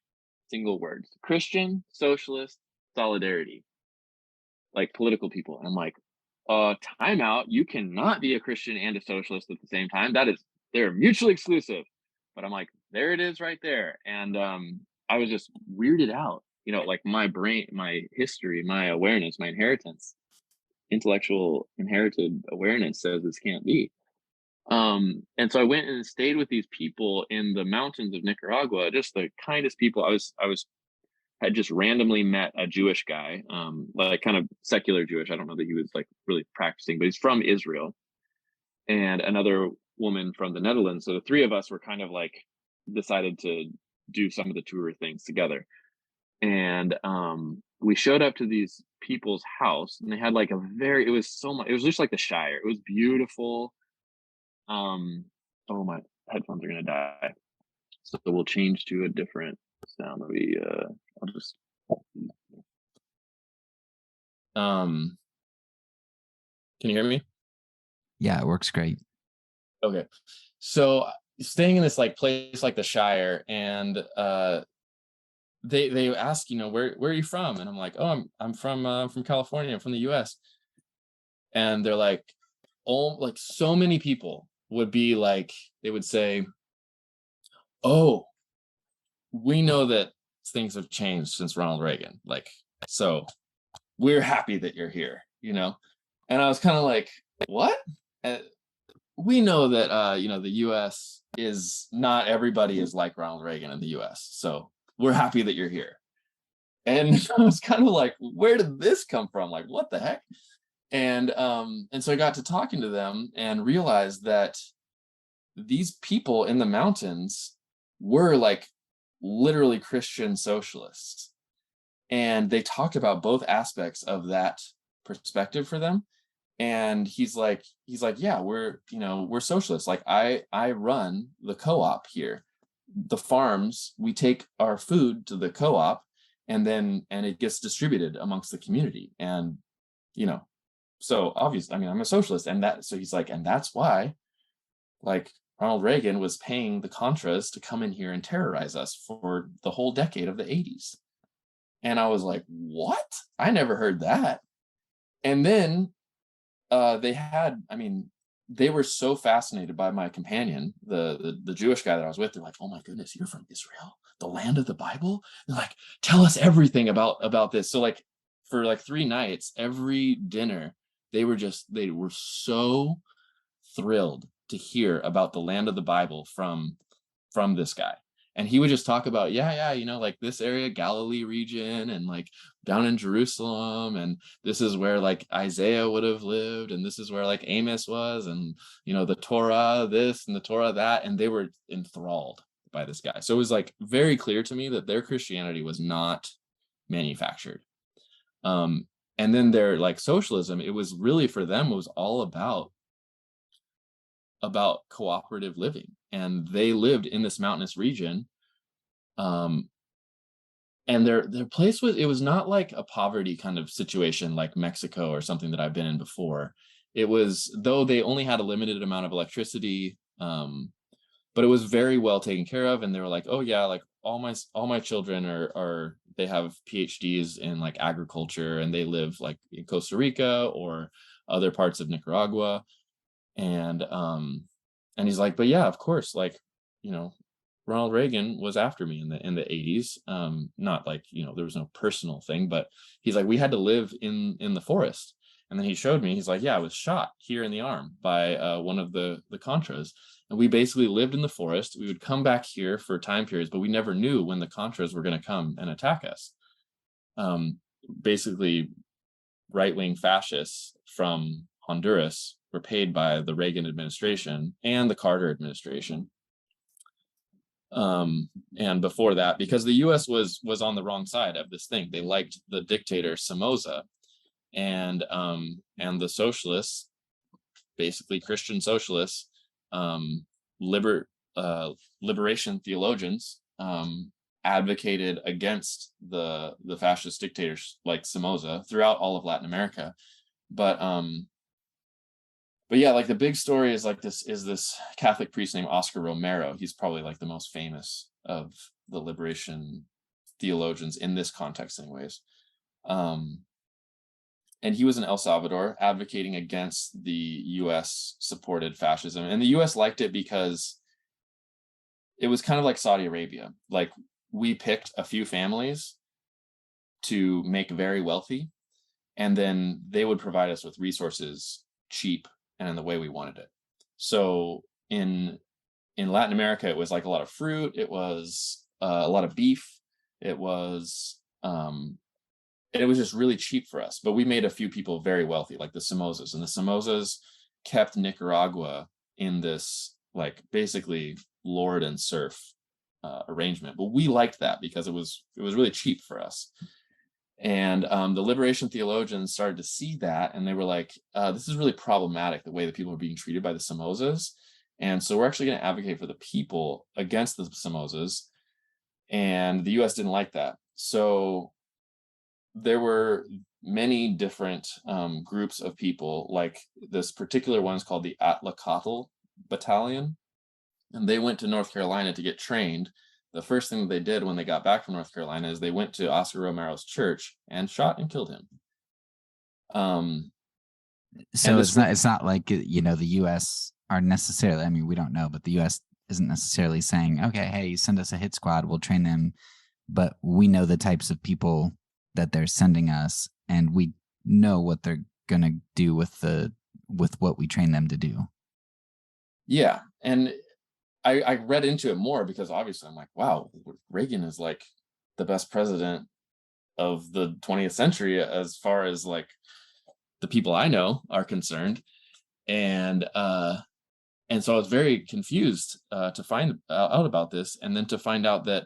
single words: Christian, Socialist, Solidarity, like political people. And I'm like, timeout. You cannot be a Christian and a socialist at the same time. They're mutually exclusive. But I'm like, there it is right there. And I was just weirded out, like my brain, my history, my awareness, my inheritance, intellectual inherited awareness says this can't be. And so I went and stayed with these people in the mountains of Nicaragua, just the kindest people. Had just randomly met a Jewish guy, like kind of secular Jewish. I don't know that he was like really practicing, but he's from Israel, and another woman from the Netherlands. So the three of us were kind of like decided to do some of the tour things together. And we showed up to these people's house, and they had like it was just like the Shire. It was beautiful. Oh, my headphones are gonna die. So we'll change to a different sound. I'll just can you hear me? Yeah, it works great. Okay. So staying in this like place like the Shire, and they ask, where are you from? And I'm like, oh, I'm from California, I'm from the US. And they're like, oh, like so many people would be like, they would say, oh, we know that things have changed since Ronald Reagan. Like, so we're happy that you're here, And I was kind of like, what? We know that, the US is not everybody is like Ronald Reagan in the US. So we're happy that you're here. And I was kind of like, where did this come from? Like, what the heck? And so I got to talking to them and realized that these people in the mountains were like literally Christian socialists. And they talked about both aspects of that perspective for them. And he's like, yeah, we're socialists. Like I run the co-op here. The farms, we take our food to the co-op, and it gets distributed amongst the community. And, so obviously, I'm a socialist. So he's like, and that's why, like, Ronald Reagan was paying the Contras to come in here and terrorize us for the whole decade of the 80s. And I was like, what? I never heard that. And then they were so fascinated by my companion, the Jewish guy that I was with. They're like, oh my goodness, you're from Israel, the land of the Bible? They're like, tell us everything about this. So like for like 3 nights, every dinner, they were so thrilled to hear about the land of the Bible from this guy. And he would just talk about, like this area, Galilee region, and like down in Jerusalem, and this is where like Isaiah would have lived, and this is where like Amos was, and the Torah this and the Torah that, and they were enthralled by this guy. So it was like very clear to me that their Christianity was not manufactured. And then their like socialism, it was really for them, it was all about cooperative living, and they lived in this mountainous region. And their place was not like a poverty kind of situation like Mexico or something that I've been in before. It was, though they only had a limited amount of electricity, but it was very well taken care of. And they were like, oh yeah, like all my children are they have PhDs in like agriculture, and they live like in Costa Rica or other parts of Nicaragua. And he's like, but yeah, of course, like, Ronald Reagan was after me in the 80s. Not like, there was no personal thing, but he's like, we had to live in the forest. And then he showed me, he's like, yeah, I was shot here in the arm by one of the Contras. And we basically lived in the forest. We would come back here for time periods, but we never knew when the Contras were going to come and attack us. Basically, right-wing fascists from Honduras were paid by the Reagan administration and the Carter administration. And before that, because the US was on the wrong side of this thing. They liked the dictator Somoza, and the socialists, basically Christian socialists, liberation theologians, advocated against the fascist dictators like Somoza throughout all of Latin America. But yeah, like the big story is like this Catholic priest named Oscar Romero. He's probably like the most famous of the liberation theologians in this context anyways. And he was in El Salvador advocating against the US supported fascism. And the US liked it because it was kind of like Saudi Arabia. Like, we picked a few families to make very wealthy, and then they would provide us with resources cheap and in the way we wanted it. So in Latin America, it was like a lot of fruit. It was a lot of beef. It was just really cheap for us. But we made a few people very wealthy, like the Somozas. And the Somozas kept Nicaragua in this, like, basically lord and serf arrangement. But we liked that because it was really cheap for us. And the liberation theologians started to see that, and they were like, this is really problematic, the way that people are being treated by the Somozas. And so we're actually going to advocate for the people against the Somozas. And the US didn't like that. So there were many different groups of people, like this particular one's called the Atlacatl Battalion. And they went to North Carolina to get trained. The first thing that they did when they got back from North Carolina is they went to Oscar Romero's church and shot and killed him. So it's not like, you know, the US are necessarily, I mean, we don't know, but the US isn't necessarily saying, okay, hey, send us a hit squad, we'll train them. But we know the types of people that they're sending us, and we know what they're going to do with what we train them to do. Yeah. And I read into it more because obviously I'm like, wow, Reagan is like the best president of the 20th century as far as like the people I know are concerned. And so I was very confused to find out about this, and then to find out that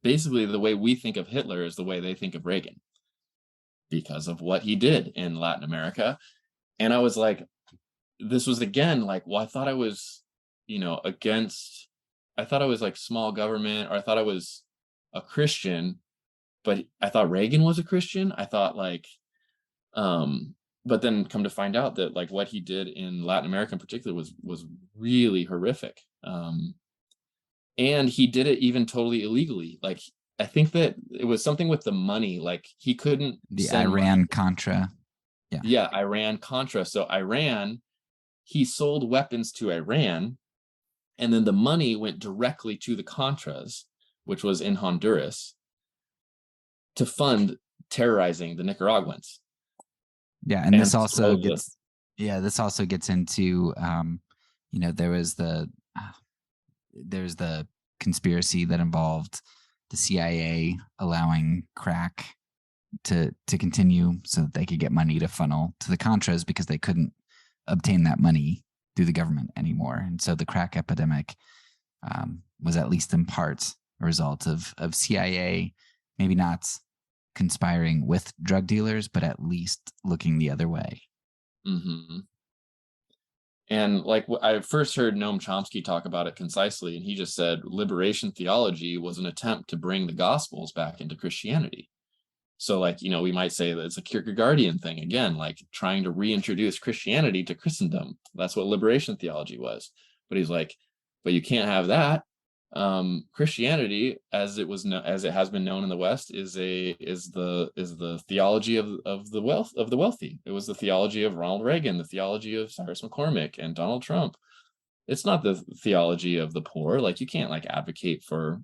basically the way we think of Hitler is the way they think of Reagan because of what he did in Latin America. And I was like, this was again like, well, I thought I was, you know, I thought I was like small government, or I thought I was a Christian, but I thought Reagan was a Christian. I thought like, but then come to find out that like what he did in Latin America in particular was really horrific. And he did it even totally illegally. Like, I think that it was something with the money, like he couldn't the Iran Contra. Yeah, Iran Contra. So Iran, he sold weapons to Iran, and then the money went directly to the Contras, which was in Honduras, to fund terrorizing the Nicaraguans. Yeah, and this also gets into you know, there's the conspiracy that involved the CIA allowing crack to continue so that they could get money to funnel to the Contras because they couldn't obtain that money through the government anymore. And so the crack epidemic was at least in part a result of CIA maybe not conspiring with drug dealers, but at least looking the other way. Mm-hmm. And like I first heard Noam Chomsky talk about it concisely, and he just said liberation theology was an attempt to bring the Gospels back into Christianity. So like, you know, we might say that it's a Kierkegaardian thing, again, like trying to reintroduce Christianity to Christendom. That's what liberation theology was. But he's like, but you can't have that. Christianity, as it has been known in the West, is the theology of the wealthy. It was the theology of Ronald Reagan, the theology of Cyrus McCormick and Donald Trump. It's not the theology of the poor. Like, you can't like advocate for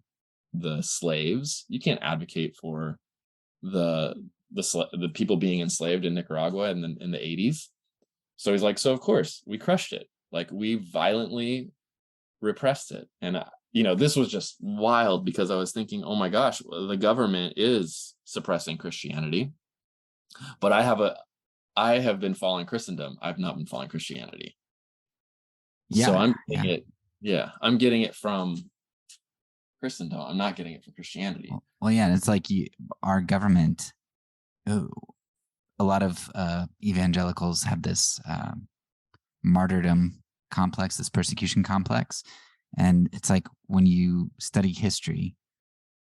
the slaves. You can't advocate for the people being enslaved in Nicaragua in the 80s. So he's like, so of course we crushed it. Like, we violently repressed it. And you know, this was just wild because I was thinking, oh my gosh, the government is suppressing Christianity. But I have been following Christendom. I've not been following Christianity. Yeah. So I'm getting it. Yeah. I'm getting it from Christendom. I'm not getting it from Christianity. Well, yeah. It's like our government, a lot of evangelicals have this martyrdom complex, this persecution complex. And it's like when you study history,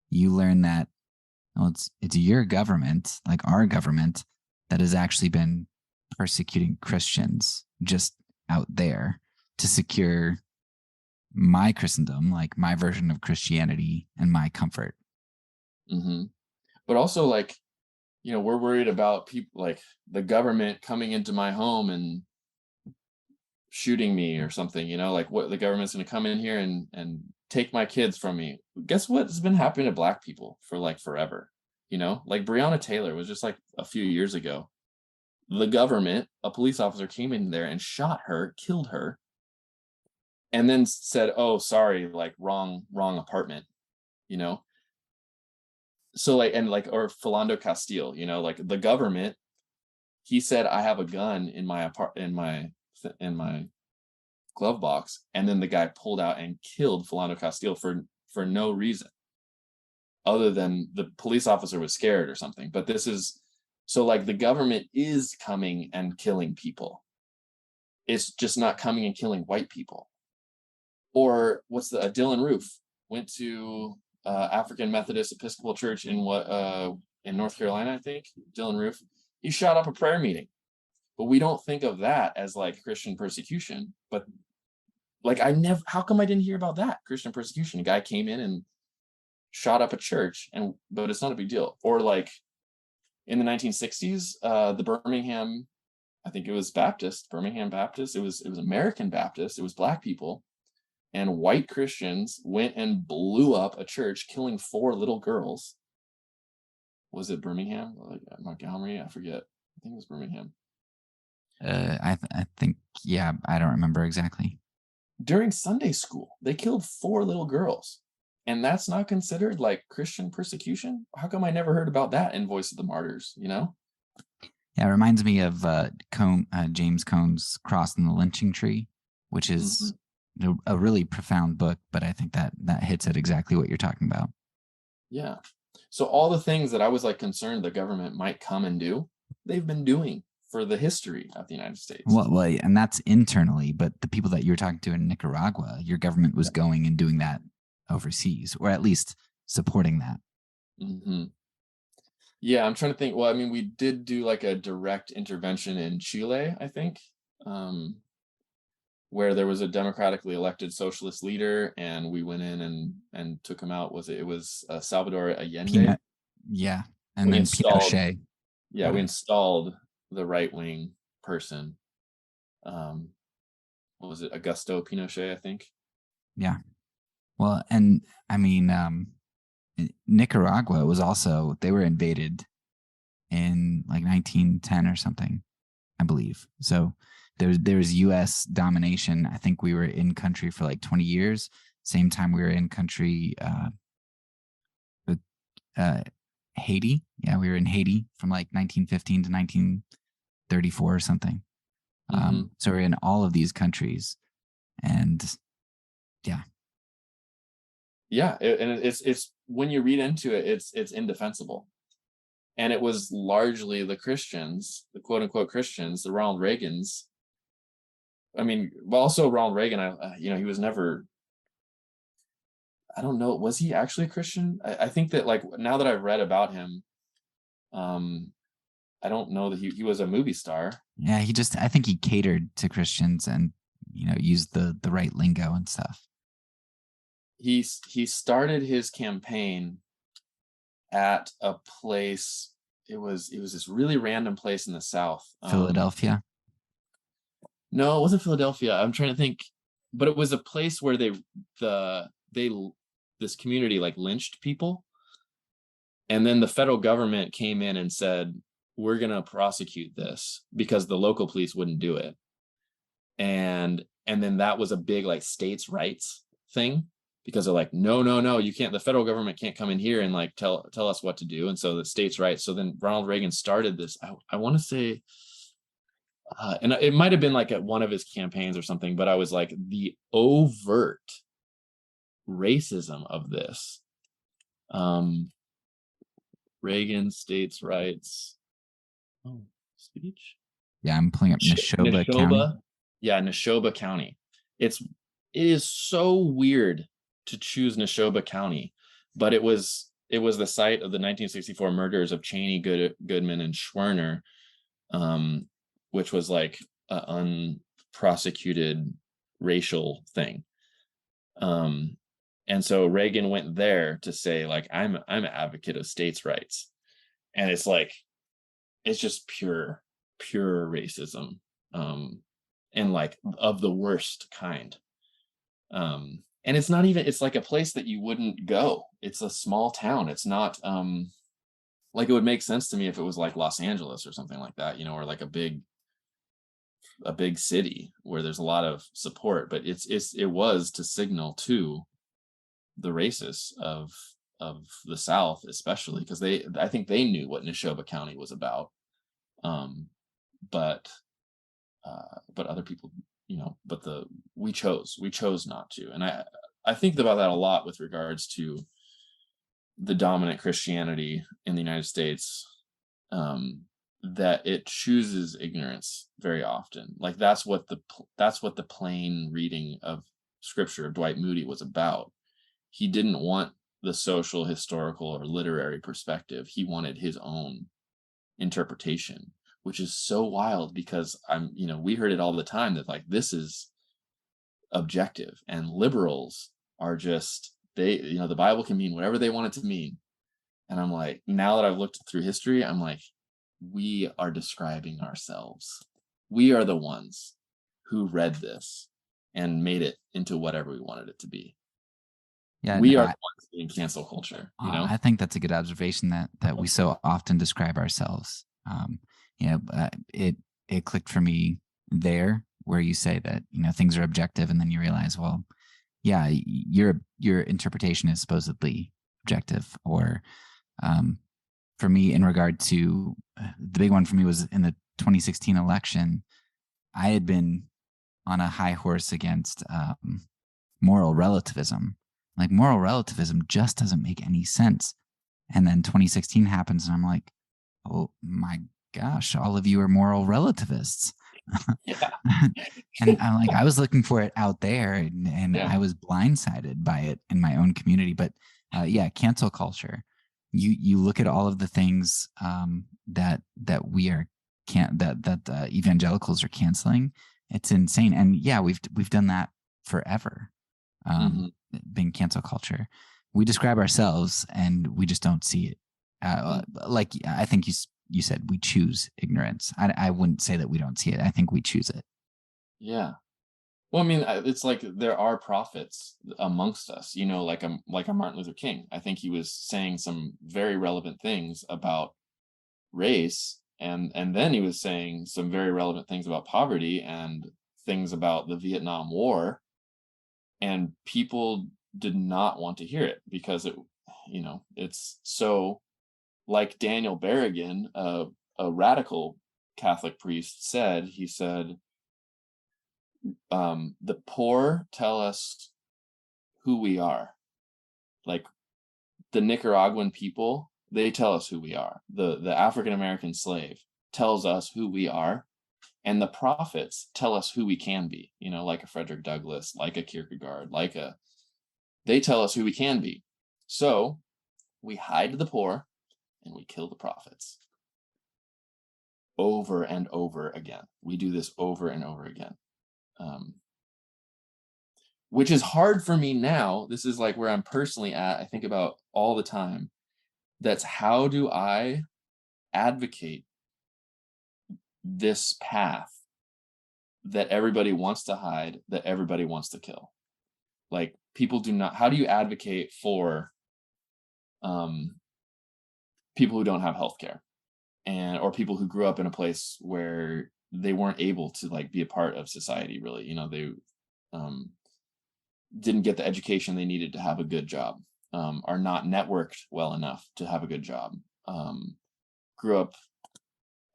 you learn that, well, it's your government, like our government, that has actually been persecuting Christians just out there to secure my Christendom, like my version of Christianity and my comfort. Mm-hmm. But also, like, we're worried about people, like the government coming into my home and shooting me or something, like what the government's going to come in here and take my kids from me. Guess what's been happening to Black people for like forever? Like Breonna Taylor was just like a few years ago. The government, a police officer came in there and shot her, killed her, and then said, "Oh, sorry, like wrong apartment," So like, and like, or Philando Castile, like the government, he said, "I have a gun in my in my glove box," and then the guy pulled out and killed Philando Castile for no reason other than the police officer was scared or something. But this is so like the government is coming and killing people. It's just not coming and killing white people. Or what's Dylan Roof went to African Methodist Episcopal Church in North Carolina, I think. Dylan Roof, he shot up a prayer meeting, but we don't think of that as like Christian persecution. But like how come I didn't hear about that Christian persecution? A guy came in and shot up a church, but it's not a big deal. Or like in the 1960s, the Birmingham, I think it was Birmingham Baptist. It was American Baptist. It was Black people. And white Christians went and blew up a church, killing 4 little girls. Was it Birmingham? Like Montgomery? I forget. I think it was Birmingham. I think, yeah, I don't remember exactly. During Sunday school, they killed 4 little girls. And that's not considered like Christian persecution? How come I never heard about that in Voice of the Martyrs, Yeah, it reminds me of James Cone's Cross and the Lynching Tree, which is a really profound book, but I think that hits at exactly what you're talking about. Yeah. So all the things that I was like concerned the government might come and do, they've been doing for the history of the United States. Well, and that's internally, but the people that you're talking to in Nicaragua, your government was going and doing that overseas, or at least supporting that. Mm-hmm. Yeah, I'm trying to think. Well, I mean, we did do like a direct intervention in Chile, I think, where there was a democratically elected socialist leader, and we went in and took him out. It was Salvador Allende? Yeah, and then Pinochet. Yeah, we installed the right-wing person. What was it? Augusto Pinochet, I think. Yeah. Well, and I mean, Nicaragua was also, they were invaded in like 1910 or something, I believe. So there was U.S. domination. I think we were in country for like 20 years. Same time we were in country with Haiti. Yeah, we were in Haiti from like 1915 to 1934 or something. So we're in all of these countries, and yeah. Yeah, and it's when you read into it, it's indefensible. And it was largely the Christians, the quote unquote Christians, the Ronald Reagans. I mean, but also Ronald Reagan, he was never, I don't know, was he actually a Christian? I think that like now that I've read about him, I don't know that he was a movie star. Yeah, I think he catered to Christians and, used the right lingo and stuff. He started his campaign at a place. It was this really random place in the South. Philadelphia? No, it wasn't Philadelphia. I'm trying to think, but it was a place where this community like lynched people, and then the federal government came in and said, "We're gonna prosecute this," because the local police wouldn't do it, and then that was a big like states' rights thing. Because they're like, no, you can't. The federal government can't come in here and like tell us what to do. And so the states' rights. So then Ronald Reagan started this. I want to say, and it might have been like at one of his campaigns or something. But I was like, the overt racism of this. Reagan states' rights. Oh, speech. Yeah, I'm pulling up Neshoba County. Yeah, Neshoba County. It is so weird to choose Neshoba County, but it was it was the site of the 1964 murders of Cheney, Goodman, and Schwerner, which was like an unprosecuted racial thing. And so Reagan went there to say, like, I'm an advocate of states' rights. And it's like, it's just pure racism, and like of the worst kind. And it's not even, it's like a place that you wouldn't go. It's a small town. It's not like, it would make sense to me if it was like Los Angeles or something like that, or like a big city where there's a lot of support, but it was to signal to the racists of the South, especially because I think they knew what Neshoba County was about. But other people, but we chose not to. And I think about that a lot with regards to the dominant Christianity in the United States, that it chooses ignorance very often. Like that's what the plain reading of scripture of Dwight Moody was about. He didn't want the social, historical, or literary perspective. He wanted his own interpretation, which is so wild because we heard it all the time that like this is objective and liberals are just, the Bible can mean whatever they want it to mean. And I'm like, now that I've looked through history, I'm like, we are describing ourselves. We are the ones who read this and made it into whatever we wanted it to be. Yeah, we are the ones in cancel culture. I think that's a good observation that we so often describe ourselves. It clicked for me there where you say that things are objective, and then you realize, well, yeah, your interpretation is supposedly objective. Or for me, in regard to the big one for me was in the 2016 election, I had been on a high horse against moral relativism. Like, moral relativism just doesn't make any sense. And then 2016 happens, and I'm like, oh my gosh, all of you are moral relativists. Yeah. And I'm like, I was looking for it out there, and I was blindsided by it in my own community. But cancel culture. You look at all of the things that we are that evangelicals are canceling. It's insane. And yeah, we've done that forever. Being cancel culture, we describe ourselves and we just don't see it. Like I think you said, we choose ignorance. I wouldn't say that we don't see it. I think we choose it. Yeah. Well, I mean, it's like there are prophets amongst us, like a Martin Luther King. I think he was saying some very relevant things about race, and then he was saying some very relevant things about poverty and things about the Vietnam War, and people did not want to hear it because it's so, like Daniel Berrigan, a radical Catholic priest said, he said, the poor tell us who we are. Like the Nicaraguan people, they tell us who we are. The African-American slave tells us who we are. And the prophets tell us who we can be, like a Frederick Douglass, like a Kierkegaard, they tell us who we can be. So we hide the poor and we kill the prophets. Over and over again. We do this over and over again. Which is hard for me now. This is like where I'm personally at. I think about all the time. That's how do I advocate this path that everybody wants to hide, that everybody wants to kill? Like, people do not, how do you advocate for people who don't have healthcare, or people who grew up in a place where they weren't able to like be a part of society, really? They didn't get the education they needed to have a good job, are not networked well enough to have a good job, grew up.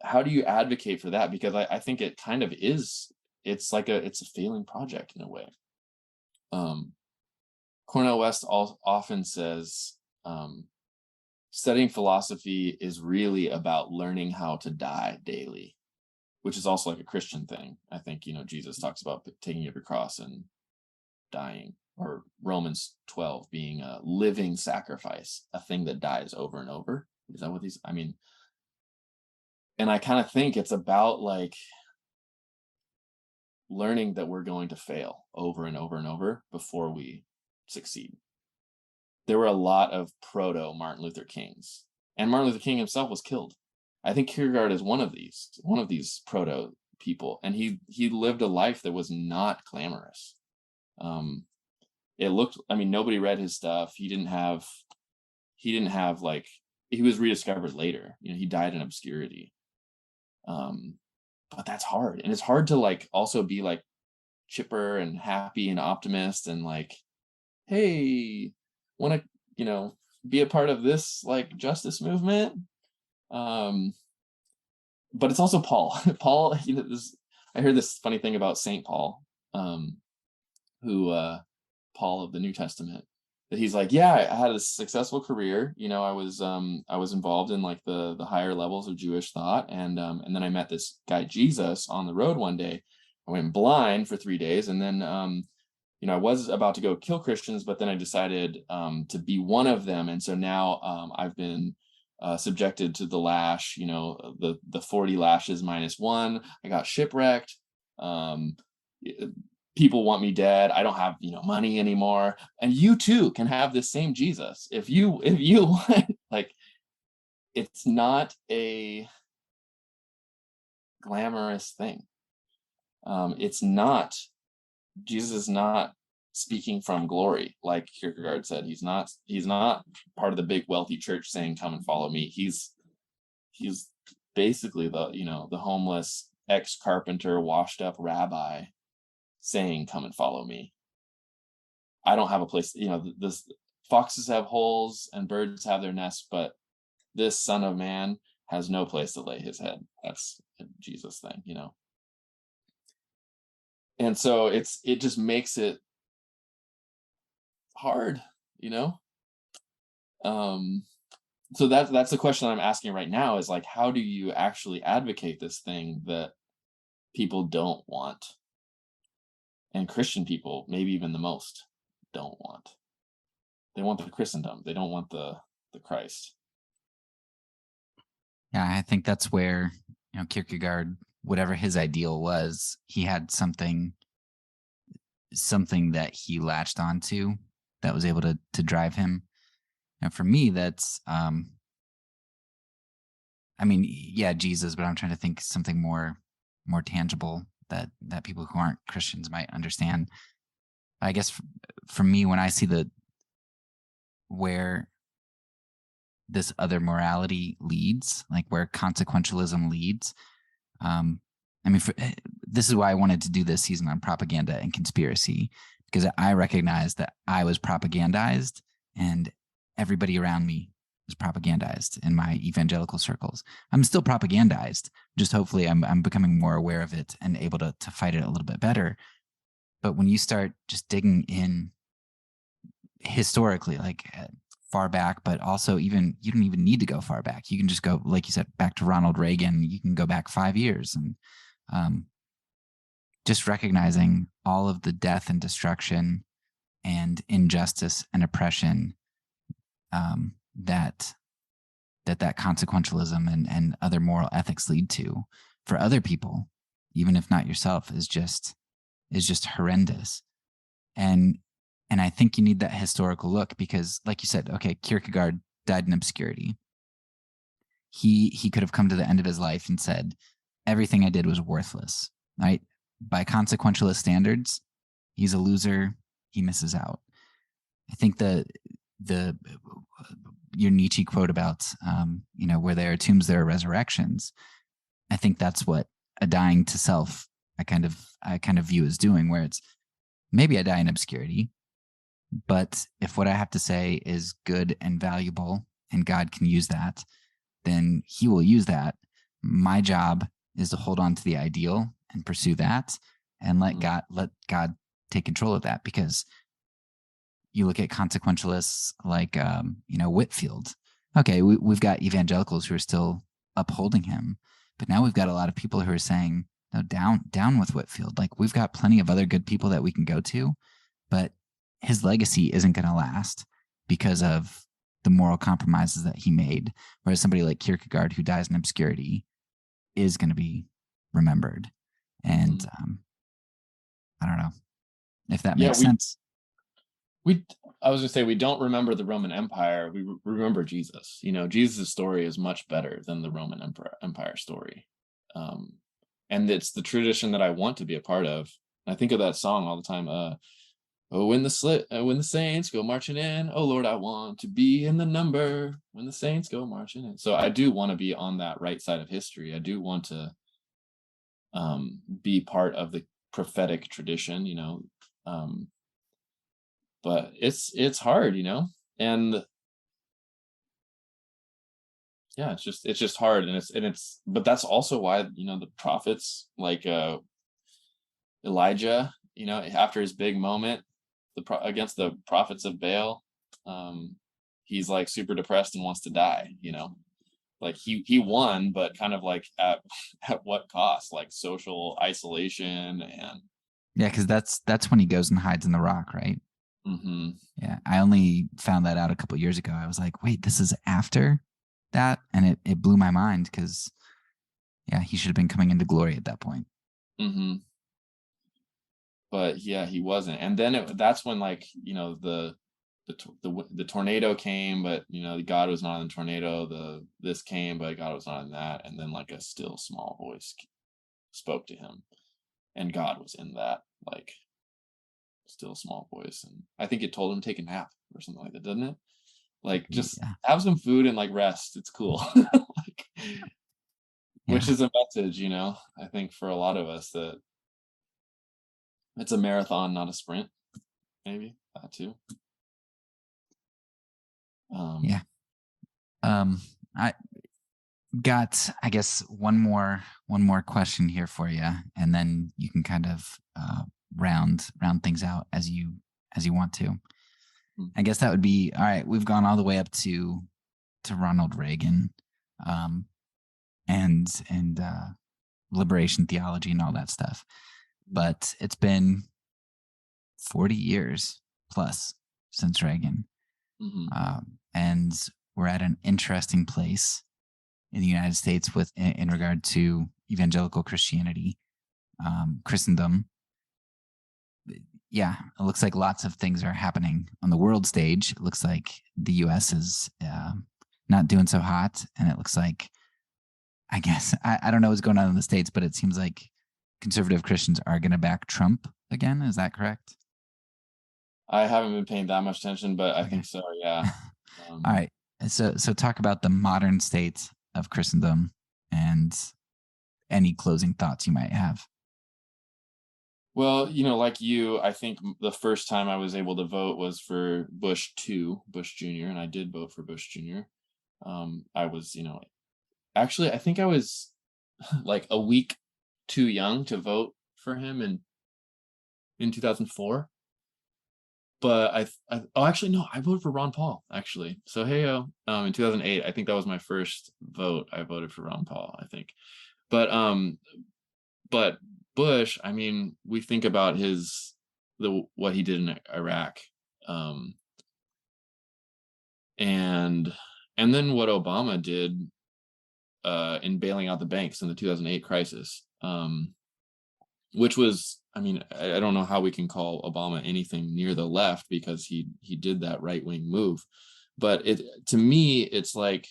How do you advocate for that? Because I think it kind of is, it's a failing project in a way. Cornel West often says, studying philosophy is really about learning how to die daily, which is also like a Christian thing. I think, Jesus talks about taking up your cross and dying or Romans 12 being a living sacrifice, a thing that dies over and over. Is that what these, I mean, and I kind of think it's about like learning that we're going to fail over and over and over before we succeed. There were a lot of proto Martin Luther Kings, and Martin Luther King himself was killed. I think Kierkegaard is one of these proto people, and he lived a life that was not glamorous. It looked, I mean, nobody read his stuff. He didn't have like, he was rediscovered later. You know, he died in obscurity. But that's hard, and it's hard to like also be like chipper and happy and optimist and like, hey, want to, you know, be a part of this like justice movement. But it's also Paul. Paul, you know, I heard this funny thing about Saint Paul, who Paul of the New Testament, that he's like, yeah, I had a successful career. You know, I was involved in like the higher levels of Jewish thought, and then I met this guy Jesus on the road one day. I went blind for 3 days, and then you know, I was about to go kill Christians, but then I decided to be one of them, and so now I've been subjected to the lash, you know, the 40 lashes minus one. I got shipwrecked. People want me dead. I don't have, you know, money anymore. And you too can have this same Jesus if you want. Like, it's not a glamorous thing. It's not, Jesus is not speaking from glory, like Kierkegaard said. He's not part of the big wealthy church saying, come and follow me. He's basically the, you know, the homeless ex-carpenter, washed up rabbi saying, come and follow me. I don't have a place, you know, this foxes have holes and birds have their nests, but this Son of Man has no place to lay his head. That's a Jesus thing, you know. And so it just makes it hard, you know. So that's the question I'm asking right now, is like, how do you actually advocate this thing that people don't want, and Christian people, maybe even the most, don't want? They want the Christendom. They don't want the Christ. Yeah, I think that's where, you know, Kierkegaard, whatever his ideal was, he had something that he latched onto that was able to drive him. And for me, that's I mean, yeah, Jesus, but I'm trying to think something more tangible that people who aren't Christians might understand. I guess for me, when I see where this other morality leads, like where consequentialism leads, I mean, this is why I wanted to do this season on propaganda and conspiracy, because I recognized that I was propagandized and everybody around me was propagandized in my evangelical circles. I'm still propagandized, just hopefully I'm becoming more aware of it and able to fight it a little bit better. But when you start just digging in historically, like far back, but also even, you don't even need to go far back. You can just go, like you said, back to Ronald Reagan. You can go back 5 years, and just recognizing all of the death and destruction and injustice and oppression that consequentialism and other moral ethics lead to for other people, even if not yourself, is just horrendous. And I think you need that historical look, because, like you said, okay, Kierkegaard died in obscurity. He could have come to the end of his life and said, everything I did was worthless, right? By consequentialist standards, he's a loser. He misses out. I think your Nietzsche quote about, you know, where there are tombs, there are resurrections. I think that's what a dying to self I kind of view as doing, where it's, maybe I die in obscurity, but if what I have to say is good and valuable and God can use that, then he will use that. My job is to hold on to the ideal and pursue that, and let God take control of that. Because you look at consequentialists like, you know, Whitefield. Okay, we've got evangelicals who are still upholding him, but now we've got a lot of people who are saying, no, down with Whitefield. Like, we've got plenty of other good people that we can go to, but his legacy isn't going to last because of the moral compromises that he made. Whereas somebody like Kierkegaard, who dies in obscurity, is going to be remembered. And I don't know if that makes sense. I was gonna say, we don't remember the Roman Empire. We remember Jesus. You know, Jesus' story is much better than the Roman Empire story. And it's the tradition that I want to be a part of. I think of that song all the time. Oh, when the saints go marching in, oh Lord, I want to be in the number when the saints go marching in. So I do want to be on that right side of history. I do want to be part of the prophetic tradition, you know. But it's hard, you know, and yeah, it's just hard, and it's but that's also why, you know, the prophets like Elijah, you know, after his big moment against the prophets of Baal, he's like super depressed and wants to die, you know. Like he won, but kind of like at what cost? Like social isolation. And yeah, because that's when he goes and hides in the rock, right? Yeah, I only found that out a couple of years ago. I was like, wait, this is after that, and it blew my mind because yeah, he should have been coming into glory at that point. But yeah, he wasn't. And then that's when, like, you know, the tornado came, but you know, God was not in the tornado. This came, but God was not in that. And then like a still small voice spoke to him, and God was in that like still small voice. And I think it told him to take a nap or something like that, doesn't it? Like, just have some food and like rest. It's cool. Like, which is a message, you know, I think for a lot of us, that it's a marathon, not a sprint. Maybe that too. I got, I guess, one more question here for you, and then you can kind of round things out as you want to. I guess that would be, all right, we've gone all the way up to Ronald Reagan, and liberation theology and all that stuff. But it's been 40 years plus since Reagan. And we're at an interesting place in the United States with in regard to evangelical Christianity, Christendom. Yeah, it looks like lots of things are happening on the world stage. It looks like the U.S. is not doing so hot, and it looks like, I guess, I don't know what's going on in the States, but it seems like conservative Christians are going to back Trump again. Is that correct? I haven't been paying that much attention, but I think so, yeah. All right. So talk about the modern state of Christendom and any closing thoughts you might have. Well, you know, like you, I think the first time I was able to vote was for Bush Jr., and I did vote for Bush Jr. I was, you know, actually, I think I was like a week too young to vote for him in 2004. But actually, no, I voted for Ron Paul, actually. So, hey, in 2008, I think that was my first vote. I voted for Ron Paul, I think. But Bush, I mean, we think about what he did in Iraq, and then what Obama did in bailing out the banks in the 2008 crisis, which was, I mean, I don't know how we can call Obama anything near the left, because he did that right-wing move. But to me, it's like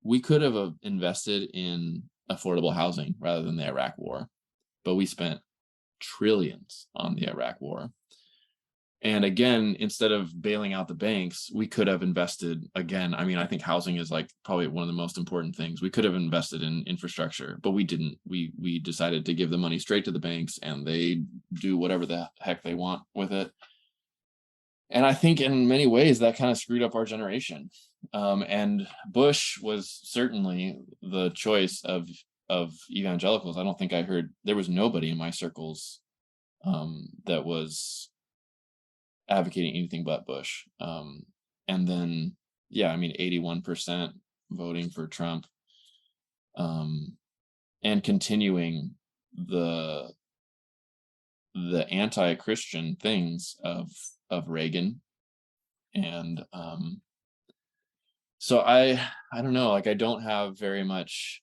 we could have invested in affordable housing rather than the Iraq war, but we spent trillions on the Iraq war. And again, instead of bailing out the banks, we could have invested again. I mean, I think housing is like probably one of the most important things. We could have invested in infrastructure, but we didn't. We decided to give the money straight to the banks, and they do whatever the heck they want with it. And I think in many ways that kind of screwed up our generation. And Bush was certainly the choice of evangelicals. I don't think there was nobody in my circles that was advocating anything but Bush. And then, yeah, I mean, 81% voting for Trump, and continuing the the anti-Christian things of Reagan. And so I don't know, like I don't have very much,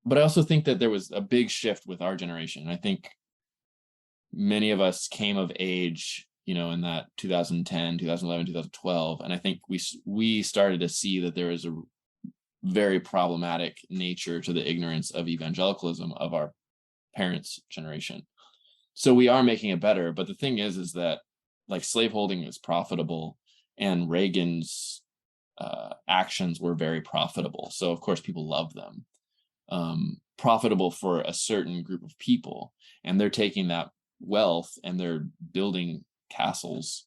but I also think that there was a big shift with our generation. I think many of us came of age, in that 2010, 2011, 2012. And I think we started to see that there is a very problematic nature to the ignorance of evangelicalism of our parents' generation. So we are making it better. But the thing is that like slaveholding is profitable, and Reagan's actions were very profitable. So of course people love them. Profitable for a certain group of people, and they're taking that wealth and they're building castles,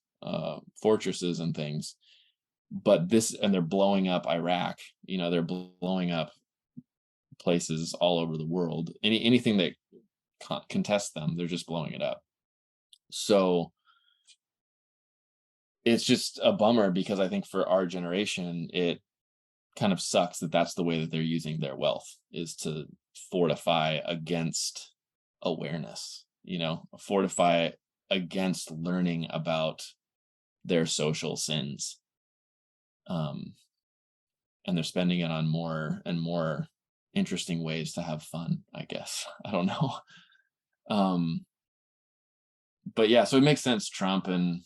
fortresses and things. But they're blowing up Iraq, they're blowing up places all over the world. Anything that contests them, they're just blowing it up. So it's just a bummer, because I think for our generation, it kind of sucks that that's the way that they're using their wealth, is to fortify against awareness, fortify against learning about their social sins. And they're spending it on more and more interesting ways to have fun, I guess. I don't know. But yeah, so it makes sense, Trump and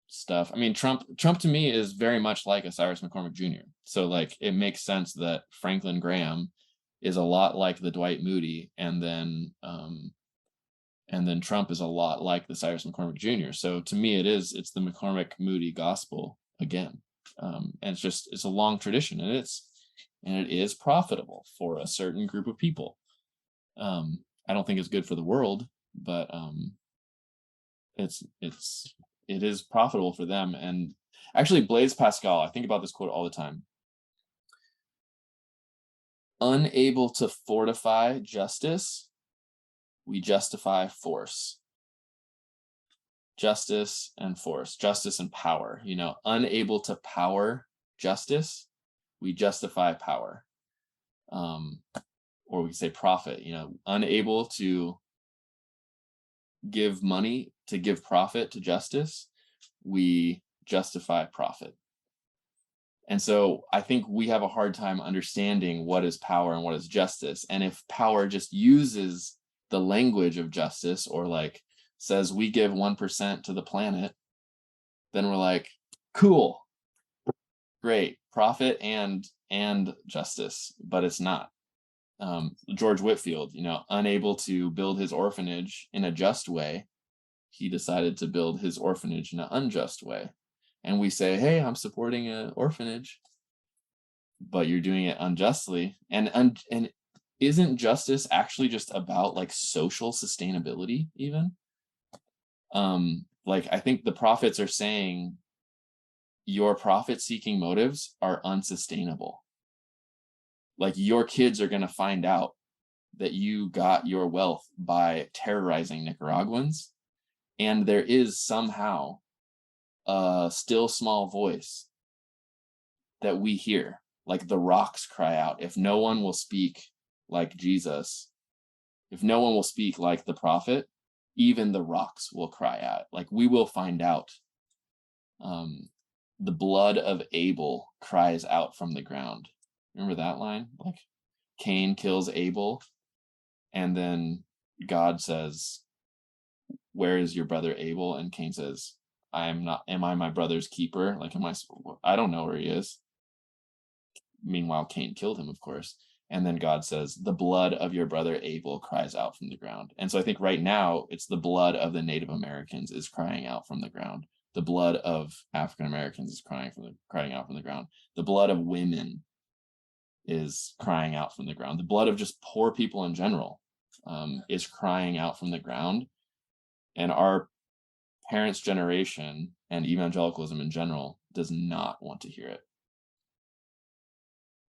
stuff. I mean, Trump to me is very much like a Cyrus McCormick Jr. So like it makes sense that Franklin Graham is a lot like the Dwight Moody, and then Trump is a lot like the Cyrus McCormick Jr. So to me, it's the McCormick Moody gospel again. And it's a long tradition, and it is profitable for a certain group of people. I don't think it's good for the world, but it is profitable for them. And actually, Blaise Pascal, I think about this quote all the time. Unable to fortify justice, we justify force. Justice and force, justice and power, unable to power justice, we justify power. Or we say profit, unable to give money to give profit to justice, we justify profit. And so I think we have a hard time understanding what is power and what is justice. And if power just uses the language of justice, or like says we give 1% to the planet, then we're like, cool, great, profit and justice. But it's not. George Whitefield, unable to build his orphanage in a just way, he decided to build his orphanage in an unjust way. And we say, hey, I'm supporting an orphanage, but you're doing it unjustly. And isn't justice actually just about like social sustainability even? Like I think the prophets are saying your profit-seeking motives are unsustainable. Like your kids are going to find out that you got your wealth by terrorizing Nicaraguans, and there is somehow a still small voice that we hear, like the rocks cry out. If no one will speak like Jesus, if no one will speak like the prophet, even the rocks will cry out. Like we will find out. The blood of Abel cries out from the ground. Remember that line? Like Cain kills Abel, and then God says, where is your brother Abel? And Cain says, am I my brother's keeper? Like, I don't know where he is. Meanwhile, Cain killed him, of course. And then God says, the blood of your brother Abel cries out from the ground. And so I think right now it's the blood of the Native Americans is crying out from the ground. The blood of African Americans is crying out from the ground. The blood of women is crying out from the ground. The blood of just poor people in general is crying out from the ground. And our parents' generation and evangelicalism in general does not want to hear it.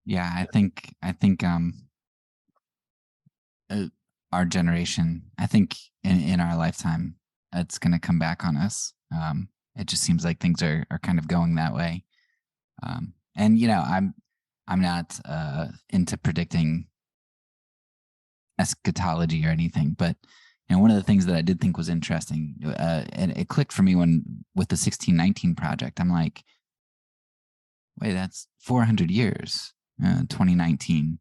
Yeah, I think our generation, I think in our lifetime, it's going to come back on us. It just seems like things are kind of going that way. And I'm not into predicting eschatology or anything, but And one of the things that I did think was interesting, and it clicked for me with the 1619 project. I'm like, wait, that's 400 years, 2019.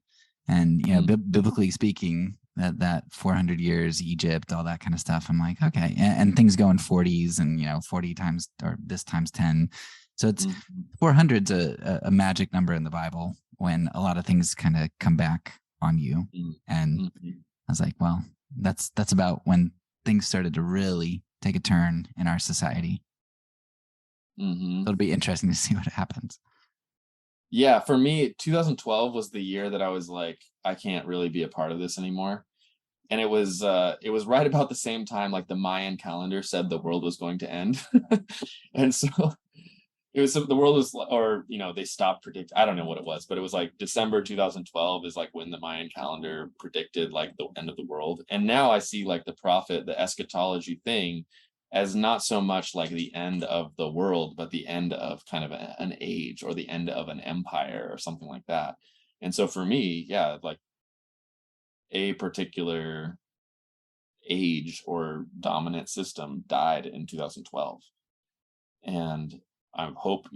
And, biblically speaking, that 400 years, Egypt, all that kind of stuff. I'm like, okay. And things go in 40s and, 40 times, or this times 10. So it's 400's a magic number in the Bible when a lot of things kind of come back on you. And I was like, well, that's about when things started to really take a turn in our society. It'll be interesting to see what happens. Yeah, for me, 2012 was the year that I was like, I can't really be a part of this anymore. And it was right about the same time like the Mayan calendar said the world was going to end. And so it was, the world was, or they stopped predicting, I don't know what it was, but it was like December 2012 is like when the Mayan calendar predicted like the end of the world. And now I see like the prophet, the eschatology thing, as not so much like the end of the world, but the end of kind of an age, or the end of an empire or something like that. And so for me, yeah, like a particular age or dominant system died in 2012. And I hope,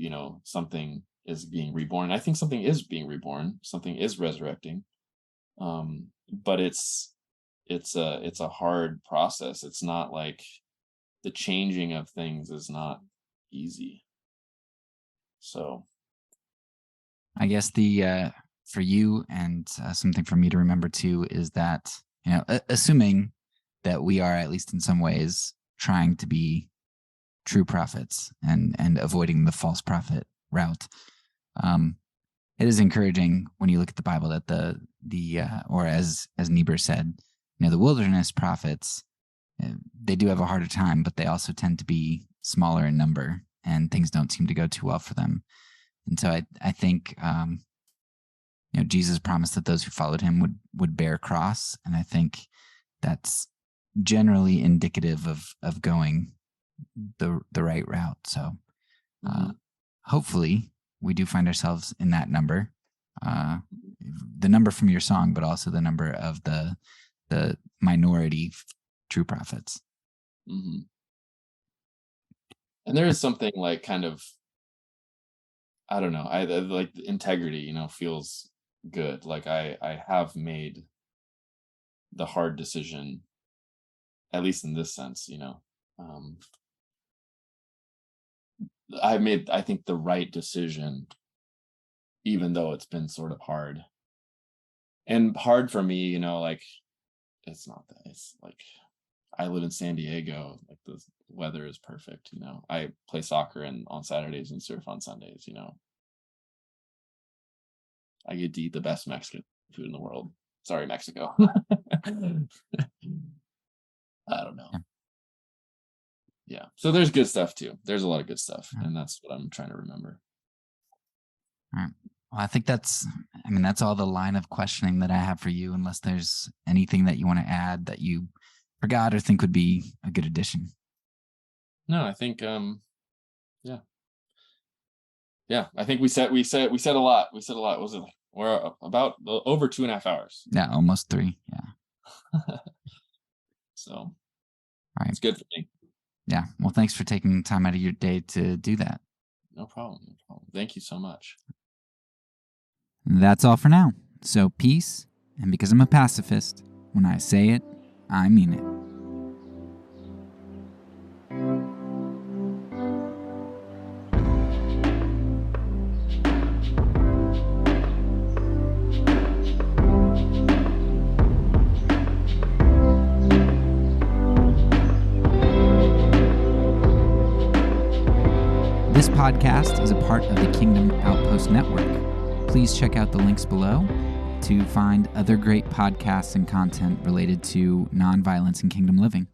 something is being reborn. I think something is being reborn. Something is resurrecting. But it's a hard process. It's not like, the changing of things is not easy. So I guess for you, and something for me to remember too, is that, assuming that we are, at least in some ways, trying to be true prophets and avoiding the false prophet route, it is encouraging when you look at the Bible that or as Niebuhr said, the wilderness prophets, they do have a harder time, but they also tend to be smaller in number, and things don't seem to go too well for them. And so I think, Jesus promised that those who followed him would bear a cross. And I think that's generally indicative of going the right route. So hopefully we do find ourselves in that number, the number from your song, but also the number of the minority true prophets. And there is something like kind of, I don't know, I like integrity, feels good. Like I have made the hard decision, at least in this sense, I made, I think, the right decision, even though it's been sort of hard. And hard for me, like, it's not that, it's like, I live in San Diego, like the weather is perfect, I play soccer on Saturdays and surf on Sundays, I get to eat the best Mexican food in the world. Sorry, Mexico. I don't know. Yeah. So there's good stuff too. There's a lot of good stuff. And that's what I'm trying to remember. All right. Well, I think that's all the line of questioning that I have for you, unless there's anything that you want to add that you forgot or think would be a good addition. No, I think, yeah, I think we said a lot. We said a lot. Was it? We're about over 2.5 hours. Yeah, almost 3. Yeah. So, all right, it's good for me. Yeah. Well, thanks for taking time out of your day to do that. No problem. Thank you so much. That's all for now. So peace, and because I'm a pacifist, when I say it, I mean it. This podcast is a part of the Kingdom Outpost Network. Please check out the links below to find other great podcasts and content related to nonviolence and kingdom living.